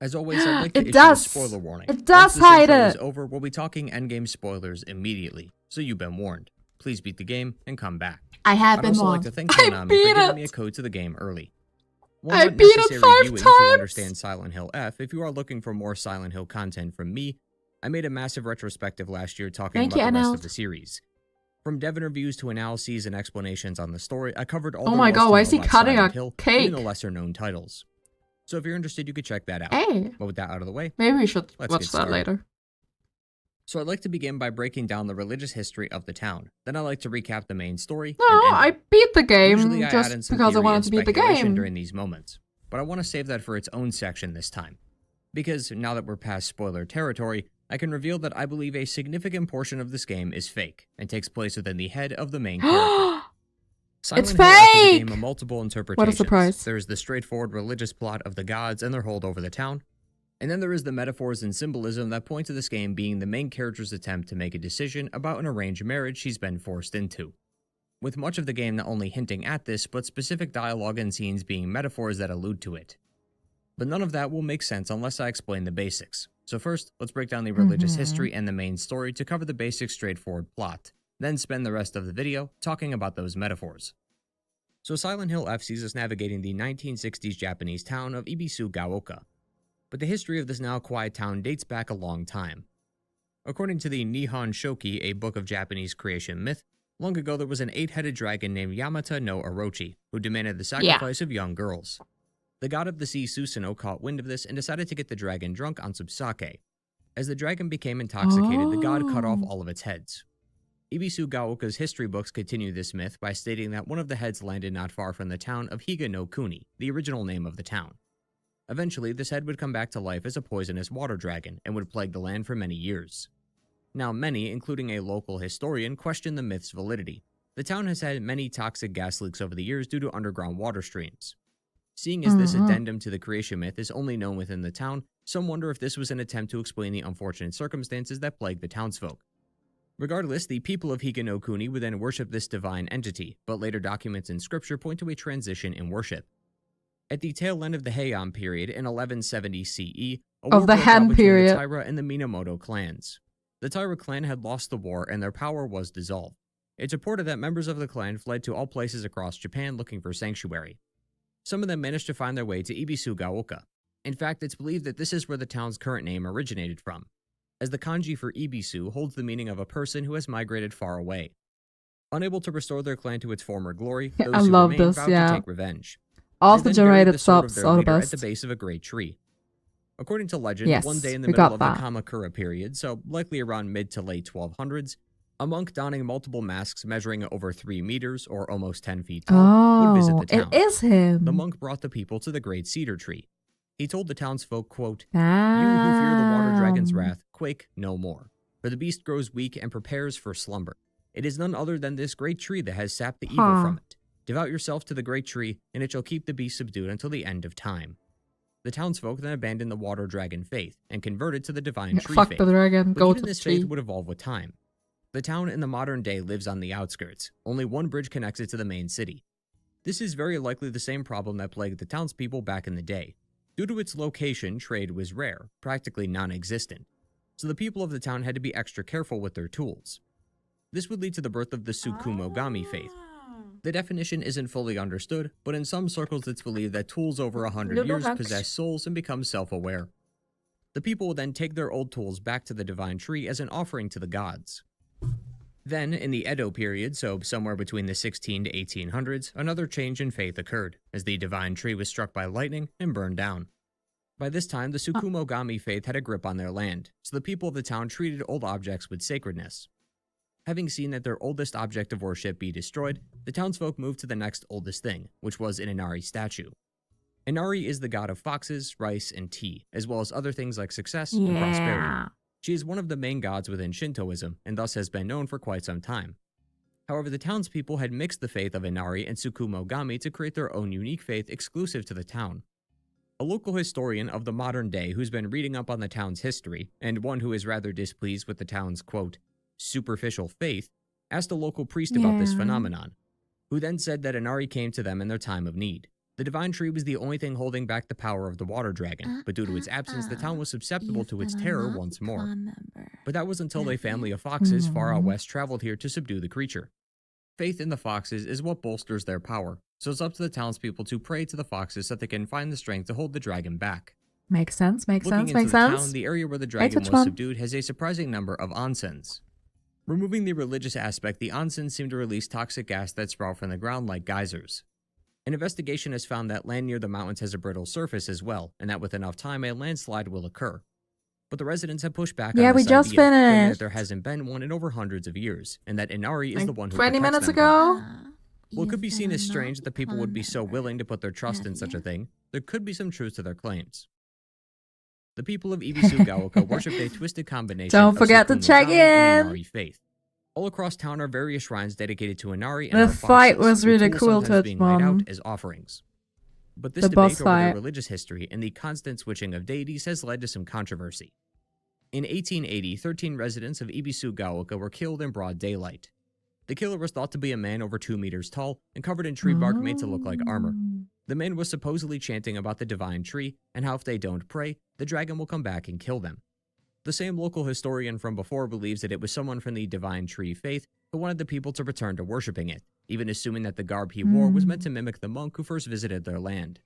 As always, I'd like to issue a spoiler warning. It does hide it. Once this intro is over, we'll be talking endgame spoilers immediately, so you've been warned. Please beat the game and come back. I have been warned. I'd also like to thank Konami for giving me a code to the game early. I beat it 5 times! To understand Silent Hill F, if you are looking for more Silent Hill content from me, I made a massive retrospective last year talking about the rest of the series. From dev interviews to analyses and explanations on the story, I covered all the my god, why is he cutting Silent a Hill, cake? even the lesser known titles. So if you're interested, you could check that out. Hey. But with that out of the way, maybe we should watch that later. So I'd like to begin by breaking down the religious history of the town. Then I'd like to recap the main story. No, I beat the game Usually just because I wanted to beat the game during these moments. But I want to save that for its own section this time. Because now that we're past spoiler territory, I can reveal that I believe a significant portion of this game is fake and takes place within the head of the main character. Silent It's Hill is a fake! game of multiple interpretations. What a surprise. There's the straightforward religious plot of the gods and their hold over the town. And then there is the metaphors and symbolism that point to this game being the main character's attempt to make a decision about an arranged marriage she's been forced into. With much of the game not only hinting at this, but specific dialogue and scenes being metaphors that allude to it. But none of that will make sense unless I explain the basics. So first, let's break down the religious history and the main story to cover the basic straightforward plot, then spend the rest of the video talking about those metaphors. So Silent Hill F sees us navigating the 1960s Japanese town of Ibisu-Gaoka. But the history of this now quiet town dates back a long time. According to the Nihon Shoki, a book of Japanese creation myth, long ago there was an 8-headed dragon named Yamata no Orochi, who demanded the sacrifice of young girls. The god of the sea Susanoo caught wind of this and decided to get the dragon drunk on some sake. As the dragon became intoxicated, the god cut off all of its heads. Ibisu-Gaoka's history books continue this myth by stating that one of the heads landed not far from the town of Higa no Kuni, the original name of the town. Eventually, this head would come back to life as a poisonous water dragon and would plague the land for many years. Now, many, including a local historian, question the myth's validity. The town has had many toxic gas leaks over the years due to underground water streams. Seeing as this addendum to the creation myth is only known within the town, some wonder if this was an attempt to explain the unfortunate circumstances that plagued the townsfolk. Regardless, the people of Higa no Kuni would then worship this divine entity, but later documents in scripture point to a transition in worship. At the tail end of the Heian period in 1170 CE, a war broke out between the Taira and the Minamoto clans. The Taira clan had lost the war and their power was dissolved. It's reported that members of the clan fled to all places across Japan looking for sanctuary. Some of them managed to find their way to Ibisu-Gaoka. In fact, it's believed that this is where the town's current name originated from, as the kanji for Ibisu holds the meaning of a person who has migrated far away. Unable to restore their clan to its former glory, those who remained vowed to take revenge. Also generated subs are the best. At the base of a great tree. According to legend, one day in the middle of the Kamakura period, so likely around mid to late 1200s, A monk donning multiple masks measuring over 3 meters or almost 10 feet tall would visit the town. It is him. The monk brought the people to the great cedar tree. He told the townsfolk, quote, "You who fear the water dragon's wrath, quake no more, for the beast grows weak and prepares for slumber. It is none other than this great tree that has sapped the evil from it. Devote yourself to the great tree, and it shall keep the beast subdued until the end of time." The townsfolk then abandoned the water dragon faith and converted to the divine tree Fuck faith. the dragon, But go even to the this tree. faith would evolve with time. The town in the modern day lives on the outskirts. Only one bridge connects it to the main city. This is very likely the same problem that plagued the townspeople back in the day. Due to its location, trade was rare, practically non-existent. So the people of the town had to be extra careful with their tools. This would lead to the birth of the Tsukumogami faith. The definition isn't fully understood, but in some circles it's believed that tools over 100 years possess souls and become self-aware. The people will then take their old tools back to the divine tree as an offering to the gods. Then, in the Edo period, so somewhere between the 16 to 1800s, another change in faith occurred, as the divine tree was struck by lightning and burned down. By this time, the Tsukumogami faith had a grip on their land, so the people of the town treated old objects with sacredness. Having seen that their oldest object of worship be destroyed, the townsfolk moved to the next oldest thing, which was an Inari statue. Inari is the god of foxes, rice, and tea, as well as other things like success and prosperity. She is one of the main gods within Shintoism, and thus has been known for quite some time. However, the townspeople had mixed the faith of Inari and Tsukumogami to create their own unique faith exclusive to the town. A local historian of the modern day who's been reading up on the town's history, and one who is rather displeased with the town's, quote, superficial faith, asked a local priest about this phenomenon, who then said that Inari came to them in their time of need. The divine tree was the only thing holding back the power of the water dragon, but due to its absence, the town was susceptible to its terror once more. But that was until a family of foxes far out west traveled here to subdue the creature. Faith in the foxes is what bolsters their power, so it's up to the townspeople to pray to the foxes so that they can find the strength to hold the dragon back. Makes sense, makes Looking sense, into makes the sense. town, the area where the dragon was subdued has a surprising number of onsens. Removing the religious aspect, the onsens seem to release toxic gas that sprout from the ground like geysers. An investigation has found that land near the mountains has a brittle surface as well, and that with enough time a landslide will occur. But the residents have pushed back on this we just idea, claiming finished. that there hasn't been one in over hundreds of years, and that Inari is the one who 20 protects minutes them. ago? While it could be seen as strange that people would be so willing to put their trust in such a thing, there could be some truth to their claims. The people of Ibisugaoka worship a twisted combination Don't of forget to check Tsukumogami and in. Inari faith. All across town are various shrines dedicated to Inari and The our fight foxes, was with really tools cool, sometimes being laid out Touchmon. as offerings. But this The boss debate over their fight. religious history and the constant switching of deities has led to some controversy. In 1880, 13 residents of Ibisugaoka were killed in broad daylight. The killer was thought to be a man over 2 meters tall and covered in tree bark made to look like armor. The man was supposedly chanting about the divine tree and how if they don't pray, the dragon will come back and kill them. The same local historian from before believes that it was someone from the divine tree faith who wanted the people to return to worshipping it, even assuming that the garb he wore was meant to mimic the monk who first visited their land.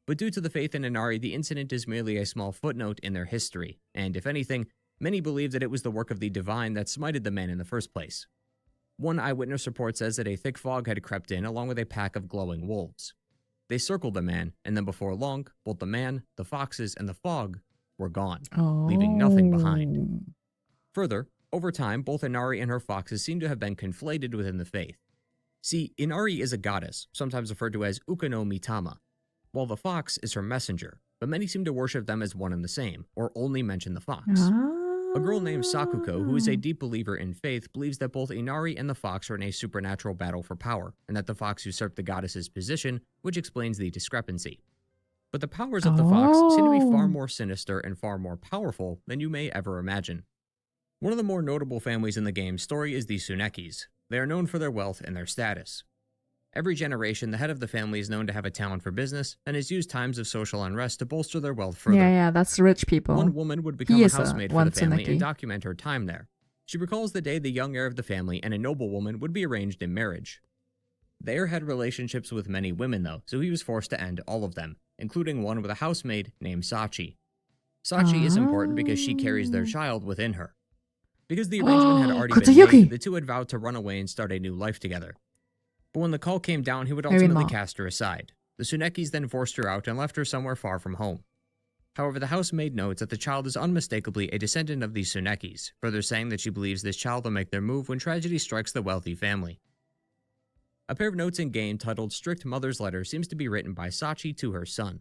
But due to the faith in Inari, the incident is merely a small footnote in their history, and if anything, many believe that it was the work of the divine that smited the man in the first place. One eyewitness report says that a thick fog had crept in along with a pack of glowing wolves. They circled the man, and then before long, both the man, the foxes, and the fog were gone, leaving nothing behind. Further, over time, both Inari and her foxes seem to have been conflated within the faith. See, Inari is a goddess, sometimes referred to as Uka no Mitama, while the fox is her messenger, but many seem to worship them as one and the same, or only mention the fox. A girl named Sakuko, who is a deep believer in faith, believes that both Inari and the fox are in a supernatural battle for power, and that the fox usurped the goddess's position, which explains the discrepancy. But the powers of the fox seem to be far more sinister and far more powerful than you may ever imagine. One of the more notable families in the game's story is the Tsunekis. They are known for their wealth and their status. Every generation, the head of the family is known to have a talent for business and has used times of social unrest to bolster their wealth further. Yeah, that's rich people. One woman would become a housemaid for the family and document her time there. She recalls the day the young heir of the family and a noblewoman would be arranged in marriage. The heir had relationships with many women though, so he was forced to end all of them, including one with a housemaid named Sachi. Sachi is important because she carries their child within her. Because the arrangement had already been made, the two had vowed to run away and start a new life together. But when the call came down, he would ultimately cast her aside. The Tsunekis then forced her out and left her somewhere far from home. However, the housemaid notes that the child is unmistakably a descendant of the Tsunekis, further saying that she believes this child will make their move when tragedy strikes the wealthy family. A pair of notes in-game titled Strict Mother's Letter seems to be written by Sachi to her son.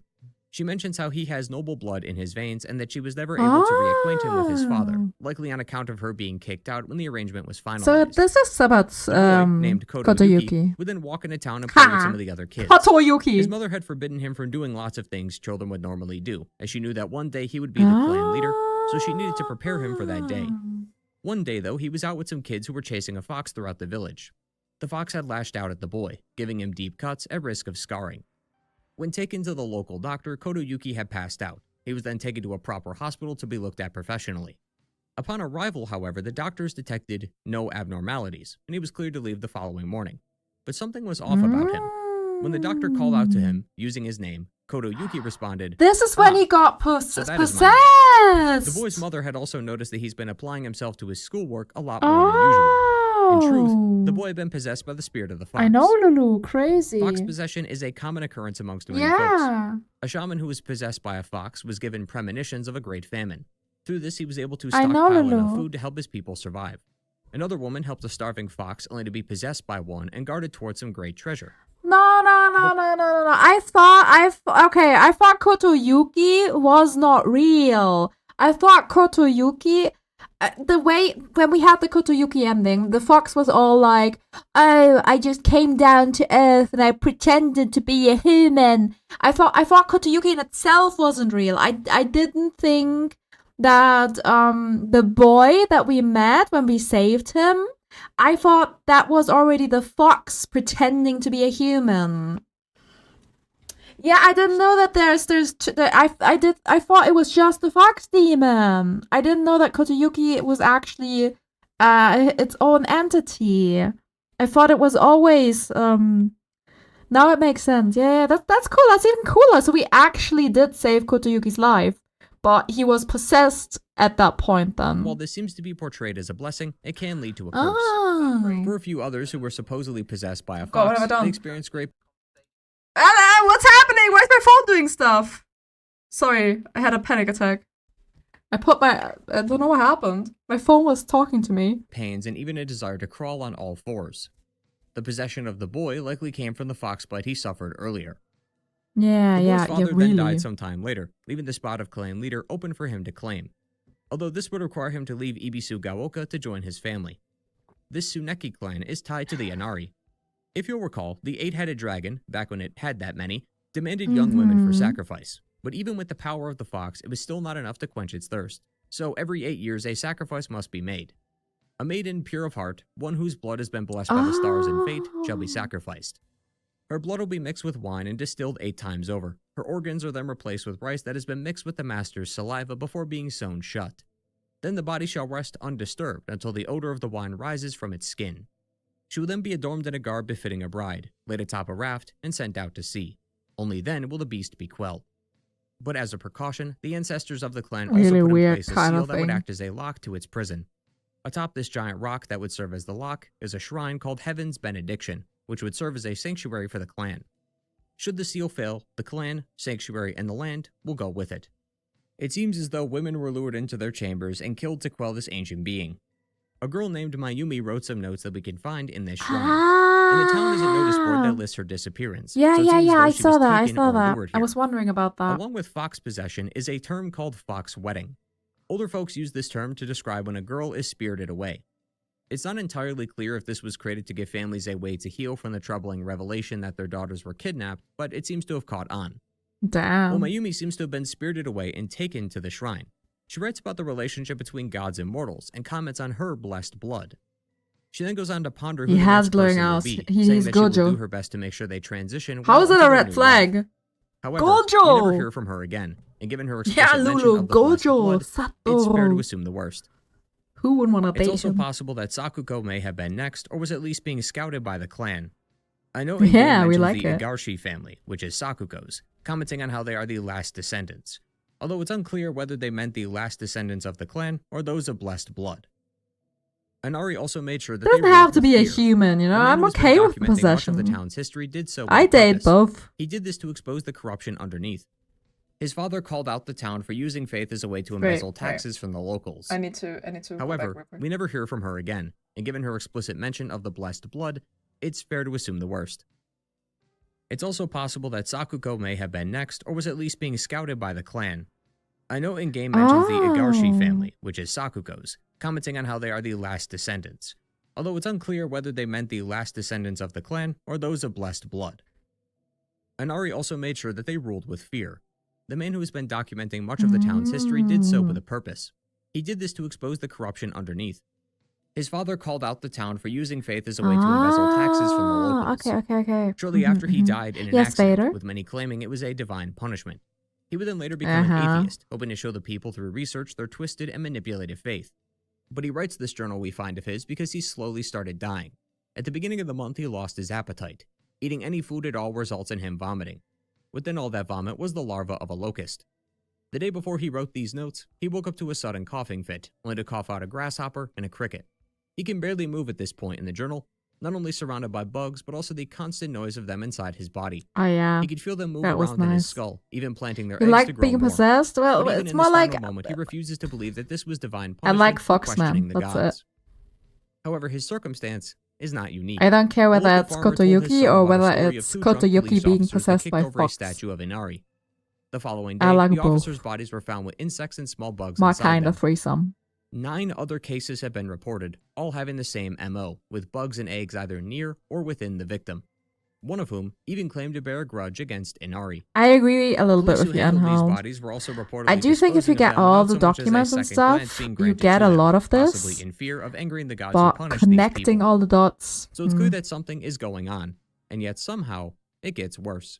She mentions how he has noble blood in his veins and that she was never able to reacquaint him with his father, likely on account of her being kicked out when the arrangement was finalized. So this is about named Kotoyuki. would then walk into town and play with some of the other kids. Kotoyuki. His mother had forbidden him from doing lots of things children would normally do, as she knew that one day he would be the clan leader, so she needed to prepare him for that day. One day, though, he was out with some kids who were chasing a fox throughout the village. The fox had lashed out at the boy, giving him deep cuts at risk of scarring. When taken to the local doctor, Kotoyuki had passed out. He was then taken to a proper hospital to be looked at professionally. Upon arrival, however, the doctors detected no abnormalities, and he was cleared to leave the following morning. But something was off about him. When the doctor called out to him, using his name, Kotoyuki responded, "This is when he got possessed." The boy's mother had also noticed that he's been applying himself to his schoolwork a lot more than usual. In truth, the boy had been possessed by the spirit of the fox. I know, Lulu, crazy. Fox possession is a common occurrence amongst many folks. A shaman who was possessed by a fox was given premonitions of a great famine. Through this, he was able to stockpile enough food to help his people survive. Another woman helped a starving fox only to be possessed by one and guarded towards some great treasure. No. I thought Kotoyuki was not real. I thought Kotoyuki, the way when we had the Kotoyuki ending, the fox was all like, "Oh, I just came down to earth and I pretended to be a human." I thought Kotoyuki in itself wasn't real. I didn't think that the boy that we met when we saved him, I thought that was already the fox pretending to be a human. Yeah, I didn't know that I thought it was just the fox demon. I didn't know that Kotoyuki was actually its own entity. I thought it was always now it makes sense. Yeah, that's cool. That's even cooler. So we actually did save Kotoyuki's life, but he was possessed at that point then. While this seems to be portrayed as a blessing, it can lead to a curse. For a few others who were supposedly possessed by a fox, they experienced great... What's happening? Why is my phone doing stuff? Sorry, I had a panic attack. I don't know what happened. My phone was talking to me. Pains and even a desire to crawl on all fours. The possession of the boy likely came from the fox bite he suffered earlier. Yeah, the boy's father really. then died sometime later, leaving the spot of clan leader open for him to claim. Although this would require him to leave Ibisu Gaoka to join his family. This Tsuneki clan is tied to the Inari. If you'll recall, the 8-headed dragon, back when it had that many, demanded young women for sacrifice. But even with the power of the fox, it was still not enough to quench its thirst. So every 8 years, a sacrifice must be made. A maiden pure of heart, one whose blood has been blessed by the stars and fate, shall be sacrificed. Her blood will be mixed with wine and distilled 8 times over. Her organs are then replaced with rice that has been mixed with the master's saliva before being sewn shut. Then the body shall rest undisturbed until the odor of the wine rises from its skin. She will then be adorned in a garb befitting a bride, laid atop a raft, and sent out to sea. Only then will the beast be quelled. But as a precaution, the ancestors of the clan also put in place a seal that would act as a lock to its prison. Atop this giant rock that would serve as the lock is a shrine called Heaven's Benediction, which would serve as a sanctuary for the clan. Should the seal fail, the clan, sanctuary, and the land will go with it. It seems as though women were lured into their chambers and killed to quell this ancient being. A girl named Mayumi wrote some notes that we can find in this shrine. In the town is a notice board that lists her disappearance. Yeah, so I saw that. I was wondering about that. Along with fox possession is a term called fox wedding. Older folks use this term to describe when a girl is spirited away. It's not entirely clear if this was created to give families a way to heal from the troubling revelation that their daughters were kidnapped, but it seems to have caught on. Damn. Well, Mayumi seems to have been spirited away and taken to the shrine. She writes about the relationship between gods and mortals and comments on her blessed blood. She then goes on to ponder who the next person will be, saying that she will do her best to make sure they transition. How is it a red flag? Life. However, Gojo! we never hear from her again, and given her explicit mention of the blessed blood, it's fair to assume the worst. Who would want to date him? It's also possible that Sakuko may have been next, or was at least being scouted by the clan. I know we like the Igarshi family, which is Sakuko's, commenting on how they are the last descendants. Although it's unclear whether they meant the last descendants of the clan or those of blessed blood. Inari also made sure that doesn't have to be a human, you know. I'm okay with possession. Much of the town's history did so. I date both. He did this to expose the corruption underneath. His father called out the town for using Faith as a way to embezzle taxes from the locals. I need to. However, we never hear from her again, and given her explicit mention of the blessed blood, it's fair to assume the worst. It's also possible that Sakuko may have been next, or was at least being scouted by the clan. A note in-game mentions the Igarshi family, which is Sakuko's, commenting on how they are the last descendants, although it's unclear whether they meant the last descendants of the clan or those of blessed blood. Inari also made sure that they ruled with fear. The man who has been documenting much of the town's history did so with a purpose. He did this to expose the corruption underneath. His father called out the town for using Faith as a way to embezzle taxes from the locals. Okay. Shortly after he died in an accident, with many claiming it was a divine punishment. He would then later become an atheist, hoping to show the people through research their twisted and manipulative faith. But he writes this journal we find of his because he slowly started dying. At the beginning of the month, he lost his appetite. Eating any food at all results in him vomiting. Within all that vomit was the larva of a locust. The day before he wrote these notes, he woke up to a sudden coughing fit, only to cough out a grasshopper and a cricket. He can barely move at this point in the journal, not only surrounded by bugs, but also the constant noise of them inside his body. Oh yeah. He could feel them move around in his skull, even planting their You eggs like to grow being more. possessed? Well, But even it's in more this like final moment, he refuses to believe that this was divine I punishment like for Foxman. questioning the That's gods. it. However, his circumstance is not unique. I don't care A whether local it's farmer told his Kotoyuki son or about a whether story of it's two drunk Kotoyuki police being officers that possessed kicked by over a Fox. statue of Inari. The following I day, like the both. officers' bodies were found with insects and small bugs My inside kind them. of threesome. 9 other cases have been reported, all having the same MO, with bugs and eggs either near or within the victim. One of whom even claimed to bear a grudge against Inari. I agree a little bit Police with who you, handled these Anhald. bodies were also reportedly I do think if you disposing of get them all without the so much as a documents and second glance stuff, being you granted get to a them, lot of possibly this. in fear of angering the gods who But punished these connecting people. all the dots. So it's clear that something is going on, and yet somehow it gets worse.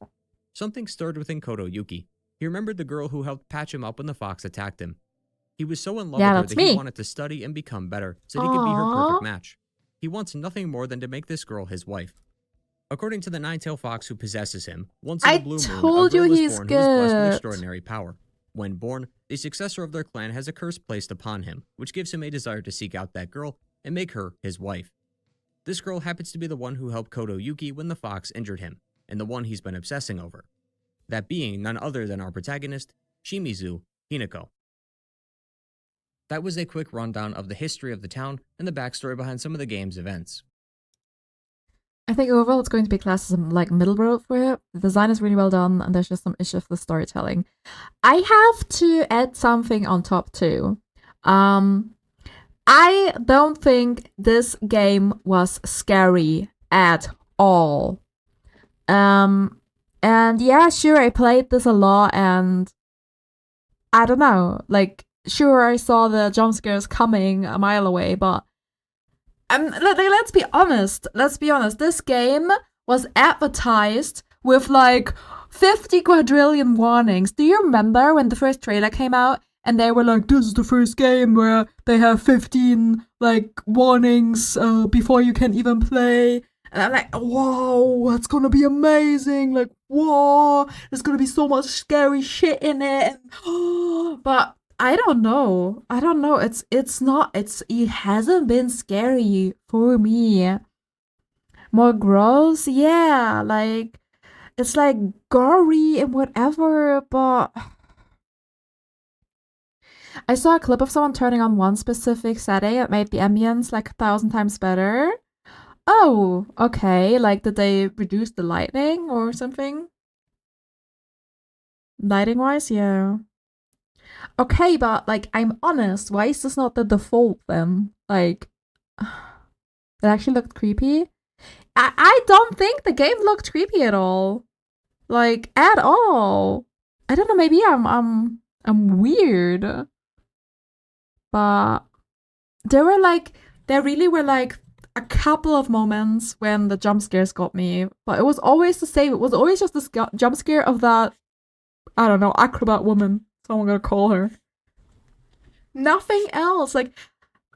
Something stirred within Kotoyuki. He remembered the girl who helped patch him up when the fox attacked him. He was so in love with her that he wanted to study and become better so he could be her perfect match. He wants nothing more than to make this girl his wife. According to the nine-tailed fox who possesses him, once in a blue moon, a girl was born who is blessed with extraordinary power. When born, the successor of their clan has a curse placed upon him, which gives him a desire to seek out that girl and make her his wife. This girl happens to be the one who helped Kotoyuki when the fox injured him, and the one he's been obsessing over. That being none other than our protagonist, Shimizu Hinako. That was a quick rundown of the history of the town and the backstory behind some of the game's events. I think overall it's going to be classed as like middle road for it. The design is really well done and there's just some issues with the storytelling. I have to add something on top too. I don't think this game was scary at all. And yeah, sure, I played this a lot and I don't know, like, sure, I saw the jump scares coming a mile away, but let's be honest. This game was advertised with like 50 quadrillion warnings. Do you remember when the first trailer came out and they were like, this is the first game where they have 15 like warnings before you can even play? And I'm like, whoa, that's gonna be amazing. Like, whoa, there's gonna be so much scary shit in it. But I don't know. It hasn't been scary for me. More gross, yeah, like, it's like gory and whatever, but I saw a clip of someone turning on one specific setting. It made the ambience like 1,000 times better. Oh, okay, like, did they reduce the lighting or something? Lighting-wise, yeah. Okay, but, like, I'm honest, why is this not the default then? Like, it actually looked creepy. I don't think the game looked creepy at all. Like, at all. I don't know, maybe I'm weird. But there really were, like, a couple of moments when the jump scares got me. But it was always the same. It was always just this jump scare of that, I don't know, acrobat woman. So I'm gonna call her. Nothing else. Like,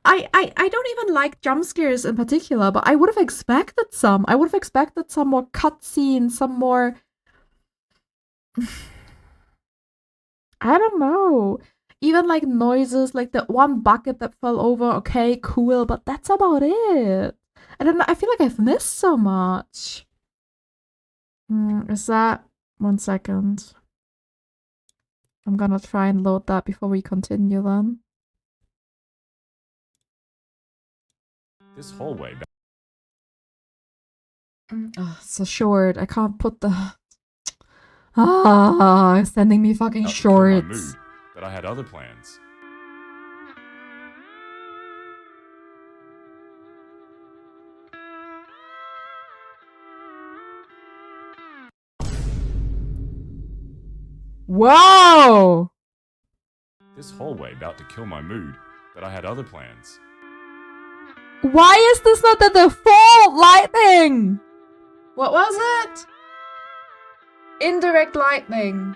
I don't even like jump scares in particular, but I would have expected some. I would have expected some more cutscenes, some more. I don't know. Even like noises, like the one bucket that fell over. Okay, cool, but that's about it. I don't know. I feel like I've missed so much. Is that 1 second? I'm gonna try and load that before we continue then. This hallway. Oh, it's so short. I can't put the. Sending me fucking Out to kill my shorts. mood, but I had other plans. Whoa! This hallway about to kill my mood, but I had other plans. Why is this not the default lightning? What was it? Indirect lightning.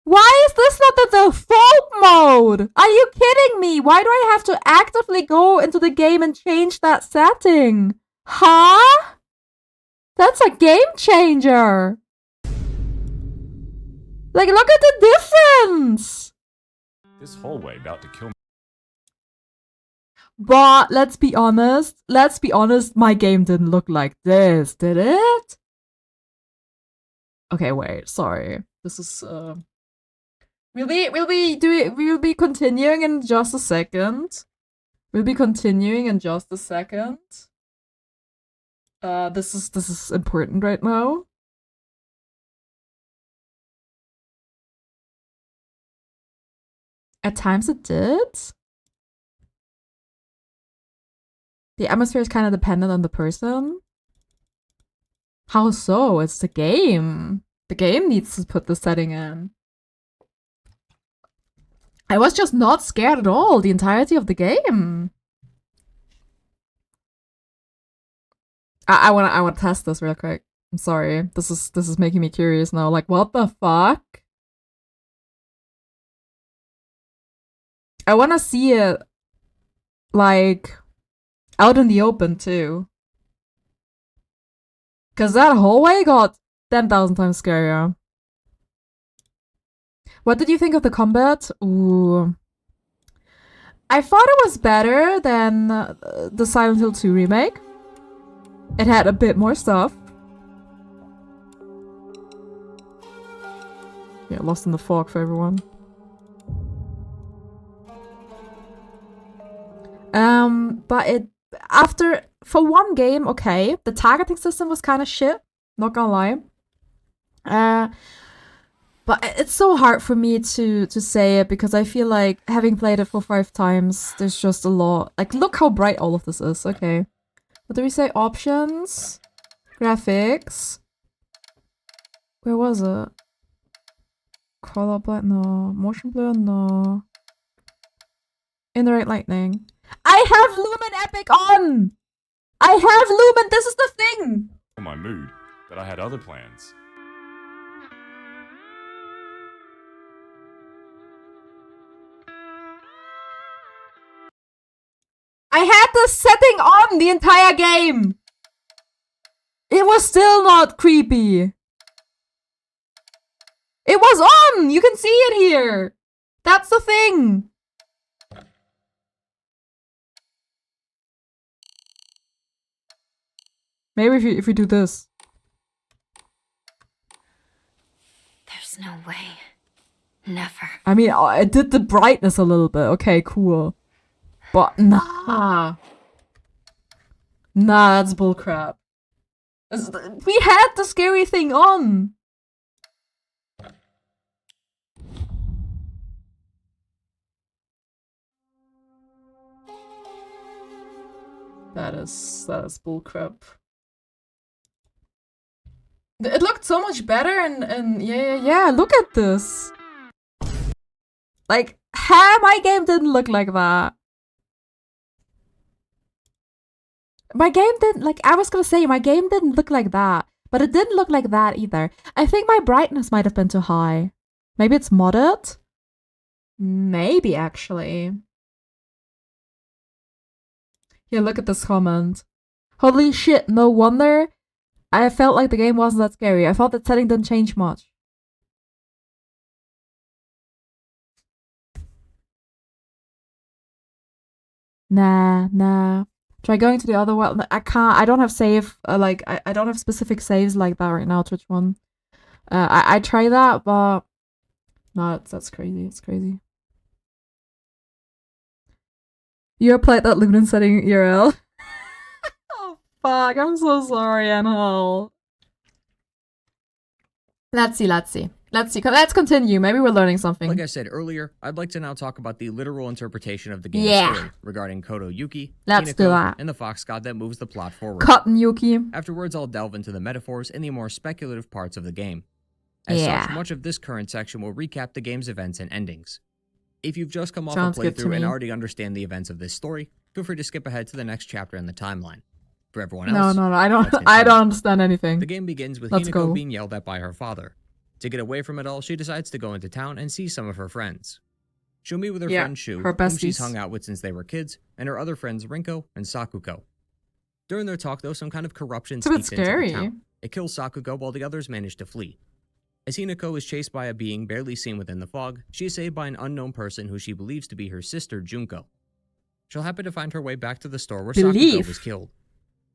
Why is this not the default mode? Are you kidding me? Why do I have to actively go into the game and change that setting? Huh? That's a game changer. Like, look at the difference. This hallway about to kill me. But let's be honest. My game didn't look like this, did it? Okay, wait. Sorry. This is We'll be continuing in just a second. This is important right now. At times it did. The atmosphere is kind of dependent on the person. How so? It's the game. The game needs to put the setting in. I was just not scared at all the entirety of the game. I wanna test this real quick. I'm sorry. This is making me curious now. Like, what the fuck? I wanna see it, like, out in the open too. Cause that hallway got 10,000 times scarier. What did you think of the combat? Ooh. I thought it was better than the Silent Hill 2 remake. It had a bit more stuff. Yeah, Lost in the Fog for everyone. But for one game, okay, the targeting system was kind of shit, not gonna lie. But it's so hard for me to say it because I feel like having played it for 5 times, there's just a lot. Like, look how bright all of this is. Okay. What do we say? Options? Graphics? Where was it? Color blend? No. Motion blur? No. Indirect lightning. I have Lumen Epic on! I have Lumen! This is the thing! My mood, but I had other plans. I had this setting on the entire game! It was still not creepy! It was on! You can see it here! That's the thing! Maybe if we do this. There's no way. Never. I mean, I did the brightness a little bit. Okay, cool. But nah. Nah, that's bullcrap. We had the scary thing on. That is bullcrap. It looked so much better and yeah, look at this. Like, my game didn't look like that. My game didn't, like, I was gonna say, my game didn't look like that. But it didn't look like that either. I think my brightness might have been too high. Maybe it's modded? Maybe, actually. Here, look at this comment. Holy shit, no wonder I felt like the game wasn't that scary. I thought that setting didn't change much. Nah. Try going to the other world. I can't. I don't have save. I don't have specific saves like that right now. Twitch one. I try that, but No, that's crazy. It's crazy. You played that Lunan setting URL. Oh fuck! I'm so sorry, Anhel. Let's see. Let's continue. Maybe we're learning something. Like I said earlier, I'd like to now talk about the literal interpretation of the game's story regarding Koto Yuki, Let's do that. and the fox god that moves the plot forward. Cotton Yuki. Afterwards, I'll delve into the metaphors and the more speculative parts of the game. As such, much of this current section will recap the game's events and endings. If you've just come off a playthrough and already understand the events of this story, feel free to skip ahead to the next chapter in the timeline. For everyone else, no, I don't understand anything. The game begins with Hinako being yelled at by her father. To get away from it all, she decides to go into town and see some of her friends. She'll meet with her friend Shu, whom she's hung out with since they were kids, and her other friends Rinko and Sakuko. During their talk, though, some kind of corruption sneaks into the town. It kills Sakuko while the others manage to flee. As Hinako is chased by a being barely seen within the fog, she is saved by an unknown person who she believes to be her sister Junko. She'll happen to find her way back to the store where Sakuko was killed.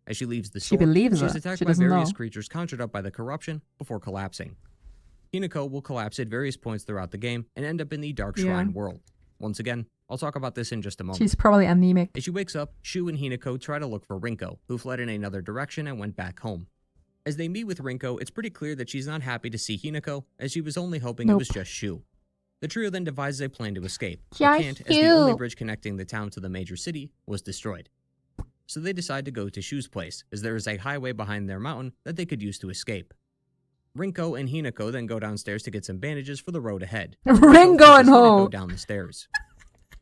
As she leaves the store, she's attacked by various creatures conjured up by the corruption before collapsing. Hinako will collapse at various points throughout the game and end up in the Dark Shrine world. Once again, I'll talk about this in just a moment. She's probably anemic. As she wakes up, Shu and Hinako try to look for Rinko, who fled in another direction and went back home. As they meet with Rinko, it's pretty clear that she's not happy to see Hinako, as she was only hoping it was just Shu. The trio then devises a plan to escape, but can't, as the only bridge connecting the town to the major city was destroyed. So they decide to go to Shu's place, as there is a highway behind their mountain that they could use to escape. Rinko and Hinako then go downstairs to get some bandages for the road ahead. Rinko and Ho down the stairs.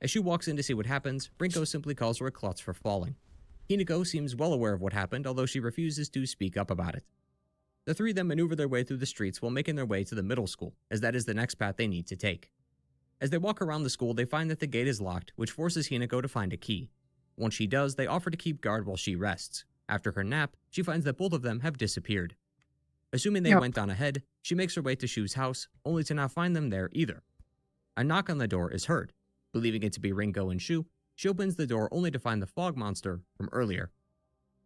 As she walks in to see what happens, Rinko simply calls her a klutz for falling. Hinako seems well aware of what happened, although she refuses to speak up about it. The three then maneuver their way through the streets while making their way to the middle school, as that is the next path they need to take. As they walk around the school, they find that the gate is locked, which forces Hinako to find a key. Once she does, they offer to keep guard while she rests. After her nap, she finds that both of them have disappeared. Assuming they went on ahead, she makes her way to Shu's house, only to not find them there either. A knock on the door is heard. Believing it to be Rinko and Shu, she opens the door only to find the fog monster from earlier.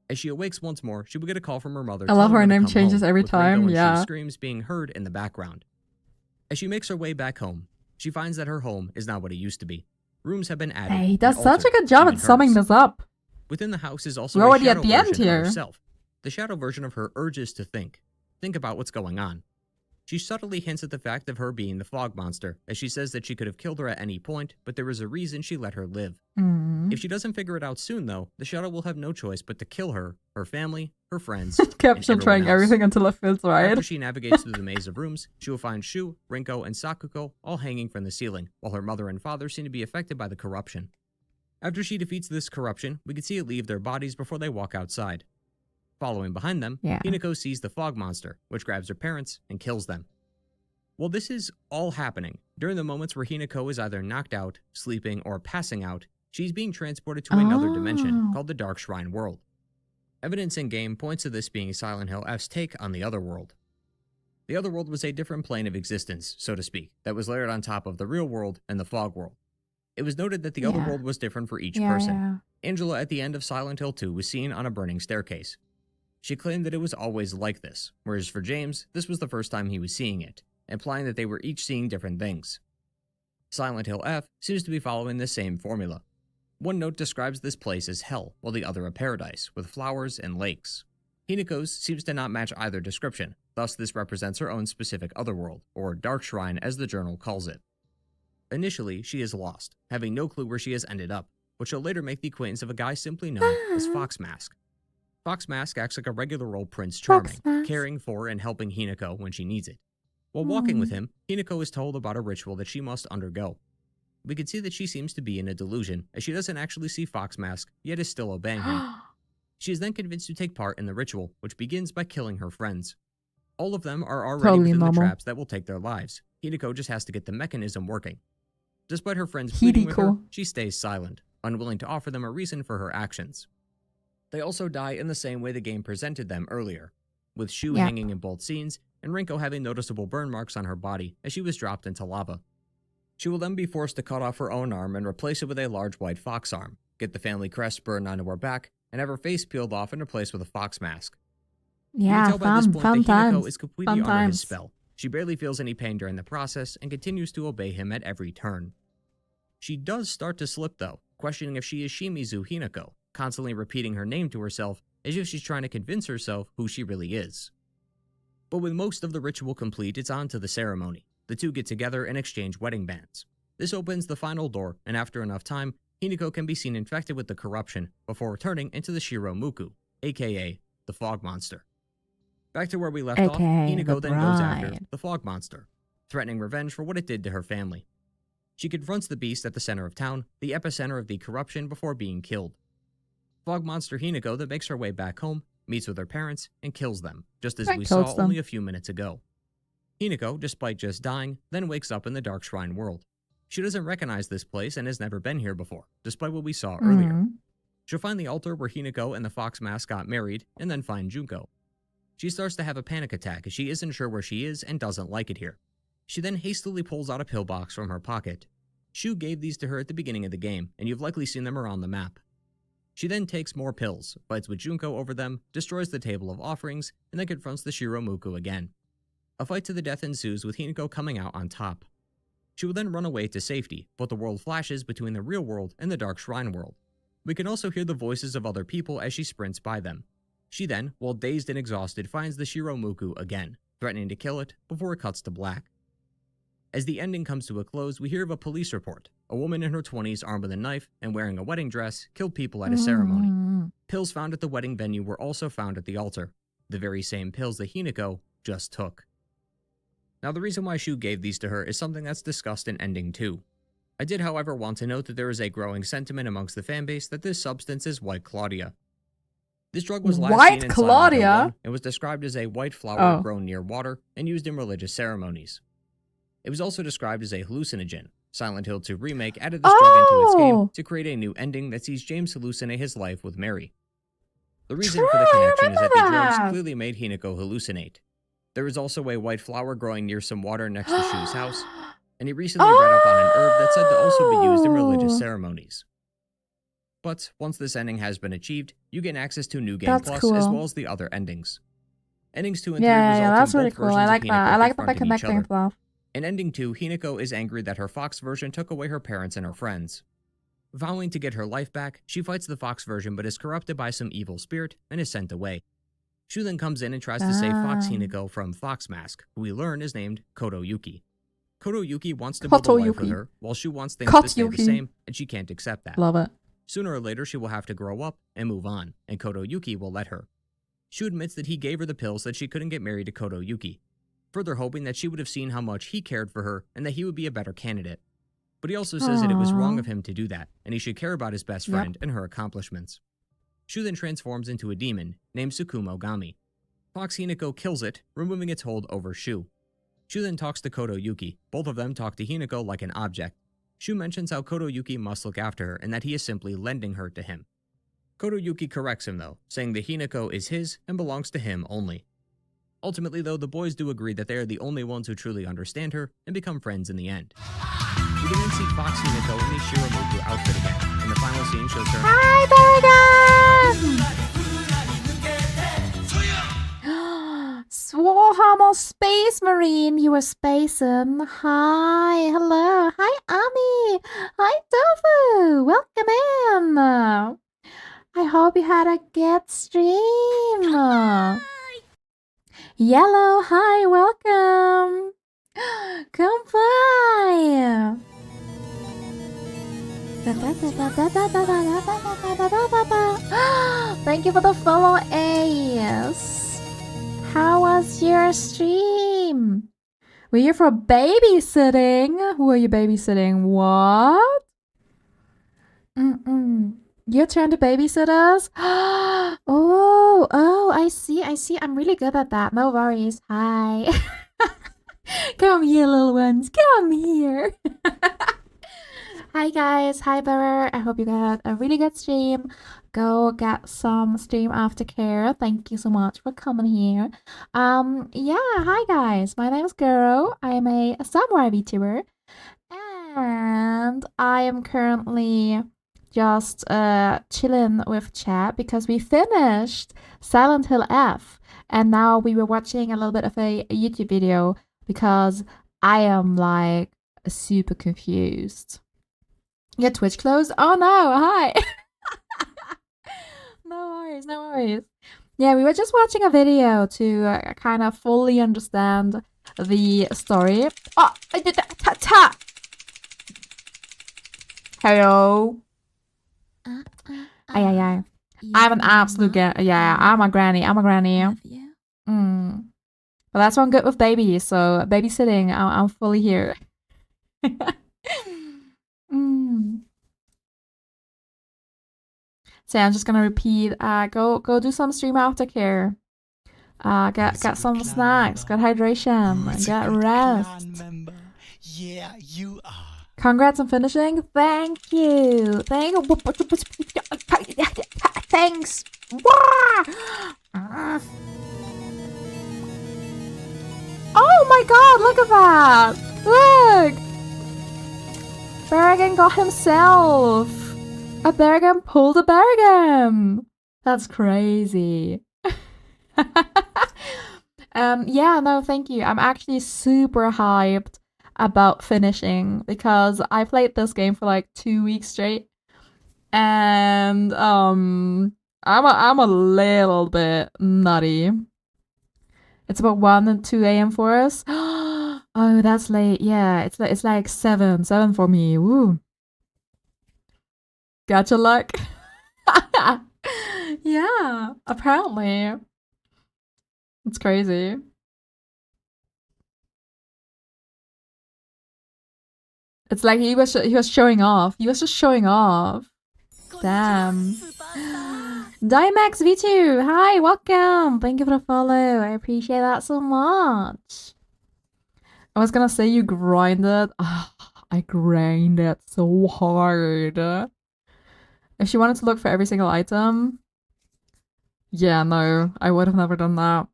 As she awakes once more, she will get a call from her mother. I love her name changes every time, Shu's screams being heard in the background. As she makes her way back home, she finds that her home is not what it used to be. Rooms have been added. Hey, he does such a good job at summing this up. Within the house is also We're already a at the end here. Herself. The shadow version of her urges to think about what's going on. She subtly hints at the fact of her being the fog monster, as she says that she could have killed her at any point, but there was a reason she let her live. If she doesn't figure it out soon, though, the shadow will have no choice but to kill her, her family, her friends, Caption trying everything until it feels right. After she navigates through the maze of rooms, she will find Shu, Rinko, and Sakuko all hanging from the ceiling, while her mother and father seem to be affected by the corruption. After she defeats this corruption, we can see it leave their bodies before they walk outside. Following behind them, Hinako sees the fog monster, which grabs her parents and kills them. While this is all happening, during the moments where Hinako is either knocked out, sleeping, or passing out, she's being transported to another dimension called the Dark Shrine World. Evidence in-game points to this being Silent Hill F's take on the Other World. The Other World was a different plane of existence, so to speak, that was layered on top of the real world and the fog world. It was noted that the Other World was different for each person. Angela at the end of Silent Hill 2 was seen on a burning staircase. She claimed that it was always like this, whereas for James, this was the first time he was seeing it, implying that they were each seeing different things. Silent Hill F seems to be following the same formula. One note describes this place as hell, while the other a paradise, with flowers and lakes. Hinako's seems to not match either description, thus this represents her own specific otherworld, or Dark Shrine as the journal calls it. Initially, she is lost, having no clue where she has ended up, but she'll later make the acquaintance of a guy simply known as Fox Mask. Fox Mask acts like a regular old Prince Charming, caring for and helping Hinako when she needs it. While walking with him, Hinako is told about a ritual that she must undergo. We can see that she seems to be in a delusion, as she doesn't actually see Fox Mask, yet is still obeying him. She is then convinced to take part in the ritual, which begins by killing her friends. All of them are already within the traps that will take their lives. Hinako just has to get the mechanism working. Despite her friends pleading with her, she stays silent, unwilling to offer them a reason for her actions. They also die in the same way the game presented them earlier, with Shu hanging in both scenes, and Rinko having noticeable burn marks on her body as she was dropped into lava. She will then be forced to cut off her own arm and replace it with a large white fox arm, get the family crest burned onto her back, and have her face peeled off and replaced with a fox mask. Yeah, you can tell by this point that Hinako is completely under his spell, She barely feels any pain during the process and continues to obey him at every turn. She does start to slip though, questioning if she is Shimizu Hinako, constantly repeating her name to herself as if she's trying to convince herself who she really is. But with most of the ritual complete, it's on to the ceremony. The two get together and exchange wedding bands. This opens the final door, and after enough time, Hinako can be seen infected with the corruption before turning into the Shiromuku, aka the Fog Monster. Back to where we left off, Hinako then goes after the Fog Monster, threatening revenge for what it did to her family. She confronts the beast at the center of town, the epicenter of the corruption, before being killed. Fog Monster Hinako then makes her way back home, meets with her parents, and kills them, just as we saw only a few minutes ago. Hinako, despite just dying, then wakes up in the Dark Shrine world. She doesn't recognize this place and has never been here before, despite what we saw earlier. She'll find the altar where Hinako and the Fox Mask got married, and then find Junko. She starts to have a panic attack as she isn't sure where she is and doesn't like it here. She then hastily pulls out a pillbox from her pocket. Shu gave these to her at the beginning of the game, and you've likely seen them around the map. She then takes more pills, fights with Junko over them, destroys the table of offerings, and then confronts the Shiromuku again. A fight to the death ensues with Hinako coming out on top. She will then run away to safety, but the world flashes between the real world and the Dark Shrine world. We can also hear the voices of other people as she sprints by them. She then, while dazed and exhausted, finds the Shiromuku again, threatening to kill it before it cuts to black. As the ending comes to a close, we hear of a police report. A woman in her 20s armed with a knife and wearing a wedding dress killed people at a ceremony. Pills found at the wedding venue were also found at the altar, the very same pills that Hinako just took. Now, the reason why Shu gave these to her is something that's discussed in Ending 2. I did, however, want to note that there is a growing sentiment amongst the fanbase that this substance is White Claudia. This drug was last seen in Silent Hill 1 and was described as a white flower grown near water and used in religious ceremonies. It was also described as a hallucinogen. Silent Hill 2 Remake added this drug into its game to create a new ending that sees James hallucinate his life with Mary. The reason for the connection is that the drugs clearly made Hinako hallucinate. There is also a white flower growing near some water next to Shu's house, and he recently read up on an herb that's said to also be used in religious ceremonies. But once this ending has been achieved, you gain access to New Game Plus as well as the other endings. Endings 2 and 3 result in both versions of Hinako confronting each other. In Ending 2, Hinako is angry that her Fox version took away her parents and her friends. Vowing to get her life back, she fights the Fox version but is corrupted by some evil spirit and is sent away. Shu then comes in and tries to save Fox Hinako from Fox Mask, who we learn is named Koto Yuki. Koto Yuki wants to build a life with her, while Shu wants things to stay the same, and she can't accept that. Love it. Sooner or later, she will have to grow up and move on, and Koto Yuki will let her. Shu admits that he gave her the pills so that she couldn't get married to Koto Yuki, further hoping that she would have seen how much he cared for her and that he would be a better candidate. But he also says that it was wrong of him to do that, and he should care about his best friend and her accomplishments. Shu then transforms into a demon named Tsukumo Gami. Fox Hinako kills it, removing its hold over Shu. Shu then talks to Koto Yuki. Both of them talk to Hinako like an object. Shu mentions how Koto Yuki must look after her and that he is simply lending her to him. Koto Yuki corrects him though, saying that Hinako is his and belongs to him only. Ultimately though, the boys do agree that they are the only ones who truly understand her and become friends in the end. We can then see Fox Hinako in the Shiromuku outfit again, and the final scene shows her— Hi, Berrigan! Warhammer Space Marine, you were spacing. Hi, hello. Hi, Ami. Hi, Tofu. Welcome in. I hope you had a good stream. Yellow, hi, welcome. Come by. Thank you for the follow, Ace. How was your stream? We're here for babysitting. Who are you babysitting? What? Your turn to babysit us? Oh, I see. I'm really good at that. No worries. Hi. Come here, little ones. Come here. Hi, guys. Hi, Bearer. I hope you got a really good stream. Go get some stream aftercare. Thank you so much for coming here. Yeah, hi guys. My name is Goro. I am a Samurai Vtuber, and I am currently just chilling with chat because we finished Silent Hill F, and now we were watching a little bit of a YouTube video because I am like super confused. Your Twitch closed? Oh no, hi. No worries, no worries. Yeah, we were just watching a video to kind of fully understand the story. Oh, I did that. Ta. Hello. Ay. I'm an absolute yeah, I'm a granny. But that's why I'm good with babies, so babysitting, I'm fully here. So I'm just gonna repeat, go do some stream aftercare. Get some snacks, get hydration, get rest. Yeah, you are. Congrats on finishing. Thank you. Thanks. Oh my god, look at that. Look. Berrigan got himself. A Berrigan pulled a Berrigan. That's crazy. Yeah, no, thank you. I'm actually super hyped about finishing because I played this game for like 2 weeks straight. And I'm a little bit nutty. It's about 1 and 2 a.m. for us. Oh, that's late. Yeah, it's like 7 for me. Woo. Gotcha luck. Yeah, apparently. It's crazy. It's like he was showing off. He was just showing off. Damn. Dimax V2, hi, welcome. Thank you for the follow. I appreciate that so much. I was gonna say you grinded. I grinded so hard. If she wanted to look for every single item, yeah, no, I would have never done that.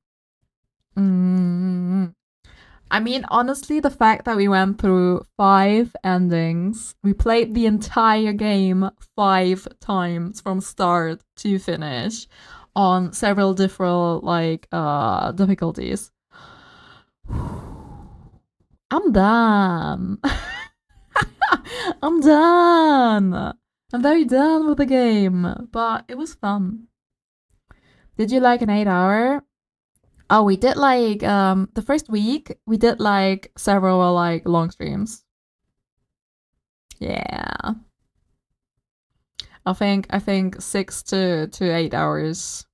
I mean, honestly, the fact that we went through 5 endings, we played the entire game 5 times from start to finish on several different, like, difficulties. I'm done. I'm done. I'm very done with the game, but it was fun. Did you like an 8-hour? Oh, we did like the first week we did like several like long streams. Yeah. I think 6 to 8 hours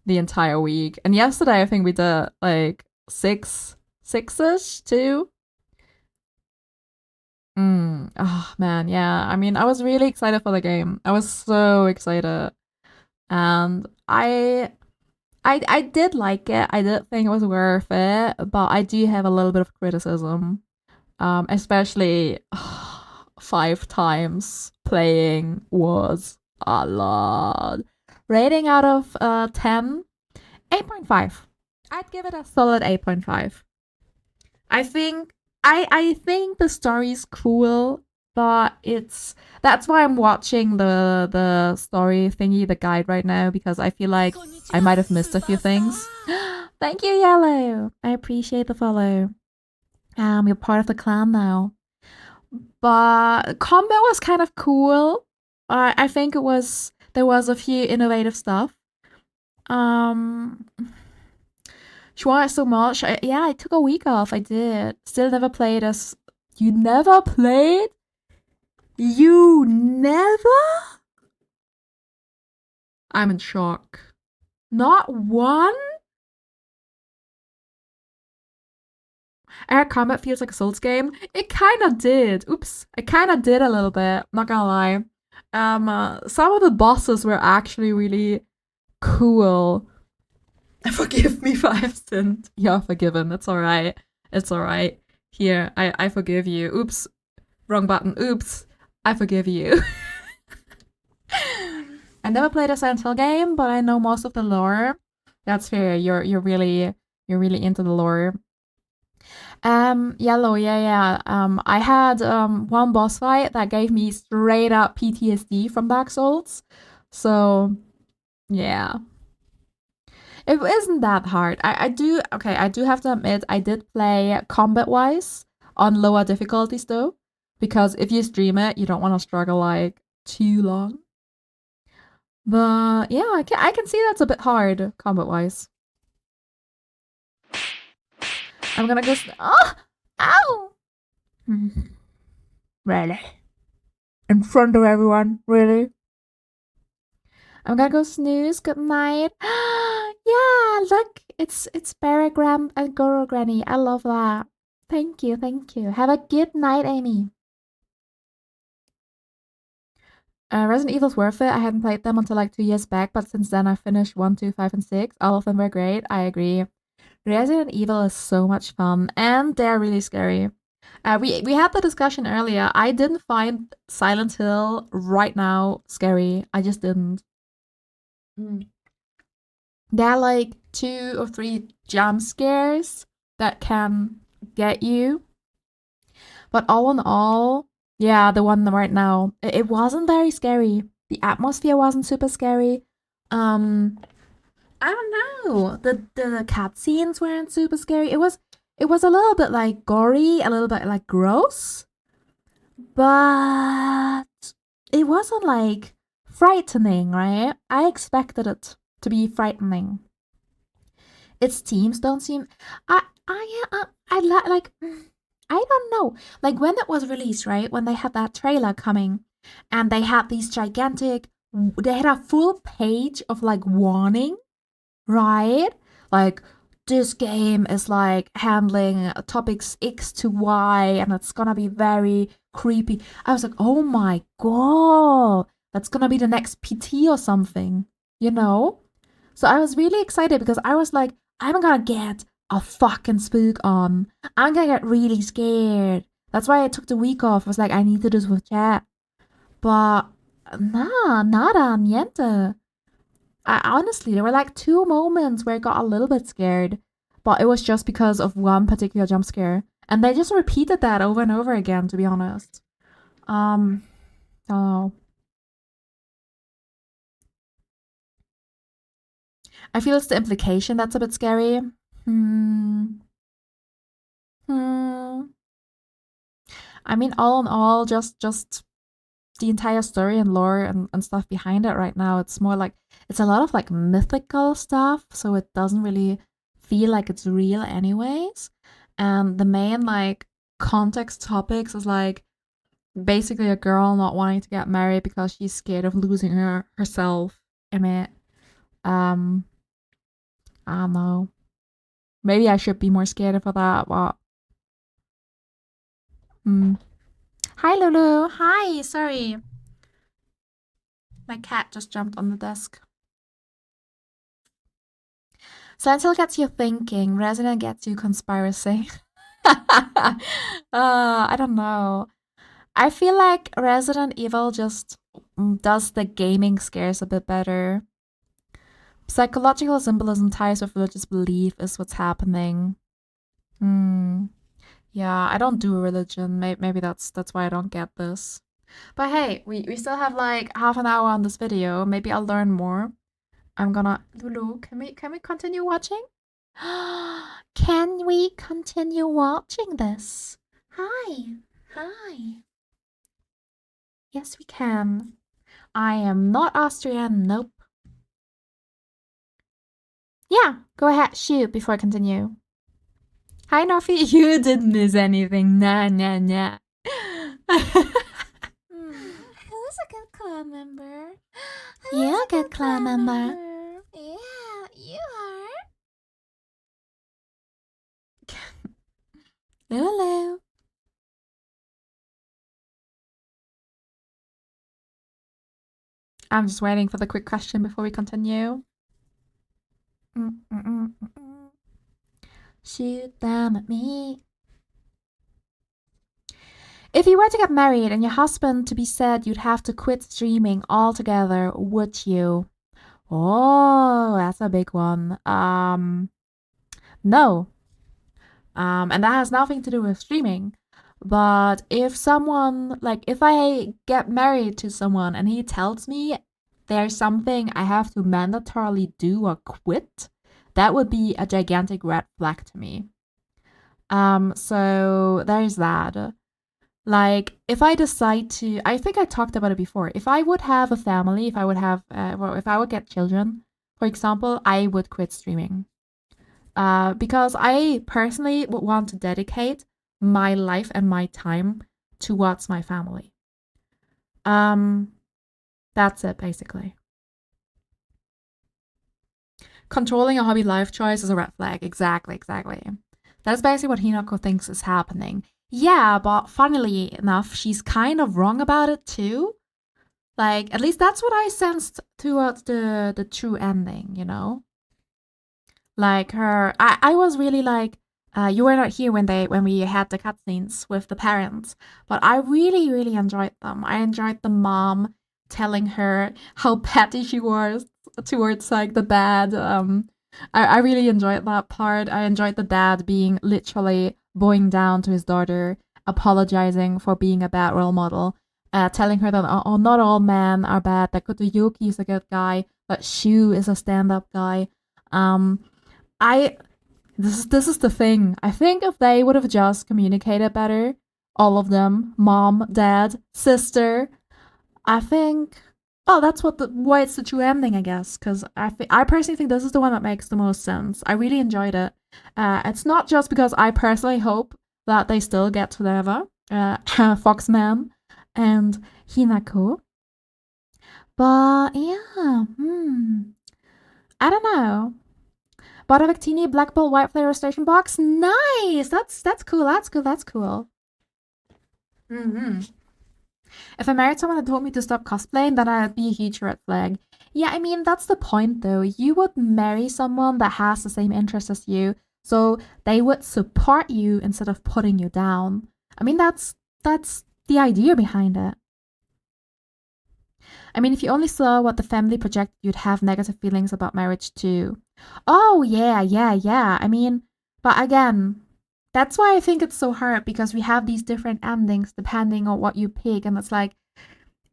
the entire week. And yesterday I think we did like 6-ish too. Oh man, yeah. I mean, I was really excited for the game. I was so excited. And I did like it. I did think it was worth it, but I do have a little bit of criticism. Especially 5 times playing was a lot. Rating out of 10, 8.5. I'd give it a solid 8.5. I think the story's cool, but that's why I'm watching the story thingy, the guide right now, because I feel like I might have missed a few things. Thank you, Yellow. I appreciate the follow. You're part of the clan now. But combat was kind of cool. I think there was a few innovative stuff. She wanted so much. I took a week off. I did. Still never played as. You never played? You never? I'm in shock. Not one? Air Combat feels like a Souls game. It kind of did. Oops. It kind of did a little bit. Not gonna lie. Some of the bosses were actually really cool. Forgive me for I've sinned. You're forgiven. It's alright. It's alright. Here, I forgive you. Oops. Wrong button. Oops. I forgive you. I never played a Silent Hill game, but I know most of the lore. That's fair. You're really into the lore. Yellow, yeah. I had one boss fight that gave me straight up PTSD from Dark Souls. So, yeah. It isn't that hard. I do have to admit I did play combat wise on lower difficulties though, because if you stream it, you don't want to struggle like too long. But yeah, I can see that's a bit hard combat wise. I'm gonna go. Oh, ow! Really? In front of everyone? Really? I'm gonna go snooze. Good night. Yeah, look, it's Paragram and Goro Granny. I love that. Thank you, thank you. Have a good night, Amy. Resident Evil's worth it. I hadn't played them until like 2 years back, but since then I finished 1, 2, 5, and 6. All of them were great. I agree. Resident Evil is so much fun, and they're really scary. We had the discussion earlier. I didn't find Silent Hill right now scary. I just didn't. There are like 2 or 3 jump scares that can get you. But all in all, yeah, the one right now, it wasn't very scary. The atmosphere wasn't super scary. I don't know. The cutscenes weren't super scary. It was a little bit like gory, a little bit like gross. But it wasn't like frightening, right? I expected it to be frightening. Its themes don't seem I like I don't know. Like when it was released, right? When they had that trailer coming and they had these gigantic they had a full page of like warning, right? Like this game is like handling topics X to Y and it's gonna be very creepy. I was like, oh my god, that's gonna be the next PT or something, you know? So I was really excited because I was like, I'm gonna get a fucking spook on. I'm gonna get really scared. That's why I took the week off. I was like, I need to do this with chat. But nah, nada, niente. Honestly, there were like 2 moments where I got a little bit scared, but it was just because of one particular jump scare. And they just repeated that over and over again, to be honest. Oh. I feel it's the implication that's a bit scary. I mean, all in all, just the entire story and lore and stuff behind it right now, it's more like, it's a lot of like mythical stuff, so it doesn't really feel like it's real anyways. And the main like context topics is like basically a girl not wanting to get married because she's scared of losing herself in it. I don't know. Maybe I should be more scared of that, but Hi Lulu. Hi, sorry. My cat just jumped on the desk. Silent Hill gets you thinking, Resident gets you conspiracy. I don't know. I feel like Resident Evil just does the gaming scares a bit better. Psychological symbolism ties with religious belief is what's happening. Yeah, I don't do religion. Maybe that's why I don't get this. But hey, we still have like half an hour on this video. Maybe I'll learn more. I'm gonna Lulu, can we continue watching? Can we continue watching this? Hi. Yes, we can. I am not Austrian, nope. Yeah, go ahead, shoot before I continue. Hi, Nofi, you didn't miss anything. Nah. Who's a good clan member? You're a good clan member. Yeah, you are. Lulu. I'm just waiting for the quick question before we continue. Shoot them at me. If you were to get married and your husband to be said you'd have to quit streaming altogether, would you? Oh, that's a big one. No. And that has nothing to do with streaming. But if someone, like, if I get married to someone and he tells me there's something I have to mandatorily do or quit, that would be a gigantic red flag to me. So there's that. Like, if I decide to, I think I talked about it before. If I would have a family, if I would have, if I would get children, for example, I would quit streaming. Because I personally would want to dedicate my life and my time towards my family. That's it, basically. Controlling a hobby life choice is a red flag. Exactly. That's basically what Hinako thinks is happening. Yeah, but funnily enough, she's kind of wrong about it too. Like, at least that's what I sensed towards the true ending, you know? Like I was really like, you were not here when we had the cutscenes with the parents, but I really enjoyed them. I enjoyed the mom telling her how petty she was towards like the dad. I really enjoyed that part. I enjoyed the dad being literally bowing down to his daughter, apologizing for being a bad role model, telling her that not all men are bad. That Yuki is a good guy, but Shu is a stand-up guy. This is the thing. I think if they would have just communicated better, all of them, mom, dad, sister, I think. Oh, that's why it's the true ending, I guess. Because I personally think this is the one that makes the most sense. I really enjoyed it. It's not just because I personally hope that they still get together, Foxman and Hinako. But yeah, I don't know. Bought a Victini Black Bolt White Flavor Station box. Nice. That's cool. That's cool. If I married someone that told me to stop cosplaying, then I'd be a huge red flag. Yeah, I mean, that's the point though. You would marry someone that has the same interests as you, so they would support you instead of putting you down. I mean, that's the idea behind it. I mean, if you only saw what the family projected, you'd have negative feelings about marriage too. Oh, yeah. I mean, but again, that's why I think it's so hard, because we have these different endings depending on what you pick. And it's like,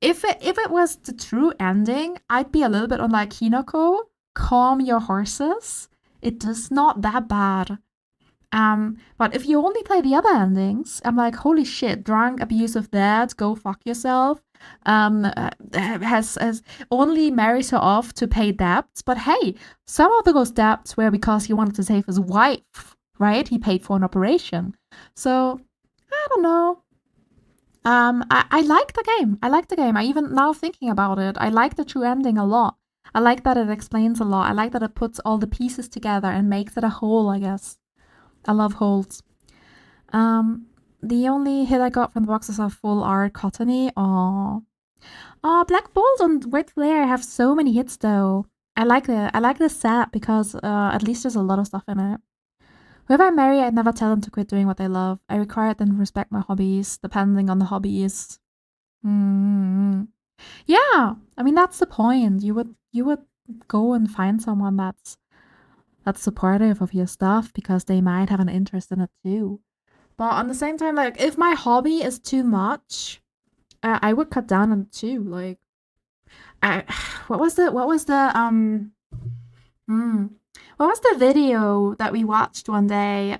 if it was the true ending, I'd be a little bit on like, Hinako, calm your horses. It is not that bad. But if you only play the other endings, I'm like, holy shit, drunk, abusive dad, go fuck yourself. Has only marries her off to pay debts. But hey, some of those debts were because he wanted to save his wife, right? He paid for an operation. So, I don't know. I like the game. I even, now thinking about it, I like the true ending a lot. I like that it explains a lot. I like that it puts all the pieces together and makes it a whole, I guess. I love holds. The only hit I got from the box is a full art Cottony. Aww. Black Bolt and White Flare have so many hits though. I like the set because at least there's a lot of stuff in it. Whoever I marry, I'd never tell them to quit doing what they love. I require them to respect my hobbies, depending on the hobbies. Yeah, I mean that's the point. You would go and find someone that's supportive of your stuff because they might have an interest in it too. But on the same time, like, if my hobby is too much, I would cut down on it too. Like, what was the video that we watched one day?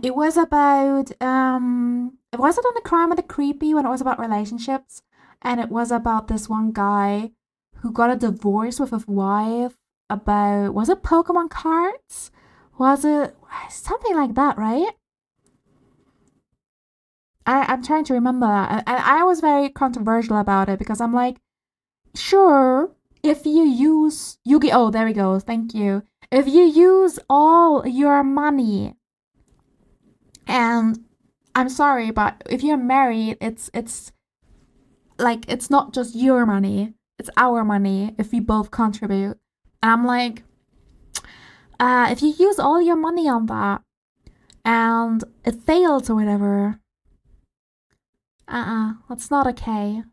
It was about was it on the Crime of the Creepy when it was about relationships, and it was about this one guy who got a divorce with his wife about, was it Pokemon cards? Was it something like that, right? I'm trying to remember that. And I was very controversial about it because I'm like, sure, if you use Yu-Gi-Oh, there we go, thank you. If you use all your money, and I'm sorry, but if you're married, it's like, it's not just your money, it's our money if we both contribute. And I'm like, if you use all your money on that and it fails or whatever, that's not okay.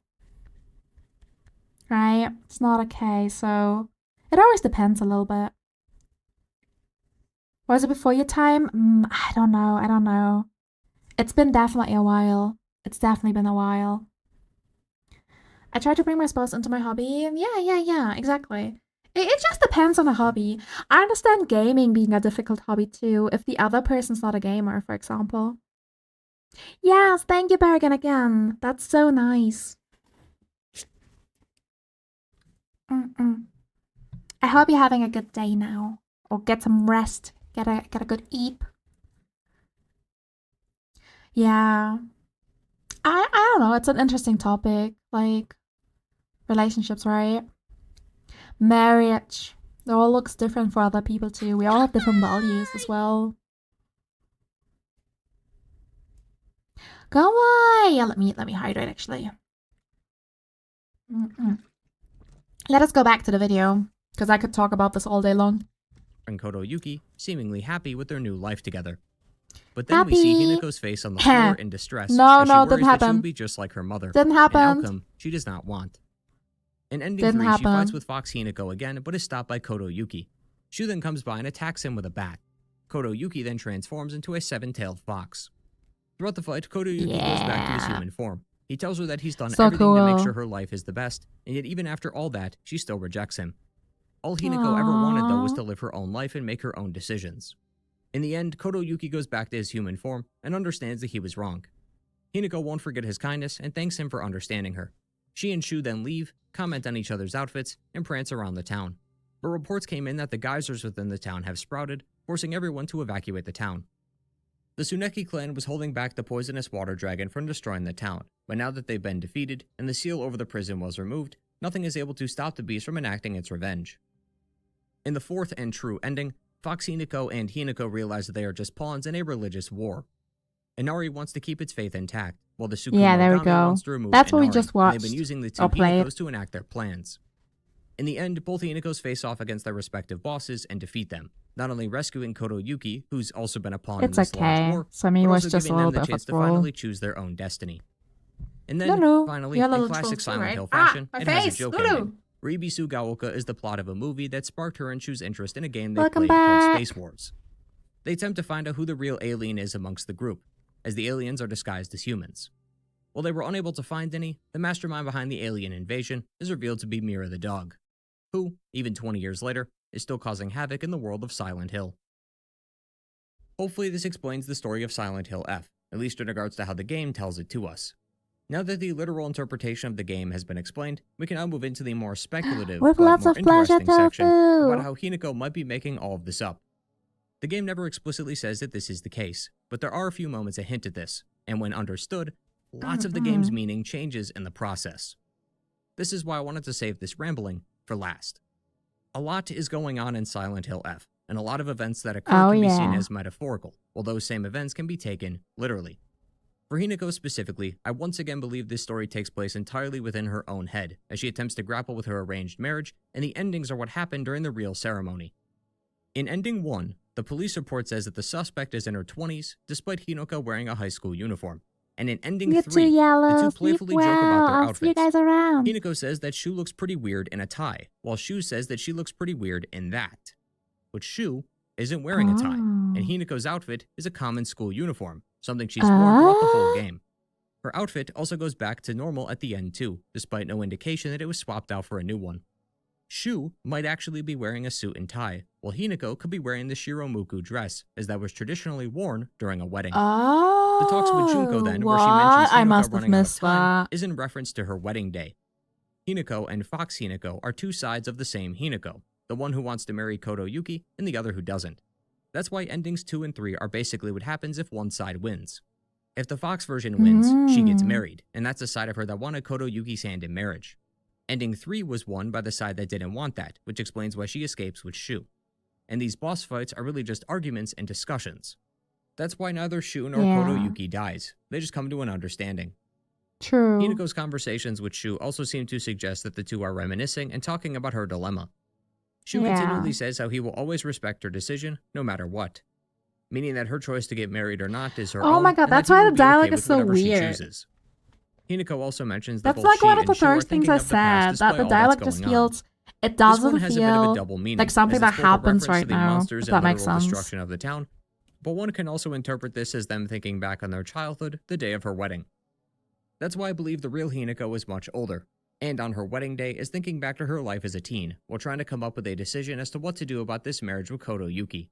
Right? It's not okay. So it always depends a little bit. Was it before your time? I don't know. It's been definitely a while. It's definitely been a while. I try to bring my spouse into my hobby. Yeah, exactly. It just depends on the hobby. I understand gaming being a difficult hobby too, if the other person's not a gamer, for example. Yes, thank you, Bergen, again. That's so nice. I hope you're having a good day now. Or get some rest. Get a good eat. Yeah. I don't know, it's an interesting topic. Like, relationships, right? Marriage. It all looks different for other people too. We all have different values as well. Go away! Yeah, let me hydrate actually. Let us go back to the video, because I could talk about this all day long. And Koto Yuki seemingly happy with their new life together. But then we see Hinako's face on the floor in distress as she worries that she'll be just like her mother. Didn't happen. An outcome she does not want. In ending 3, she fights with Fox Hinako again, but is stopped by Koto Yuki. Shu then comes by and attacks him with a bat. Koto Yuki then transforms into a 7-tailed fox. Throughout the fight, Koto Yuki goes back to his human form. He tells her that he's done everything to make sure her life is the best, and yet even after all that, she still rejects him. All Hinako ever wanted, though, was to live her own life and make her own decisions. In the end, Koto Yuki goes back to his human form and understands that he was wrong. Hinako won't forget his kindness and thanks him for understanding her. She and Shu then leave, comment on each other's outfits, and prance around the town. But reports came in that the geysers within the town have sprouted, forcing everyone to evacuate the town. The Tsuneki clan was holding back the poisonous water dragon from destroying the town, but now that they've been defeated and the seal over the prison was removed, nothing is able to stop the beast from enacting its revenge. In the fourth and true ending, Fox Hinako and Hinako realize that they are just pawns in a religious war. Inari wants to keep its faith intact, while the Tsukumogami wants to remove That's Inari, what we just watched. and they've been using the two Hinakos to enact their plans. In the end, both Hinakos face off against their respective bosses and defeat them, not only rescuing Koto Yuki, who's also been a pawn in this large war, but also giving them the chance to finally choose their own destiny. And then, finally, in classic Silent Hill fashion, it has a joke ending. Ribisu Gaoka is the plot of a movie that sparked her and Shu's interest in a game they played called Space Wars. They attempt to find out who the real alien is amongst the group, as the aliens are disguised as humans. While they were unable to find any, the mastermind behind the alien invasion is revealed to be Mira the dog, who, even 20 years later, is still causing havoc in the world of Silent Hill. Hopefully this explains the story of Silent Hill F, at least in regards to how the game tells it to us. Now that the literal interpretation of the game has been explained, we can now move into the more speculative but more interesting section about how Hinako might be making all of this up. The game never explicitly says that this is the case, but there are a few moments that hint at this, and when understood, lots of the game's meaning changes in the process. This is why I wanted to save this rambling for last. A lot is going on in Silent Hill F, and a lot of events that occur can be seen as metaphorical, while those same events can be taken literally. For Hinako specifically, I once again believe this story takes place entirely within her own head, as she attempts to grapple with her arranged marriage, and the endings are what happened during the real ceremony. In ending 1, the police report says that the suspect is in her 20s, despite Hinako wearing a high school uniform. And in ending 3, the two playfully joke about their outfits. See you guys around. Hinako says that Shu looks pretty weird in a tie, while Shu says that she looks pretty weird in that. But Shu isn't wearing a tie, and Hinako's outfit is a common school uniform, something she's worn throughout the whole game. Her outfit also goes back to normal at the end too, despite no indication that it was swapped out for a new one. Shu might actually be wearing a suit and tie, while Hinako could be wearing the Shiromuku dress, as that was traditionally worn during a wedding. The talks with Junko then, where she mentions Hinako running out of time, is in reference to her wedding day. Hinako and Fox Hinako are two sides of the same Hinako, the one who wants to marry Koto Yuki and the other who doesn't. That's why endings 2 and 3 are basically what happens if one side wins. If the Fox version wins, she gets married, and that's the side of her that wanted Koto Yuki's hand in marriage. Ending 3 was won by the side that didn't want that, which explains why she escapes with Shu. And these boss fights are really just arguments and discussions. That's why neither Shu nor Koto Yuki dies. They just come to an understanding. True. Hinako's conversations with Shu also seem to suggest that the two are reminiscing and talking about her dilemma. Shu continually says how he will always respect her decision, no matter what. Meaning that her choice to get married or not is her own. Oh my god, that's why the dialogue is so weird. Hinako also mentions that that's like one of the first things I said, that the dialogue just feels, it doesn't feel like something that happens right now, if that makes sense. Destruction of the town, but one can also interpret this as them thinking back on their childhood, the day of her wedding. That's why I believe the real Hinako is much older. And on her wedding day is thinking back to her life as a teen while trying to come up with a decision as to what to do about this marriage with Koto Yuki.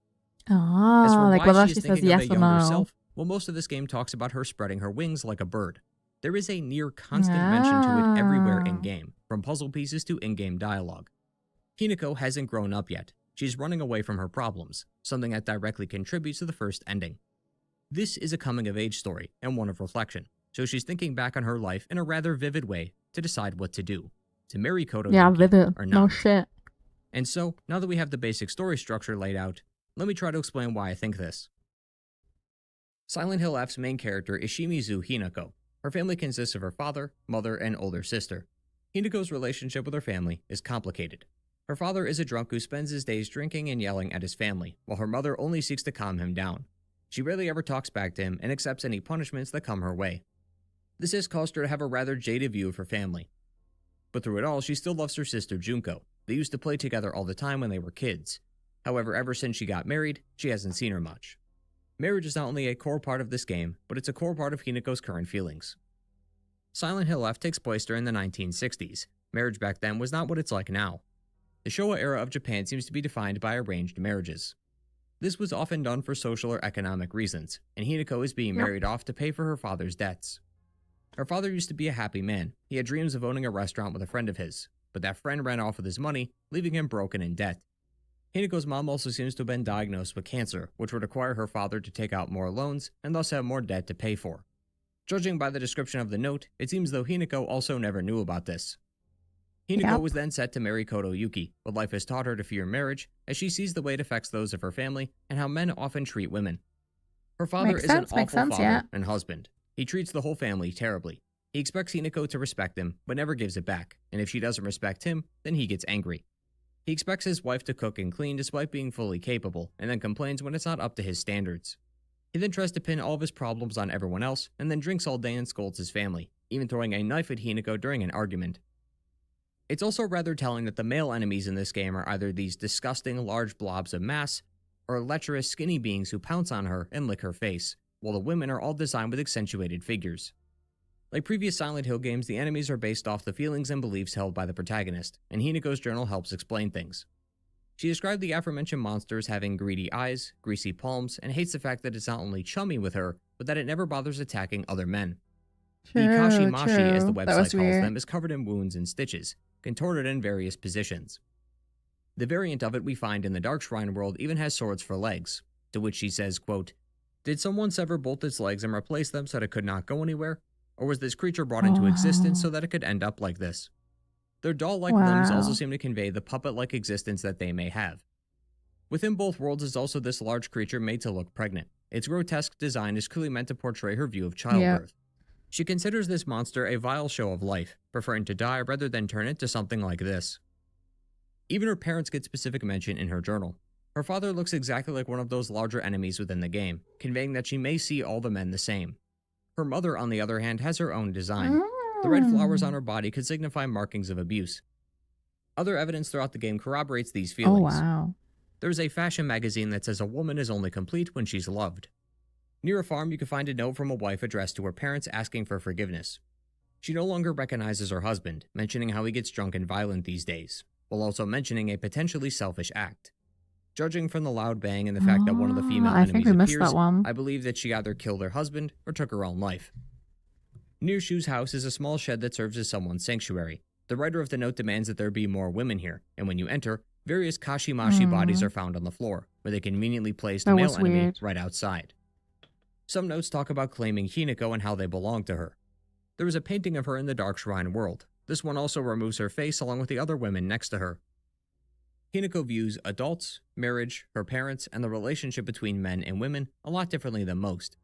As for like why whether she she is says thinking of yes a or younger no. self, well, most of this game talks about her spreading her wings like a bird. There is a near constant mention to it everywhere in-game, from puzzle pieces to in-game dialogue. Hinako hasn't grown up yet. She's running away from her problems, something that directly contributes to the first ending. This is a coming-of-age story and one of reflection, so she's thinking back on her life in a rather vivid way to decide what to do, to marry Koto Yuki vivid. or No not. shit. And so, now that we have the basic story structure laid out, let me try to explain why I think this. Silent Hill F's main character is Shimizu Hinako. Her family consists of her father, mother, and older sister. Hinako's relationship with her family is complicated. Her father is a drunk who spends his days drinking and yelling at his family, while her mother only seeks to calm him down. She rarely ever talks back to him and accepts any punishments that come her way. This has caused her to have a rather jaded view of her family. But through it all, she still loves her sister Junko. They used to play together all the time when they were kids. However, ever since she got married, she hasn't seen her much. Marriage is not only a core part of this game, but it's a core part of Hinako's current feelings. Silent Hill F takes place during the 1960s. Marriage back then was not what it's like now. The Showa era of Japan seems to be defined by arranged marriages. This was often done for social or economic reasons, and Hinako is being married off to pay for her father's debts. Her father used to be a happy man. He had dreams of owning a restaurant with a friend of his, but that friend ran off with his money, leaving him broken in debt. Hinako's mom also seems to have been diagnosed with cancer, which would require her father to take out more loans and thus have more debt to pay for. Judging by the description of the note, it seems though Hinako also never knew about this. Hinako was then set to marry Koto Yuki, but life has taught her to fear marriage, as she sees the way it affects those of her family and how men often treat women. Her father is an awful father and husband. He treats the whole family terribly. He expects Hinako to respect him, but never gives it back, and if she doesn't respect him, then he gets angry. He expects his wife to cook and clean despite being fully capable, and then complains when it's not up to his standards. He then tries to pin all of his problems on everyone else, and then drinks all day and scolds his family, even throwing a knife at Hinako during an argument. It's also rather telling that the male enemies in this game are either these disgusting large blobs of mass, or lecherous skinny beings who pounce on her and lick her face, while the women are all designed with accentuated figures. Like previous Silent Hill games, the enemies are based off the feelings and beliefs held by the protagonist, and Hinako's journal helps explain things. She described the aforementioned monsters having greedy eyes, greasy palms, and hates the fact that it's not only chummy with her, but that it never bothers attacking other men. The Kashimashi, as the website calls them, is covered in wounds and stitches, contorted in various positions. The variant of it we find in the Dark Shrine world even has swords for legs, to which she says, quote, "Did someone sever both its legs and replace them so that it could not go anywhere? Or was this creature brought into existence so that it could end up like this?" Their doll-like limbs also seem to convey the puppet-like existence that they may have. Within both worlds is also this large creature made to look pregnant. Its grotesque design is clearly meant to portray her view of childbirth. She considers this monster a vile show of life, preferring to die rather than turn it to something like this. Even her parents get specific mention in her journal. Her father looks exactly like one of those larger enemies within the game, conveying that she may see all the men the same. Her mother, on the other hand, has her own design. The red flowers on her body could signify markings of abuse. Other evidence throughout the game corroborates these feelings. There's a fashion magazine that says a woman is only complete when she's loved. Near a farm, you can find a note from a wife addressed to her parents asking for forgiveness. She no longer recognizes her husband, mentioning how he gets drunk and violent these days, while also mentioning a potentially selfish act. Judging from the loud bang and the fact that one of the female enemies appears, I believe that she either killed her husband or took her own life. Near Shu's house is a small shed that serves as someone's sanctuary. The writer of the note demands that there be more women here, and when you enter, various Kashimashi bodies are found on the floor, where they conveniently place the male enemy right outside. Some notes talk about claiming Hinako and how they belong to her. There is a painting of her in the Dark Shrine world. This one also removes her face along with the other women next to her. Hinako views adults, marriage, her parents, and the relationship between men and women a lot differently than most.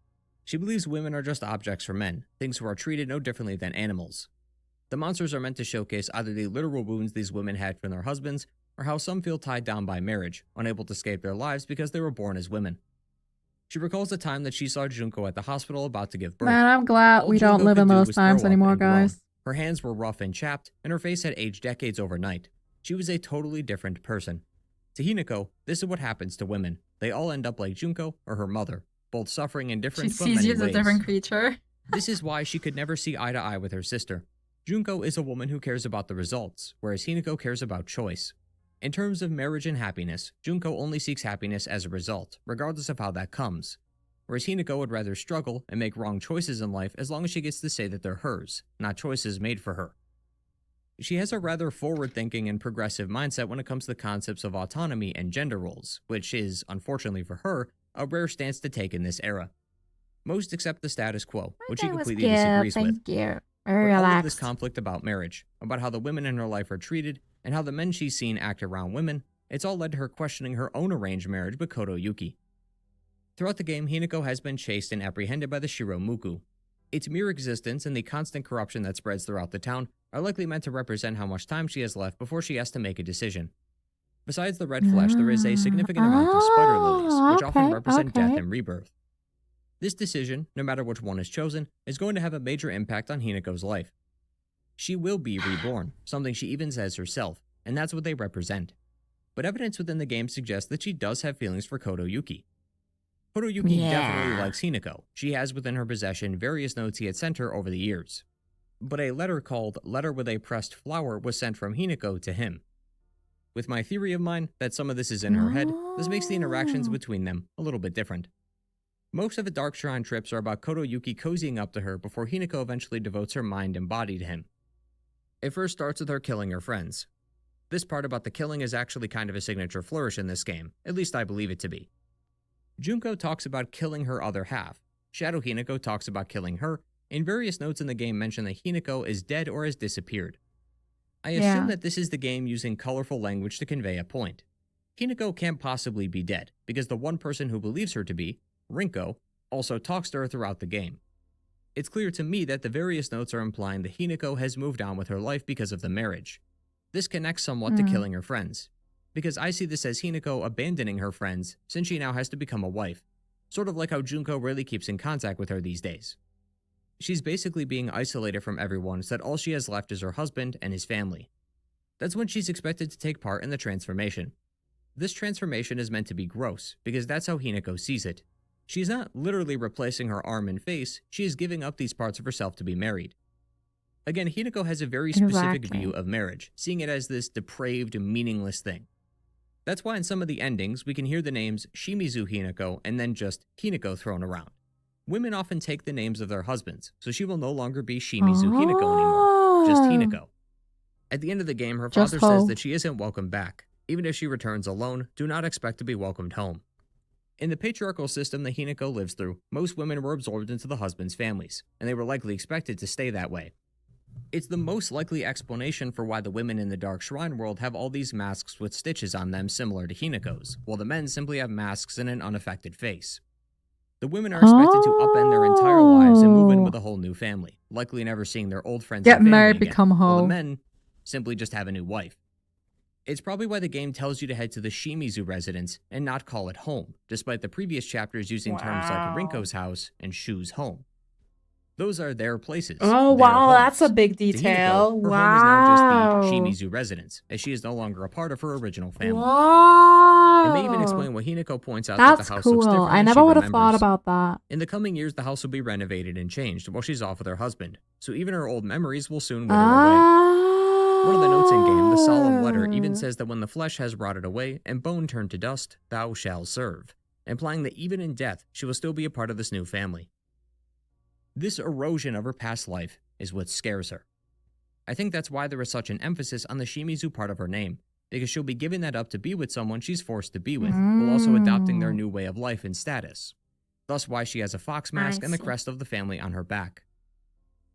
She believes women are just objects for men, things who are treated no differently than animals. The monsters are meant to showcase either the literal wounds these women had from their husbands, or how some feel tied down by marriage, unable to escape their lives because they were born as women. She recalls the time that she saw Junko at the hospital about to give birth. Man, I'm glad we don't live in those times anymore, guys. Her hands were rough and chapped, and her face had aged decades overnight. She was a totally different person. To Hinako, this is what happens to women. They all end up like Junko or her mother, both suffering in different but many ways. She sees you as a different creature. This is why she could never see eye to eye with her sister. Junko is a woman who cares about the results, whereas Hinako cares about choice. In terms of marriage and happiness, Junko only seeks happiness as a result, regardless of how that comes. Whereas Hinako would rather struggle and make wrong choices in life as long as she gets to say that they're hers, not choices made for her. She has a rather forward-thinking and progressive mindset when it comes to the concepts of autonomy and gender roles, which is, unfortunately for her, a rare stance to take in this era. Most accept the status quo, which she completely disagrees with. Thank you. But Very all of this relaxed. conflict about marriage, about how the women in her life are treated, and how the men she's seen act around women, it's all led to her questioning her own arranged marriage with Koto Yuki. Throughout the game, Hinako has been chased and apprehended by the Shiro Muku. Its mere existence and the constant corruption that spreads throughout the town are likely meant to represent how much time she has left before she has to make a decision. Besides the red flesh, there is a significant amount of spider lilies, which often represent death and rebirth. This decision, no matter which one is chosen, is going to have a major impact on Hinako's life. She will be reborn, something she even says herself, and that's what they represent. But evidence within the game suggests that she does have feelings for Koto Yuki. Koto Yuki definitely likes Hinako. She has within her possession various notes he had sent her over the years. But a letter called Letter with a Pressed Flower was sent from Hinako to him. With my theory of mine that some of this is in her head, this makes the interactions between them a little bit different. Most of the Dark Shrine trips are about Koto Yuki cozying up to her before Hinako eventually devotes her mind and body to him. It first starts with her killing her friends. This part about the killing is actually kind of a signature flourish in this game, at least I believe it to be. Junko talks about killing her other half, Shadow Hinako talks about killing her, and various notes in the game mention that Hinako is dead or has disappeared. I assume that this is the game using colorful language to convey a point. Hinako can't possibly be dead, because the one person who believes her to be, Rinko, also talks to her throughout the game. It's clear to me that the various notes are implying that Hinako has moved on with her life because of the marriage. This connects somewhat to killing her friends, because I see this as Hinako abandoning her friends since she now has to become a wife, sort of like how Junko rarely keeps in contact with her these days. She's basically being isolated from everyone so that all she has left is her husband and his family. That's when she's expected to take part in the transformation. This transformation is meant to be gross, because that's how Hinako sees it. She's not literally replacing her arm and face, she is giving up these parts of herself to be married. Again, Hinako has a very specific view of marriage, seeing it as this depraved, meaningless thing. That's why in some of the endings, we can hear the names Shimizu Hinako and then just Hinako thrown around. Women often take the names of their husbands, so she will no longer be Shimizu Hinako anymore, just Hinako. At the end of the game, her father says that she isn't welcome back. Even if she returns alone, do not expect to be welcomed home. In the patriarchal system that Hinako lives through, most women were absorbed into the husband's families, and they were likely expected to stay that way. It's the most likely explanation for why the women in the Dark Shrine world have all these masks with stitches on them similar to Hinako's, while the men simply have masks and an unaffected face. The women are expected to upend their entire lives and move in with a whole new family, likely never seeing their old friends and family married, again, become while hoe. the men simply just have a new wife. It's probably why the game tells you to head to the Shimizu residence and not call it home, despite the previous chapters using terms like Rinko's house and Shu's home. Those are their places. Oh, their wow, homes. that's a big To detail. Hinako, her home is now just the Wow. Shimizu residence, as she is no longer a part of her original family. Wow. It may even explain what Hinako points out That's that the house cool. looks different I than never she would have thought remembers. about that. In the coming years, the house will be renovated and changed while she's off with her husband, so even her old memories will soon wither away. One of the notes in-game, the solemn letter, even says that when the flesh has rotted away and bone turned to dust, thou shalt serve, implying that even in death, she will still be a part of this new family. This erosion of her past life is what scares her. I think that's why there is such an emphasis on the Shimizu part of her name, because she'll be giving that up to be with someone she's forced to be with, while also adopting their new way of life and status. Thus why she has a fox mask and the crest of the family on her back.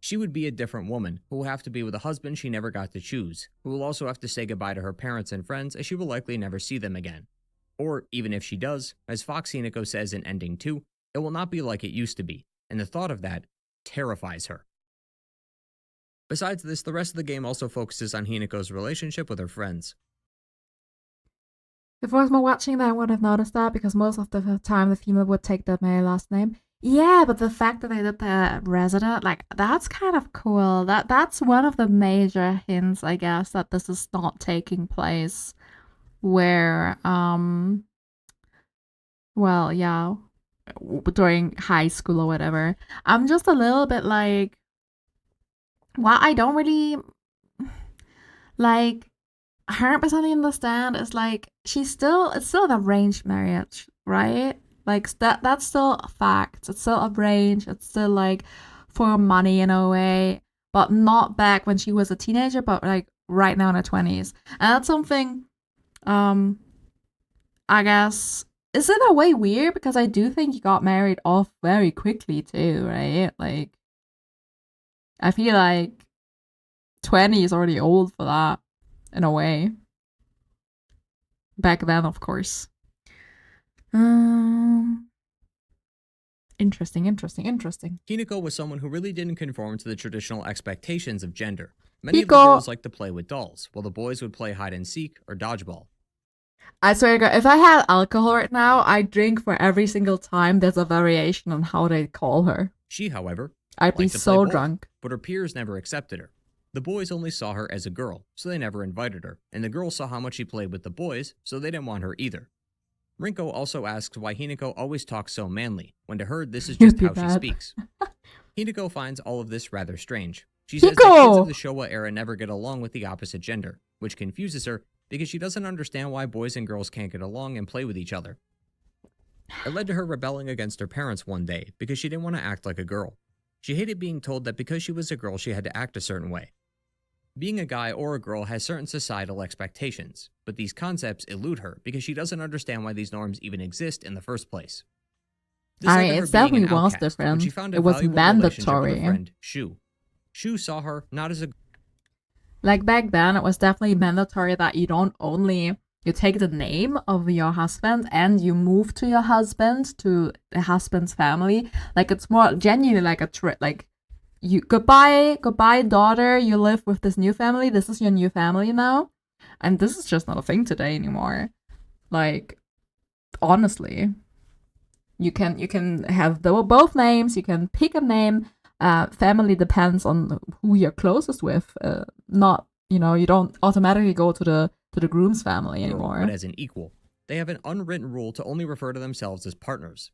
She would be a different woman, who will have to be with a husband she never got to choose, who will also have to say goodbye to her parents and friends as she will likely never see them again. Or, even if she does, as Fox Hinako says in Ending 2, it will not be like it used to be, and the thought of that terrifies her. Besides this, the rest of the game also focuses on Hinako's relationship with her friends. If I was more watching that, I would have noticed that because most of the time the female would take the male last name. Yeah, but the fact that they did the resident, like, that's kind of cool. That's one of the major hints, I guess, that this is not taking place where, well, yeah, during high school or whatever. I'm just a little bit like, what I don't really like 100% understand is like it's still an arranged marriage, right? Like that's still a fact. It's still arranged. It's still like for money in a way, but not back when she was a teenager, but like right now in her 20s. And that's something I guess is in a way weird because I do think he got married off very quickly too, right? Like I feel like 20 is already old for that in a way. Back then, of course. Interesting. Hinako was someone who really didn't conform to the traditional expectations of gender. Many of the Hiko. girls liked to play with dolls, while the boys would play hide and seek or dodgeball. I swear to God, if I had alcohol right now, I'd drink for every single time there's a variation on how they call her. She, however, I'd be liked to play so both, drunk. but her peers never accepted her. The boys only saw her as a girl, so they never invited her, and the girls saw how much she played with the boys, so they didn't want her either. Rinko also asks why Hinako always talks so manly, when to her this is just how she speaks. Hinako finds all of this rather strange. She says that kids of the Showa era never get along with the opposite gender, which confuses her because she doesn't understand why boys and girls can't get along and play with each other. It led to her rebelling against her parents one day because she didn't want to act like a girl. She hated being told that because she was a girl she had to act a certain way. Being a guy or a girl has certain societal expectations, but these concepts elude her because she doesn't understand why these norms even exist in the first place. I mean, it definitely was different. It was mandatory. Friend, Shu. Shu saw her not as a... Like back then, it was definitely mandatory that you don't only... You take the name of your husband and you move to your husband, to the husband's family. Like, it's more genuinely like a trip. Like, you goodbye, daughter. You live with this new family. This is your new family now. And this is just not a thing today anymore. Like, honestly. You can have both names. You can pick a name. Family depends on who you're closest with. Not, you don't automatically go to the groom's family anymore. But as an equal. They have an unwritten rule to only refer to themselves as partners.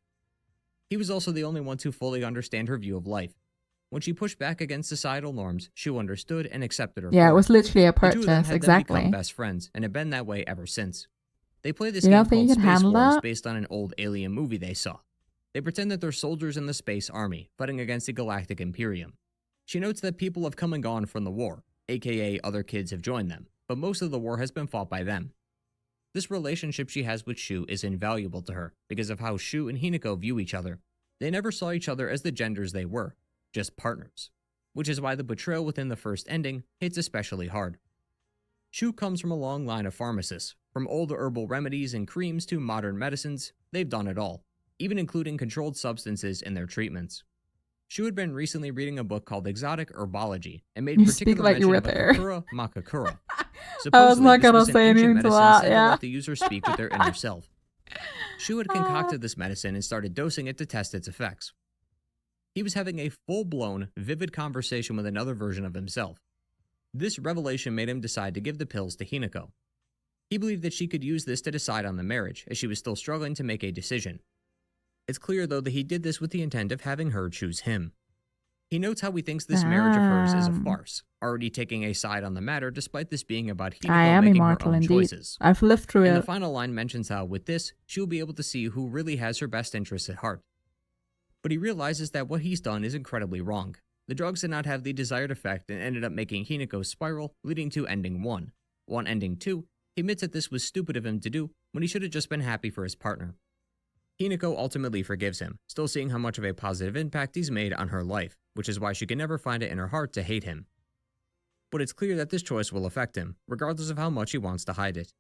He was also the only one to fully understand her view of life. When she pushed back against societal norms, Shu understood and accepted her. Yeah, it was literally a purchase, the two of them had exactly. Then become best friends and have been that way ever since. They play this you game don't think called you can Space handle Wars that? based on an old alien movie they saw. They pretend that they're soldiers in the space army, fighting against the Galactic Imperium. She notes that people have come and gone from the war, aka other kids have joined them, but most of the war has been fought by them. This relationship she has with Shu is invaluable to her because of how Shu and Hinako view each other. They never saw each other as the genders they were, just partners, which is why the betrayal within the first ending hits especially hard. Shu comes from a long line of pharmacists. From old herbal remedies and creams to modern medicines, they've done it all, even including controlled substances in their treatments. Shu had been recently reading a book called Exotic Herbology and made particular mention of Kakura Makakura. I was not going to say anything to that, to yeah. let the user speak with their inner self. Shu had concocted this medicine and started dosing it to test its effects. He was having a full-blown, vivid conversation with another version of himself. This revelation made him decide to give the pills to Hinako. He believed that she could use this to decide on the marriage, as she was still struggling to make a decision. It's clear, though, that he did this with the intent of having her choose him. He notes how he thinks this marriage of hers is a farce, already taking a side on the matter despite this being about Hinako making her own choices. I've lived through it. And the final line mentions how, with this, she will be able to see who really has her best interests at heart. But he realizes that what he's done is incredibly wrong. The drugs did not have the desired effect and ended up making Hinako spiral, leading to ending 1. On ending 2, he admits that this was stupid of him to do when he should have just been happy for his partner. Hinako ultimately forgives him, still seeing how much of a positive impact he's made on her life, which is why she can never find it in her heart to hate him. But it's clear that this choice will affect him, regardless of how much he wants to hide it.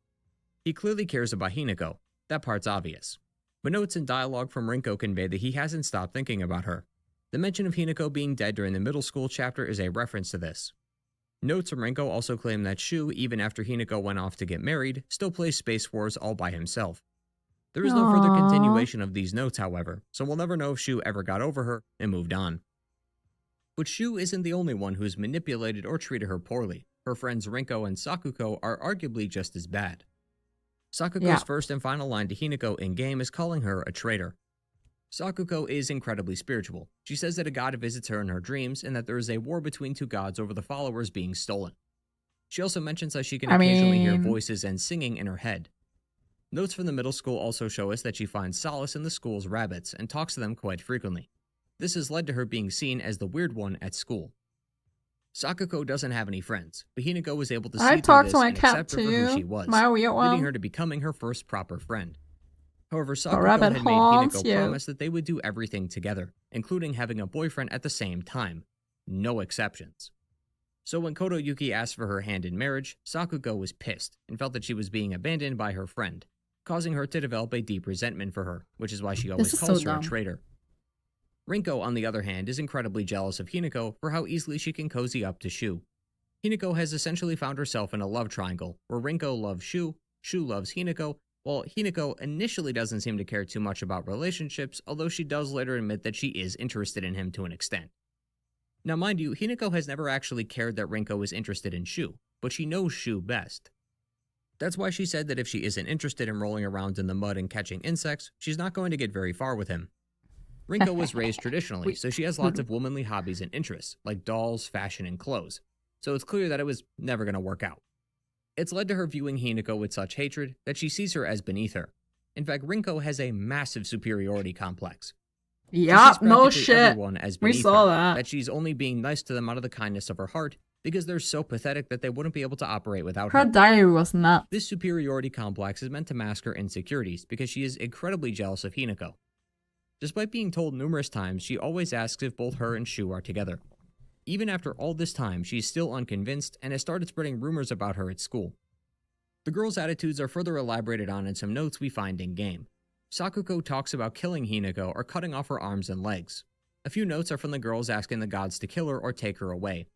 He clearly cares about Hinako, that part's obvious. But notes and dialogue from Rinko convey that he hasn't stopped thinking about her. The mention of Hinako being dead during the middle school chapter is a reference to this. Notes from Rinko also claim that Shu, even after Hinako went off to get married, still plays Space Wars all by himself. There is no further continuation of these notes, however, so we'll never know if Shu ever got over her and moved on. But Shu isn't the only one who's manipulated or treated her poorly. Her friends Rinko and Sakuko are arguably just as bad. Sakuko's first and final line to Hinako in-game is calling her a traitor. Sakuko is incredibly spiritual. She says that a god visits her in her dreams and that there is a war between two gods over the followers being stolen. She also mentions how she can occasionally hear voices and singing in her head. Notes from the middle school also show us that she finds solace in the school's rabbits and talks to them quite frequently. This has led to her being seen as the weird one at school. Sakuko doesn't have any friends, but Hinako was able to see through this and accept her for who she was, leading her to becoming her first proper friend. However, Sakuko had made Hinako promise that they would do everything together, including having a boyfriend at the same time. No exceptions. So when Kotoyuki asked for her hand in marriage, Sakuko was pissed and felt that she was being abandoned by her friend, causing her to develop a deep resentment for her, which is why she always calls her a traitor. Rinko, on the other hand, is incredibly jealous of Hinako for how easily she can cozy up to Shu. Hinako has essentially found herself in a love triangle, where Rinko loves Shu, Shu loves Hinako, while Hinako initially doesn't seem to care too much about relationships, although she does later admit that she is interested in him to an extent. Now mind you, Hinako has never actually cared that Rinko is interested in Shu, but she knows Shu best. That's why she said that if she isn't interested in rolling around in the mud and catching insects, she's not going to get very far with him. Rinko was raised traditionally, so she has lots of womanly hobbies and interests, like dolls, fashion, and clothes, so it's clear that it was never going to work out. It's led to her viewing Hinako with such hatred that she sees her as beneath her. In fact, Rinko has a massive superiority complex. Yeah, no shit. We saw that she's only being nice to them out of the kindness of her heart because they're so pathetic that they wouldn't be able to operate without her. Her diary was nuts. This superiority complex is meant to mask her insecurities because she is incredibly jealous of Hinako. Despite being told numerous times, she always asks if both her and Shu are together. Even after all this time, she's still unconvinced and has started spreading rumors about her at school. The girl's attitudes are further elaborated on in some notes we find in-game. Sakuko talks about killing Hinako or cutting off her arms and legs. A few notes are from the girls asking the gods to kill her or take her away.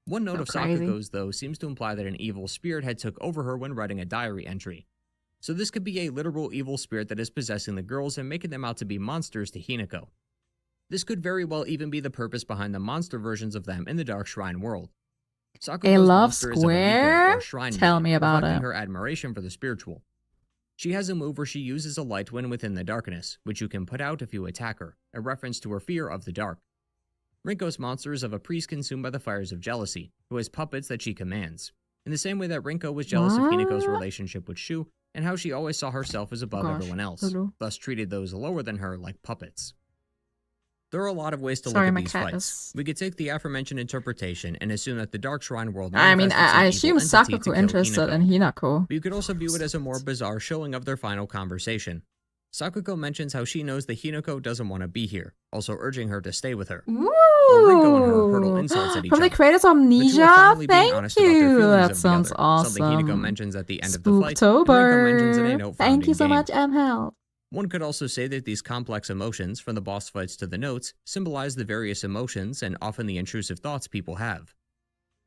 One note of Sakuko's, though, seems to imply that an evil spirit had took over her when writing a diary entry. So this could be a literal evil spirit that is possessing the girls and making them out to be monsters to Hinako. This could very well even be the purpose behind the monster versions of them in the Dark Shrine world. Sakuko's a love monster square? Is a Tell me about it. Her admiration for the spiritual. She has a move where she uses a light when within the darkness, which you can put out if you attack her, a reference to her fear of the dark. Rinko's monster is of a priest consumed by the fires of jealousy, who has puppets that she commands, in the same way that Rinko was jealous of Hinako's relationship with Shu, and how she always saw herself as above everyone else, thus treated those lower than her like puppets. There are a lot of ways to look at these fights. We could take the aforementioned interpretation and assume that the Dark Shrine world I assume Sakuko interested in Hinako. But you could also view it as a more bizarre showing of their final conversation. Sakuko mentions how she knows that Hinako doesn't want to be here, also urging her to stay with her. Ooh! Rinko and her hurtle insults at each From other. the creators of Amnesia? Thank you! That sounds Something awesome. Hinako mentions at the end of the fight, and Rinko mentions in a note found Thank you so in-game. much, Held. One could also say that these complex emotions, from the boss fights to the notes, symbolize the various emotions and often the intrusive thoughts people have.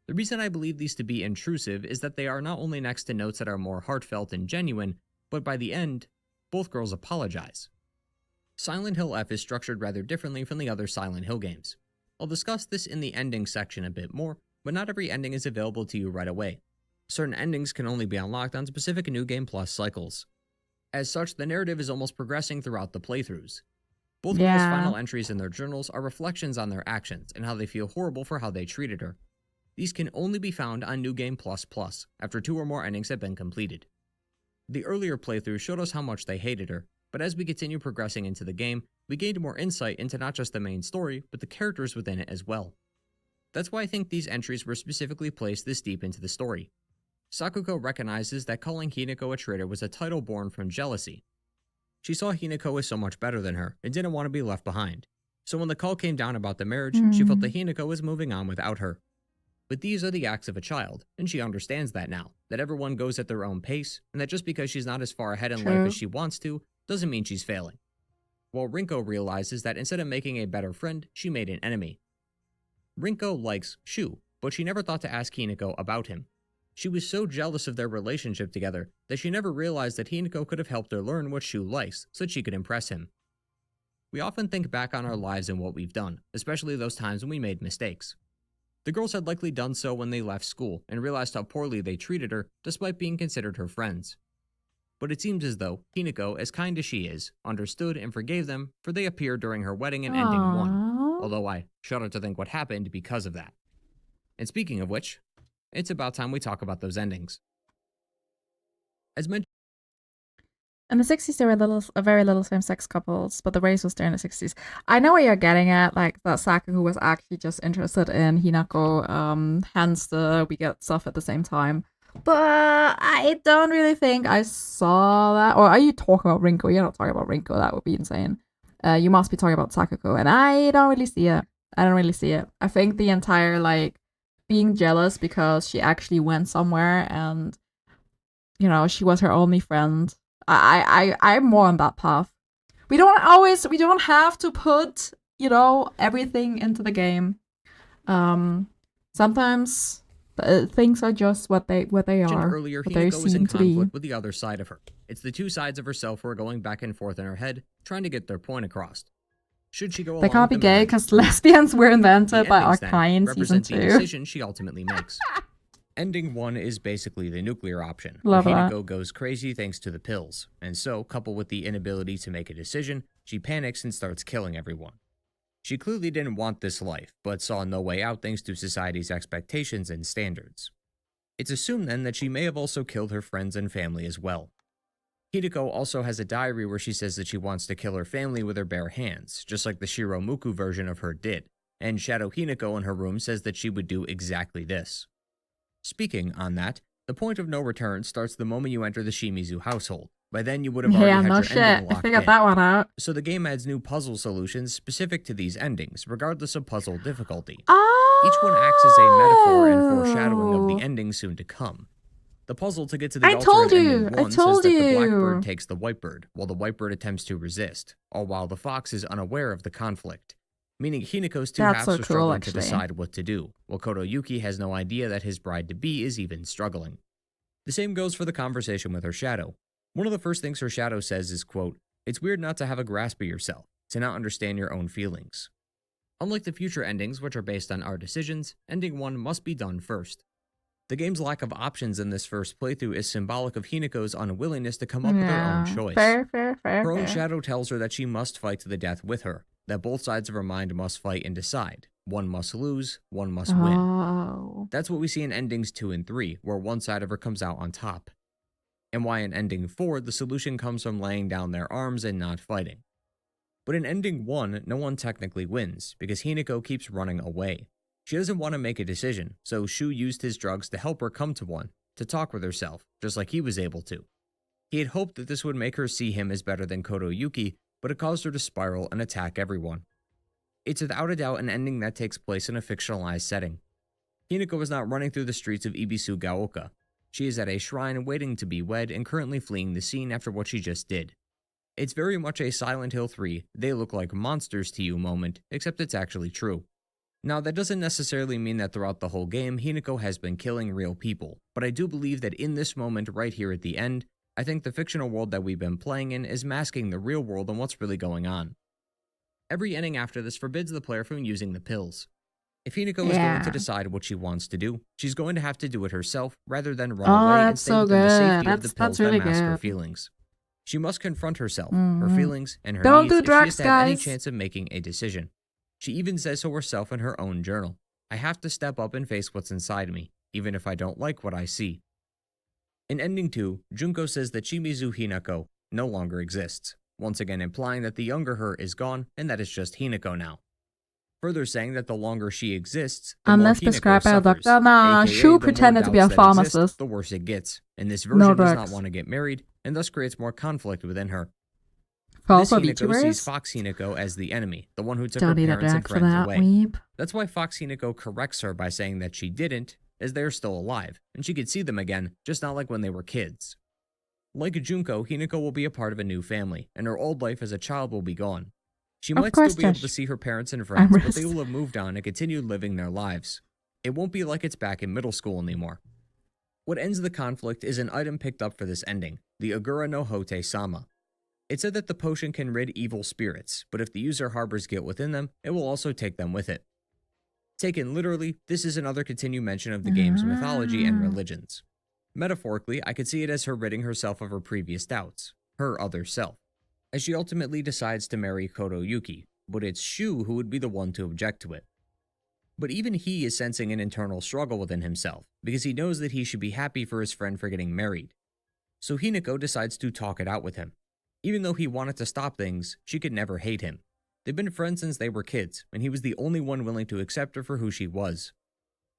The reason I believe these to be intrusive is that they are not only next to notes that are more heartfelt and genuine, but by the end, both girls apologize. Silent Hill F is structured rather differently from the other Silent Hill games. I'll discuss this in the ending section a bit more, but not every ending is available to you right away. Certain endings can only be unlocked on specific New Game Plus cycles. As such, the narrative is almost progressing throughout the playthroughs. Both girls' final entries in their journals are reflections on their actions and how they feel horrible for how they treated her. These can only be found on New Game Plus Plus, after 2 or more endings have been completed. The earlier playthrough showed us how much they hated her, but as we continue progressing into the game, we gained more insight into not just the main story, but the characters within it as well. That's why I think these entries were specifically placed this deep into the story. Sakuko recognizes that calling Hinako a traitor was a title born from jealousy. She saw Hinako as so much better than her and didn't want to be left behind. So when the call came down about the marriage, she felt that Hinako was moving on without her. But these are the acts of a child, and she understands that now, that everyone goes at their own pace, and that just because she's not as far ahead in life as she wants to, doesn't mean she's failing. While Rinko realizes that instead of making a better friend, she made an enemy. Rinko likes Shu, but she never thought to ask Hinako about him. She was so jealous of their relationship together that she never realized that Hinako could have helped her learn what Shu likes so that she could impress him. We often think back on our lives and what we've done, especially those times when we made mistakes. The girls had likely done so when they left school and realized how poorly they treated her despite being considered her friends. but it seems as though Hinako, as kind as she is, understood and forgave them, for they appeared during her wedding in ending 1, although I shudder to think what happened because of that. And speaking of which, it's about time we talk about those endings. As mentioned, in the 60s, there were very little same-sex couples, but the race was there in the 60s. I know what you're getting at, like that Sakuga was actually just interested in Hinako, hence we get stuff at the same time. But I don't really think I saw that. Or are you talking about Rinko? You're not talking about Rinko. That would be insane. You must be talking about Sakuga, and I don't really see it. I think the entire, like, being jealous because she actually went somewhere and, you know, she was her only friend. I'm more on that path. We don't have to put, you know, everything into the game. Sometimes things are just what they are. Earlier, what they Hinako was in seem to be. conflict with the other side of her. It's the two sides of herself who are going back and forth in her head, trying to get their point across. Should she go along They can't be with the gay marriage? because lesbians were invented by endings, then, Arkai in season represent the 2. decision she ultimately makes. Ending 1 is basically the nuclear option, Love where that. Hinako goes crazy thanks to the pills, and so, coupled with the inability to make a decision, she panics and starts killing everyone. She clearly didn't want this life, but saw no way out thanks to society's expectations and standards. It's assumed then that she may have also killed her friends and family as well. Hinako also has a diary where she says that she wants to kill her family with her bare hands, just like the Shiromuku version of her did, and Shadow Hinako in her room says that she would do exactly this. Speaking on that, the point of no return starts the moment you enter the Shimizu household. By then you would have already had your ending I locked figured in. that one out. So the game adds new puzzle solutions specific to these endings, regardless of puzzle difficulty. Oh! Each one acts as a metaphor and foreshadowing of the ending soon to come. The puzzle to get to the alternate ending one says that the blackbird takes the whitebird, while the whitebird attempts to resist, all while the fox is unaware of the conflict. Meaning Hinako's two halves are struggling to decide what to do, while Kotoyuki has no idea that his bride-to-be is even struggling. The same goes for the conversation with her shadow. One of the first things her shadow says is, quote, "It's weird not to have a grasp of yourself, to not understand your own feelings." Unlike the future endings, which are based on our decisions, ending 1 must be done first. The game's lack of options in this first playthrough is symbolic of Hinako's unwillingness to come up with her own choice. Fair. Her own shadow tells her that she must fight to the death with her, that both sides of her mind must fight and decide. One must lose, one must win. That's what we see in endings 2 and 3, where one side of her comes out on top. And why in ending 4, the solution comes from laying down their arms and not fighting. But in ending 1, no one technically wins, because Hinako keeps running away. She doesn't want to make a decision, so Shu used his drugs to help her come to one, to talk with herself, just like he was able to. He had hoped that this would make her see him as better than Kotoyuki, but it caused her to spiral and attack everyone. It's without a doubt an ending that takes place in a fictionalized setting. Hinako is not running through the streets of Ibisu Gaoka. She is at a shrine waiting to be wed and currently fleeing the scene after what she just did. It's very much a Silent Hill 3, they look like monsters to you moment, except it's actually true. Now, that doesn't necessarily mean that throughout the whole game, Hinako has been killing real people, but I do believe that in this moment right here at the end, I think the fictional world that we've been playing in is masking the real world and what's really going on. Every ending after this forbids the player from using the pills. If Hinako is going to decide what she wants to do, she's going to have to do it herself rather than run away and stay within the safety of the pills that mask her feelings. She must confront herself, her feelings, and her needs if she is to have any chance of making a decision. She even says so herself in her own journal. I have to step up and face what's inside me, even if I don't like what I see. In ending 2, Junko says that Shimizu Hinako no longer exists, once again implying that the younger her is gone and that it's just Hinako now. Further saying that the longer she exists, the more Hinako suffers, aka Shu pretended to be a pharmacist. The worse it gets, and this version does not want to get married, and thus creates more conflict within her. This Hinako sees Fox Hinako as the enemy, the one who took her parents and friends away. That's why Fox Hinako corrects her by saying that she didn't, as they are still alive, and she could see them again, just not like when they were kids. Like Junko, Hinako will be a part of a new family, and her old life as a child will be gone. She might still be able to see her parents and friends, but they will have moved on and continued living their lives. It won't be like it's back in middle school anymore. What ends the conflict is an item picked up for this ending, the Agura no Hote Sama. It said that the potion can rid evil spirits, but if the user harbors guilt within them, it will also take them with it. Taken literally, this is another continued mention of the game's mythology and religions. Metaphorically, I could see it as her ridding herself of her previous doubts, her other self, as she ultimately decides to marry Koto Yuki, but it's Shu who would be the one to object to it. But even he is sensing an internal struggle within himself, because he knows that he should be happy for his friend for getting married. So Hinako decides to talk it out with him. Even though he wanted to stop things, she could never hate him. They've been friends since they were kids, and he was the only one willing to accept her for who she was.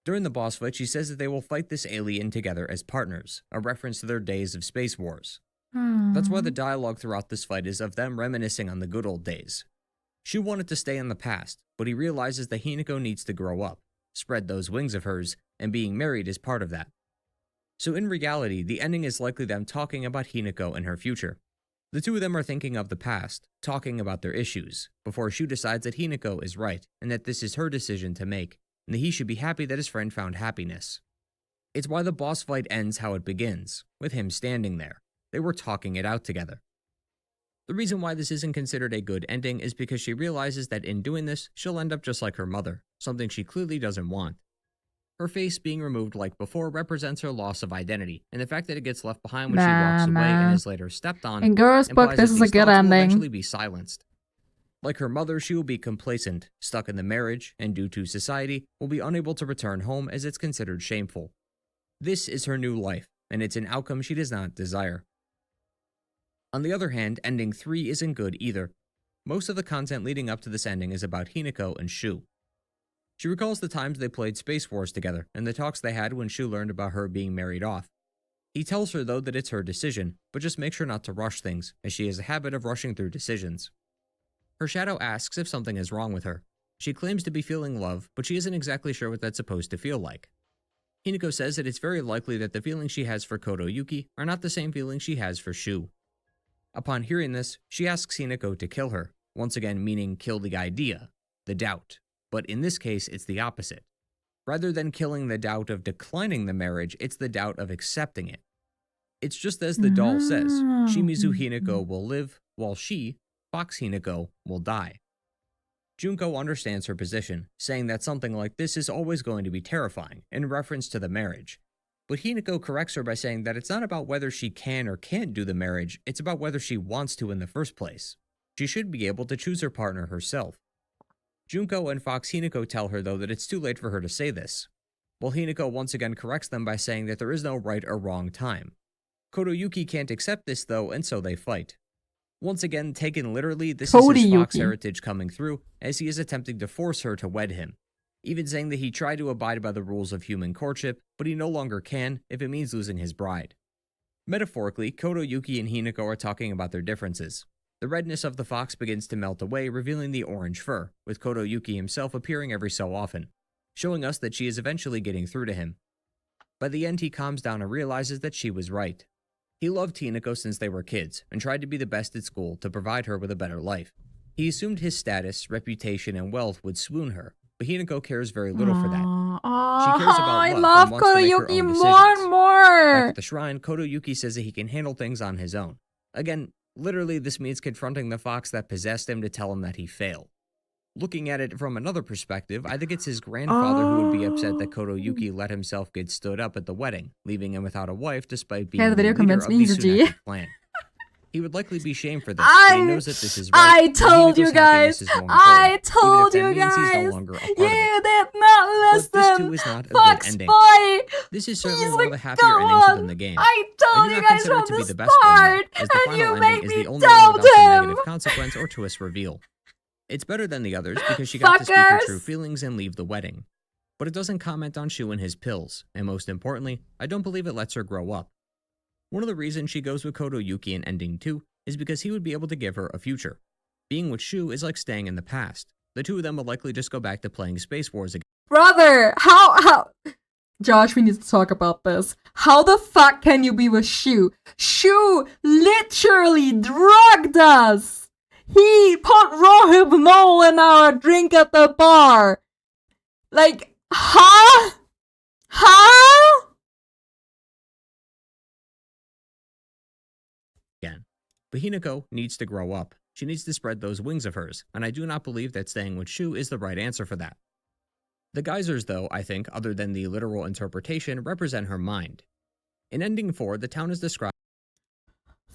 During the boss fight, she says that they will fight this alien together as partners, a reference to their days of space wars. That's why the dialogue throughout this fight is of them reminiscing on the good old days. Shu wanted to stay in the past, but he realizes that Hinako needs to grow up, spread those wings of hers, and being married is part of that. So in reality, the ending is likely them talking about Hinako and her future. The two of them are thinking of the past, talking about their issues, before Shu decides that Hinako is right, and that this is her decision to make, and that he should be happy that his friend found happiness. It's why the boss fight ends how it begins, with him standing there. They were talking it out together. The reason why this isn't considered a good ending is because she realizes that in doing this, she'll end up just like her mother, something she clearly doesn't want. Her face being removed like before represents her loss of identity, and the fact that it gets left behind when she walks away and is later stepped on in Goro's book, implies this that is a these good thoughts will ending. eventually be silenced. Like her mother, she will be complacent, stuck in the marriage, and due to society, will be unable to return home as it's considered shameful. This is her new life, and it's an outcome she does not desire. On the other hand, ending 3 isn't good either. Most of the content leading up to this ending is about Hinako and Shu. She recalls the times they played Space Wars together, and the talks they had when Shu learned about her being married off. He tells her though that it's her decision, but just make sure not to rush things, as she has a habit of rushing through decisions. Her shadow asks if something is wrong with her. She claims to be feeling love, but she isn't exactly sure what that's supposed to feel like. Hinako says that it's very likely that the feelings she has for Koto Yuki are not the same feelings she has for Shu. Upon hearing this, she asks Hinako to kill her, once again meaning kill the idea, the doubt. But in this case, it's the opposite. Rather than killing the doubt of declining the marriage, it's the doubt of accepting it. It's just as the doll says, Shimizu Hinako will live, while she, Fox Hinako, will die. Junko understands her position, saying that something like this is always going to be terrifying, in reference to the marriage. But Hinako corrects her by saying that it's not about whether she can or can't do the marriage, it's about whether she wants to in the first place. She should be able to choose her partner herself. Junko and Fox Hinako tell her though that it's too late for her to say this, while Hinako once again corrects them by saying that there is no right or wrong time. Koto Yuki can't accept this though, and so they fight. Once again, taken literally, this is his Fox heritage coming through, as he is attempting to force her to wed him, even saying that he tried to abide by the rules of human courtship, but he no longer can if it means losing his bride. Metaphorically, Koto Yuki and Hinako are talking about their differences. The redness of the fox begins to melt away, revealing the orange fur, with Koto Yuki himself appearing every so often, showing us that she is eventually getting through to him. By the end, he calms down and realizes that she was right. He loved Hinako since they were kids, and tried to be the best at school to provide her with a better life. He assumed his status, reputation, and wealth would swoon her, but Hinako cares very little for that. She cares about I love love and wants Koto to make her Yuki own more decisions. and more. Back at the shrine, Koto Yuki says that he can handle things on his own. Again, literally this means confronting the fox that possessed him to tell him that he failed. Looking at it from another perspective, I think it's his grandfather who would be upset that Koto Yuki let himself get stood up at the wedding, leaving him without a wife despite being the video the leader of convinced the me, Tsunaki clan. He would likely be shamed for this, but he knows that this is right. I told you guys. I told you He's no guys. longer a part of You it. did not But listen. this too is not a Fox good ending. boy. This is certainly He's one of the like, happier go endings on. within the game. I told do you not guys consider from it to be the the best one, start, though, as the and final you ending made is me the only one doubt without some him. negative consequence or twist reveal. It's better than the others because she got to speak her Fuckers. true feelings and leave the wedding. But it doesn't comment on Shu and his pills, and most importantly, I don't believe it lets her grow up. One of the reasons she goes with Koto Yuki in ending 2 is because he would be able to give her a future. Being with Shu is like staying in the past. The two of them would likely just go back to playing Space Wars again. Brother, how? Josh, we need to talk about this. How the fuck can you be with Shu? Shu literally drugged us. He put Rohypnol in our drink at the bar. Like, huh? Huh? But Hinako needs to grow up. She needs to spread those wings of hers, and I do not believe that staying with Shu is the right answer for that. The geysers, though, I think, other than the literal interpretation, represent her mind. In Ending 4, the town is described.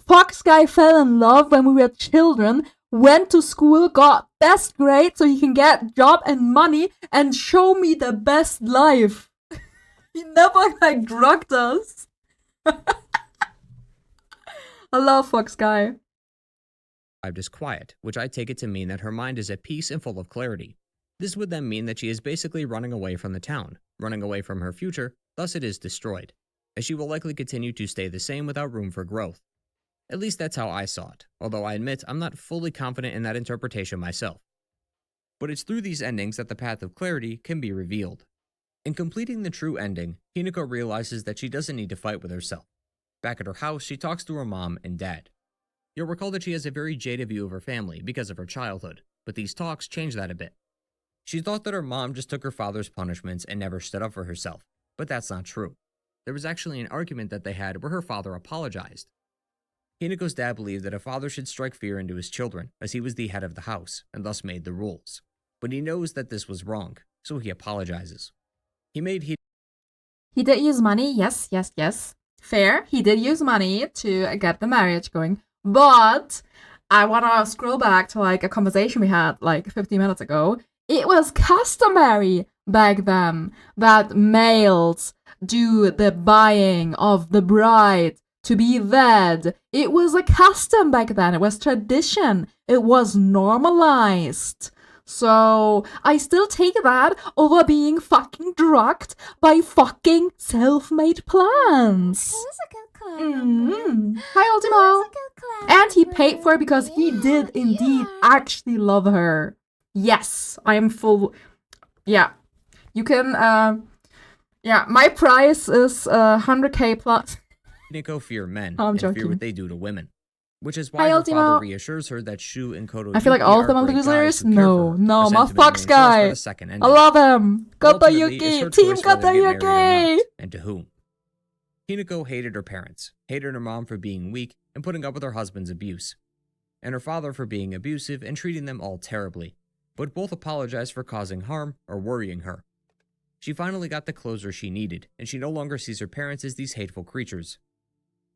Fox guy fell in love when we were children, went to school, got best grade so he can get job and money and show me the best life. He never like drugged us. I love Fox guy. As quiet, which I take it to mean that her mind is at peace and full of clarity. This would then mean that she is basically running away from the town, running away from her future, thus it is destroyed, as she will likely continue to stay the same without room for growth. At least that's how I saw it, although I admit I'm not fully confident in that interpretation myself. But it's through these endings that the path of clarity can be revealed. In completing the true ending, Hinako realizes that she doesn't need to fight with herself. Back at her house, she talks to her mom and dad. You'll recall that she has a very jaded view of her family because of her childhood, but these talks change that a bit. She thought that her mom just took her father's punishments and never stood up for herself, but that's not true. There was actually an argument that they had where her father apologized. Hinako's dad believed that a father should strike fear into his children, as he was the head of the house, and thus made the rules. But he knows that this was wrong, so he apologizes. He did use money, yes. Fair, he did use money to get the marriage going, but I want to scroll back to like a conversation we had like 50 minutes ago. It was customary back then that males do the buying of the bride to be wed. It was a custom back then. It was tradition. It was normalized. So I still take that over being fucking drugged by fucking self-made plans. Hi, Ultimo. And he paid for it because he did indeed actually love her. Yes, I am full. Yeah, you can. Yeah, my price is 100k plus. Hinako fear men I'm and joking. fear what they do to women, which is why her father reassures her that Shu and Koto. I feel like all of them are losers. No, my Fox guy. I love him. Kotoyuki, Team Kotoyuki. And to whom? Hinako hated her parents, hated her mom for being weak and putting up with her husband's abuse, and her father for being abusive and treating them all terribly, but both apologized for causing harm or worrying her. She finally got the closure she needed, and she no longer sees her parents as these hateful creatures.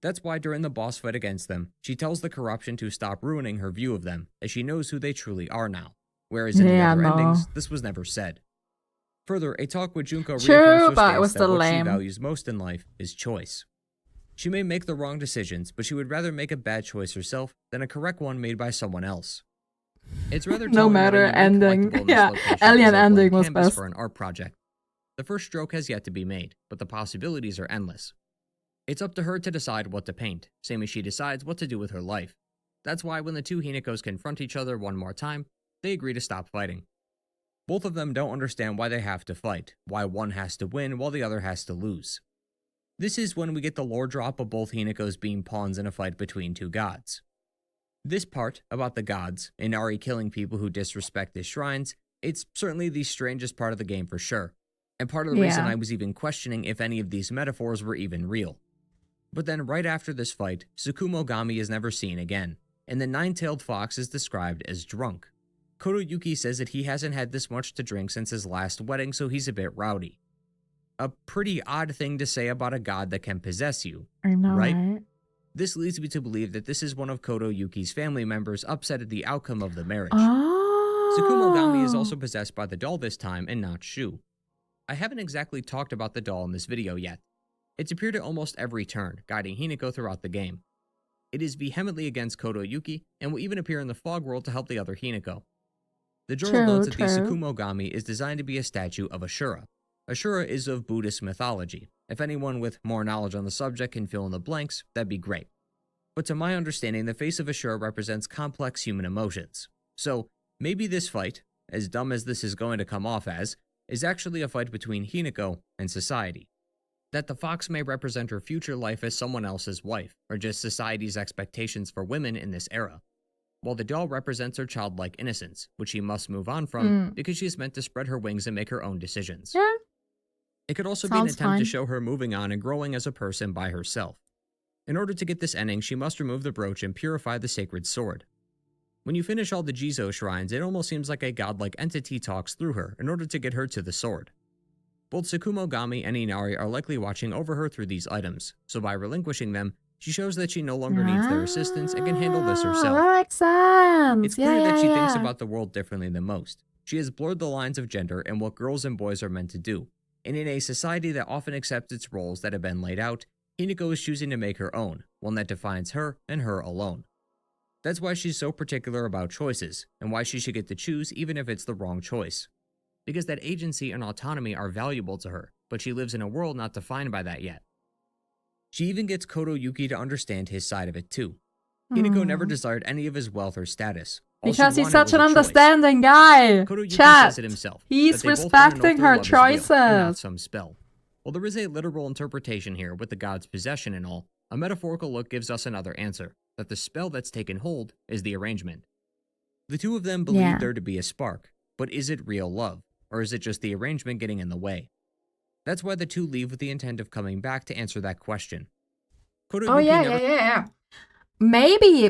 That's why during the boss fight against them, she tells the corruption to stop ruining her view of them, as she knows who they truly are now, whereas in the other endings, this was never said. Further, a talk with Junko reaffirms her stance that what she values most in life is choice. She may make the wrong decisions, but she would rather make a bad choice herself than a correct one made by someone else. It's rather no matter ending. Yeah, Alien ending was best for an art project. The first stroke has yet to be made, but the possibilities are endless. It's up to her to decide what to paint, same as she decides what to do with her life. That's why when the two Hinakos confront each other one more time, they agree to stop fighting. Both of them don't understand why they have to fight, why one has to win while the other has to lose. This is when we get the lore drop of both Hinakos being pawns in a fight between two gods. This part, about the gods, Inari killing people who disrespect his shrines, it's certainly the strangest part of the game for sure, and part of the reason I was even questioning if any of these metaphors were even real. But then right after this fight, Tsukumogami is never seen again, and the nine-tailed fox is described as drunk. Kotoyuki says that he hasn't had this much to drink since his last wedding, so he's a bit rowdy. A pretty odd thing to say about a god that can possess you, I know, right? This leads me to believe that this is one of Kotoyuki's family members upset at the outcome of the marriage. Tsukumogami is also possessed by the doll this time and not Shu. I haven't exactly talked about the doll in this video yet. It's appeared at almost every turn, guiding Hinako throughout the game. It is vehemently against Kotoyuki and will even appear in the fog world to help the other Hinako. The journal notes that the Tsukumogami is designed to be a statue of Ashura. Ashura is of Buddhist mythology. If anyone with more knowledge on the subject can fill in the blanks, that'd be great. But to my understanding, the face of Ashura represents complex human emotions. So, maybe this fight, as dumb as this is going to come off as, is actually a fight between Hinako and society. That the fox may represent her future life as someone else's wife, or just society's expectations for women in this era, while the doll represents her childlike innocence, which she must move on from because she is meant to spread her wings and make her own decisions. Yeah. It could also be an attempt to show her moving on and growing as a person by herself. In order to get this ending, she must remove the brooch and purify the sacred sword. When you finish all the Jizo shrines, it almost seems like a godlike entity talks through her in order to get her to the sword. Both Tsukumogami and Inari are likely watching over her through these items, so by relinquishing them, she shows that she no longer needs their assistance and can handle this herself. That makes sense. It's clear that she thinks about the world differently than most. She has blurred the lines of gender and what girls and boys are meant to do. And in a society that often accepts its roles that have been laid out, Hinako is choosing to make her own, one that defines her and her alone. That's why she's so particular about choices, and why she should get to choose even if it's the wrong choice. Because that agency and autonomy are valuable to her, but she lives in a world not defined by that yet. She even gets Koto Yuki to understand his side of it too. Hinako never desired any of his wealth or status. All she Because he's wanted such was an a choice. understanding guy. Koto Yuki Chat. says it himself. He's that they both wanna know if respecting their her love is real and not choices. some spell. While there is a literal interpretation here with the god's possession and all, a metaphorical look gives us another answer, that the spell that's taken hold is the arrangement. The two of them believe there to be a spark, but is it real love, or is it just the arrangement getting in the way? That's why the two leave with the intent of coming back to answer that question. Koto Oh Yuki yeah, never- yeah. Maybe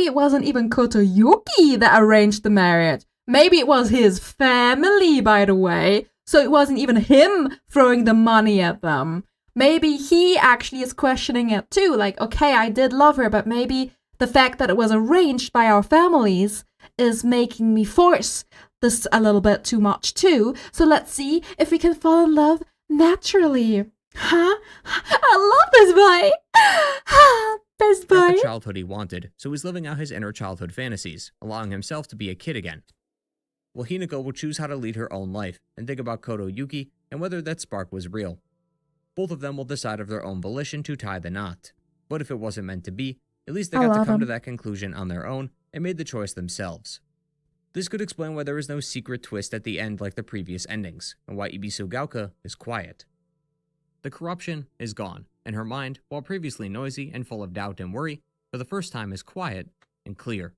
it wasn't even Koto Yuki that arranged the marriage. Maybe it was his family, by the way. So it wasn't even him throwing the money at them. Maybe he actually is questioning it too. Like, okay, I did love her, but maybe the fact that it was arranged by our families is making me force this a little bit too much too. So let's see if we can fall in love naturally. Huh? I love this boy. Best Not boy. the childhood he wanted, so he's living out his inner childhood fantasies, allowing himself to be a kid again. Well, Hinako will choose how to lead her own life, and think about Koto Yuki and whether that spark was real. Both of them will decide of their own volition to tie the knot. But if it wasn't meant to be, at least they got to come to that conclusion on their own and made the choice themselves. This could explain why there is no secret twist at the end like the previous endings, and why Ibisugaoka is quiet. The corruption is gone, and her mind, while previously noisy and full of doubt and worry, for the first time is quiet and clear.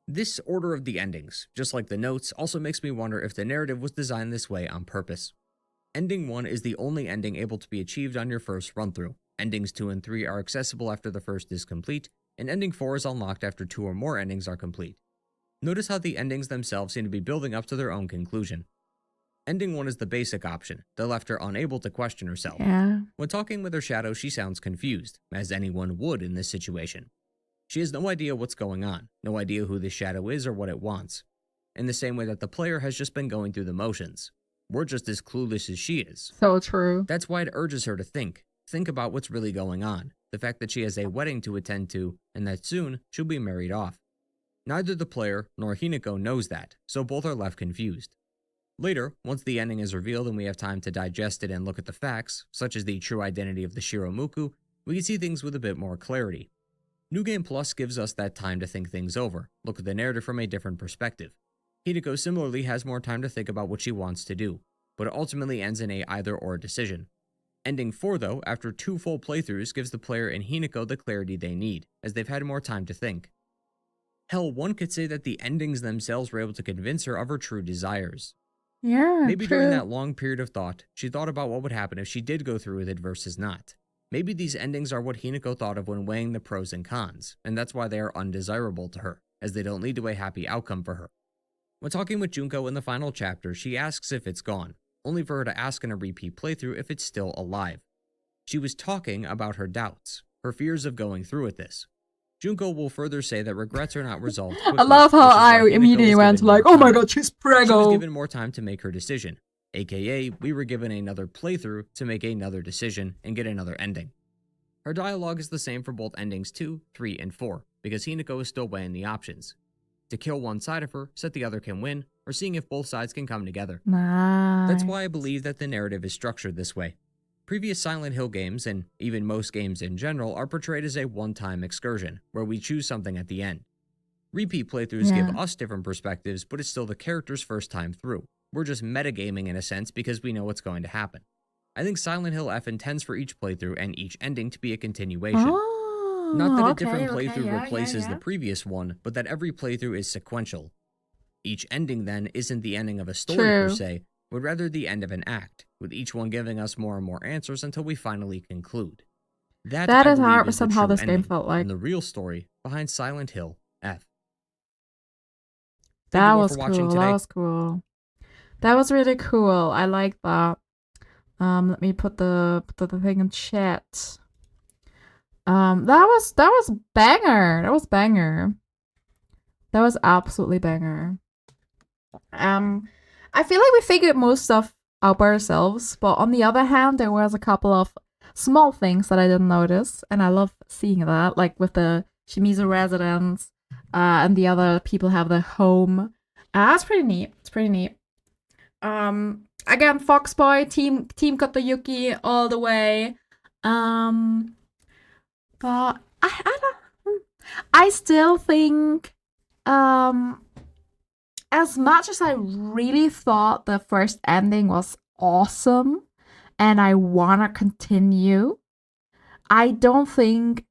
This order of the endings, just like the notes, also makes me wonder if the narrative was designed this way on purpose. Ending 1 is the only ending able to be achieved on your first run-through. Endings 2 and 3 are accessible after the first is complete, and ending 4 is unlocked after 2 or more endings are complete. Notice how the endings themselves seem to be building up to their own conclusion. Ending 1 is the basic option, that left her unable to question herself. Yeah. When talking with her shadow, she sounds confused, as anyone would in this situation. She has no idea what's going on, no idea who this shadow is or what it wants. In the same way that the player has just been going through the motions. We're just as clueless as she is. So true. That's why it urges her to think about what's really going on, the fact that she has a wedding to attend to, and that soon she'll be married off. Neither the player nor Hinako knows that, so both are left confused. Later, once the ending is revealed and we have time to digest it and look at the facts, such as the true identity of the Shiromuku, we can see things with a bit more clarity. New Game Plus gives us that time to think things over, look at the narrative from a different perspective. Hinako similarly has more time to think about what she wants to do, but it ultimately ends in a either-or decision. Ending 4, though, after 2 full playthroughs, gives the player and Hinako the clarity they need, as they've had more time to think. Hell, one could say that the endings themselves were able to convince her of her true desires. Yeah, Maybe true. during that long period of thought, she thought about what would happen if she did go through with it versus not. Maybe these endings are what Hinako thought of when weighing the pros and cons, and that's why they are undesirable to her, as they don't lead to a happy outcome for her. When talking with Junko in the final chapter, she asks if it's gone, only for her to ask in a repeat playthrough if it's still alive. She was talking about her doubts, her fears of going through with this. Junko will further say that regrets are not resolved quickly. I love how which is why I Hinako immediately was went given like, more oh my time. god, she's She was preggo. given more time to make her decision, aka we were given another playthrough to make another decision and get another ending. Her dialogue is the same for both endings 2, 3, and 4, because Hinako is still weighing the options. To kill one side of her so that the other can win, or seeing if both sides can come together. Nice. That's why I believe that the narrative is structured this way. Previous Silent Hill games, and even most games in general, are portrayed as a one-time excursion, where we choose something at the end. Repeat playthroughs give us different perspectives, but it's still the character's first time through. We're just metagaming in a sense because we know what's going to happen. I think Silent Hill F intends for each playthrough and each ending to be a continuation. Not that a different playthrough replaces the previous one, but that every playthrough is sequential. Each ending, then, isn't the ending of a story per se, but rather the end of an act, with each one giving us more and more answers until we finally conclude. That is I believe, 100% how this game felt like. And the real story behind Silent Hill F. That was cool. That was cool. That was really cool. I like that. Let me put the thing in chat. That was banger. That was banger. That was absolutely banger. I feel like we figured most stuff out by ourselves, but on the other hand, there was a couple of small things that I didn't notice, and I love seeing that, like with the Shimizu residence, and the other people have their home. It's pretty neat. It's pretty neat. Again, Foxboy team got the Yuki all the way. But I still think, as much as I really thought the first ending was awesome and I wanna continue, I don't think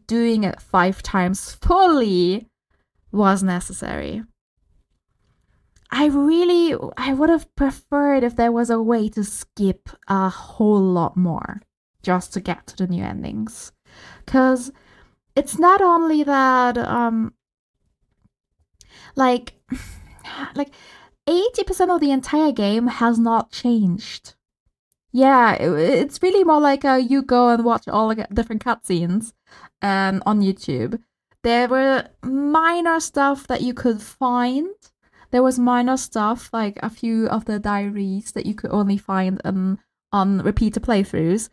doing it 5 times fully was necessary. I would have preferred if there was a way to skip a whole lot more just to get to the new endings. 'Cause it's not only that, like 80% of the entire game has not changed. Yeah, it's really more like you go and watch all the different cutscenes on YouTube. There were minor stuff that you could find. There was minor stuff, like a few of the diaries that you could only find on repeated playthroughs.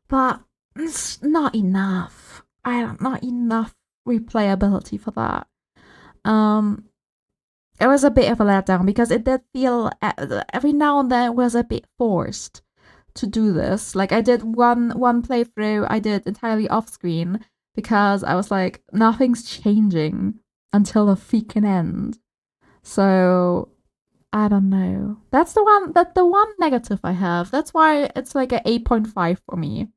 But it's not enough. Not enough replayability for that. It was a bit of a letdown because it did feel every now and then it was a bit forced to do this. Like I did one playthrough I did entirely off screen because I was like, nothing's changing until the freaking end. So I don't know. That's the one negative I have. That's why it's like a 8.5 for me.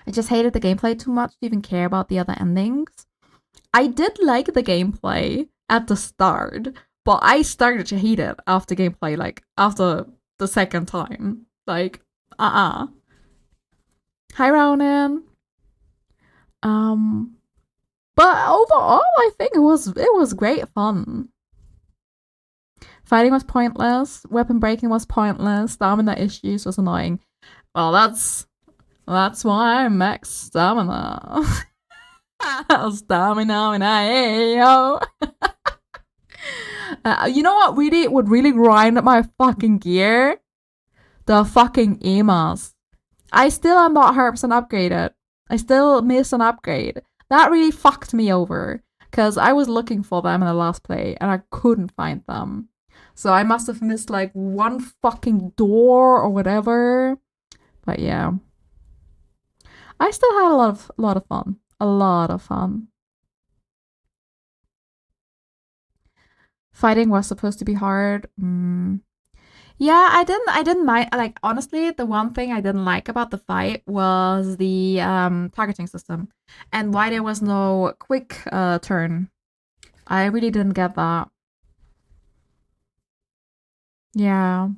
I just hated the gameplay too much to even care about the other endings. I did like the gameplay at the start, but I started to hate it after gameplay, like after the second time. Like, Hi Ronan. But overall I think it was great fun. Fighting was pointless, weapon breaking was pointless, stamina issues was annoying. Well, that's why I'm max stamina. Stamina, yo. You know what would really grind my fucking gear? The fucking EMAs. I still am not 100% upgraded. I still miss an upgrade. That really fucked me over, because I was looking for them in the last play, and I couldn't find them. So I must have missed like one fucking door or whatever. But yeah. I still had a lot of fun. A lot of fun. Fighting was supposed to be hard. Yeah, I didn't mind. Like, honestly, the one thing I didn't like about the fight was the targeting system and why there was no quick turn. I really didn't get that. Yeah.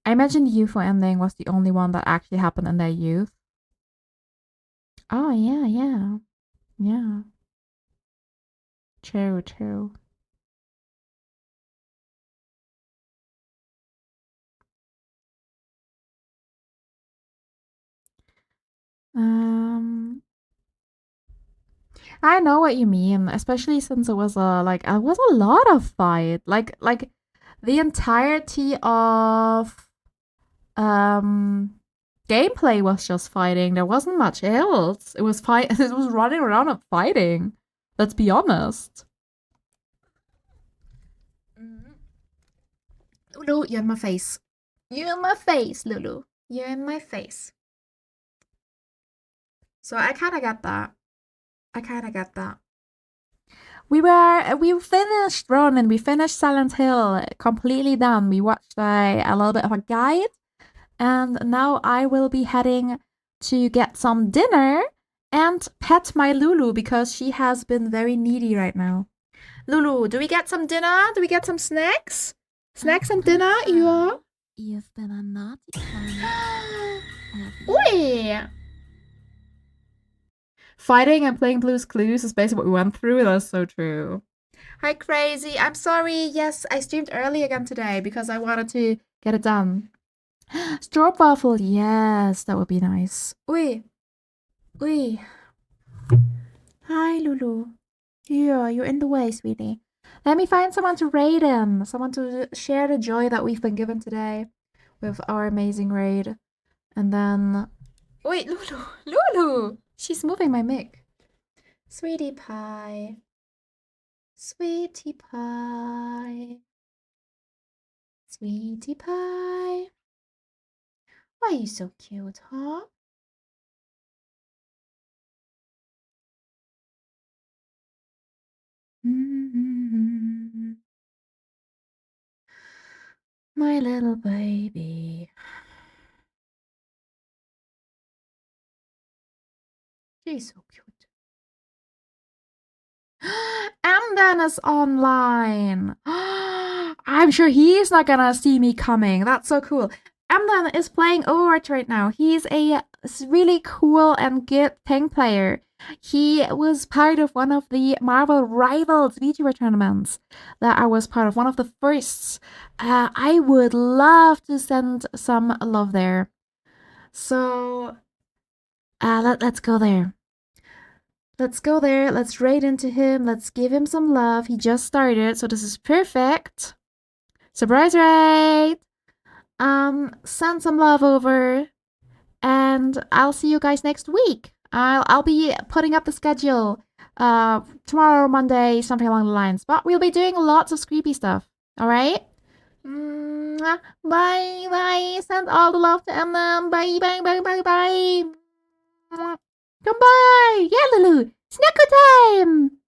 I imagine the UFO ending was the only one that actually happened in their youth. Oh, yeah, yeah. Yeah. True. I know what you mean, especially since it was a lot of fight. Like the entirety of gameplay was just fighting. There wasn't much else. It was it was running around and fighting. Let's be honest. Lulu, you're in my face. You're in my face, Lulu. You're in my face. So I kind of get that. We finished Run and we finished Silent Hill completely done. We watched a little bit of a guide, and now I will be heading to get some dinner and pet my Lulu because she has been very needy right now. Lulu, do we get some dinner? Do we get some snacks? Snacks and dinner, you are? You've been a naughty one. Oi! Fighting and playing Blue's Clues is basically what we went through. That's so true. Hi, Crazy. I'm sorry. Yes, I streamed early again today because I wanted to get it done. Stroopwafel. Yes, that would be nice. Oi. Oi. Hi, Lulu. Yeah, you're in the way, sweetie. Let me find someone to raid in. Someone to share the joy that we've been given today with our amazing raid. And then... Wait, Lulu. Lulu! She's moving my mic. Sweetie pie. Sweetie pie. Sweetie pie. Why are you so cute, huh? My little baby. She's so cute. Amdan is online. I'm sure he's not gonna see me coming. That's so cool. Amdan is playing Overwatch right now. He's a really cool and good tank player. He was part of one of the Marvel Rivals VTuber tournaments that I was part of, one of the firsts. I would love to send some love there. So, let's go there. Let's go there. Let's raid into him. Let's give him some love. He just started, so this is perfect. Surprise raid! Send some love over. And I'll see you guys next week. I'll be putting up the schedule tomorrow, Monday, something along the lines. But we'll be doing lots of creepy stuff. Alright? Bye bye. Send all the love to Eminem. Bye bye bye bye bye. Come by! Yeah, Lulu! Snack time!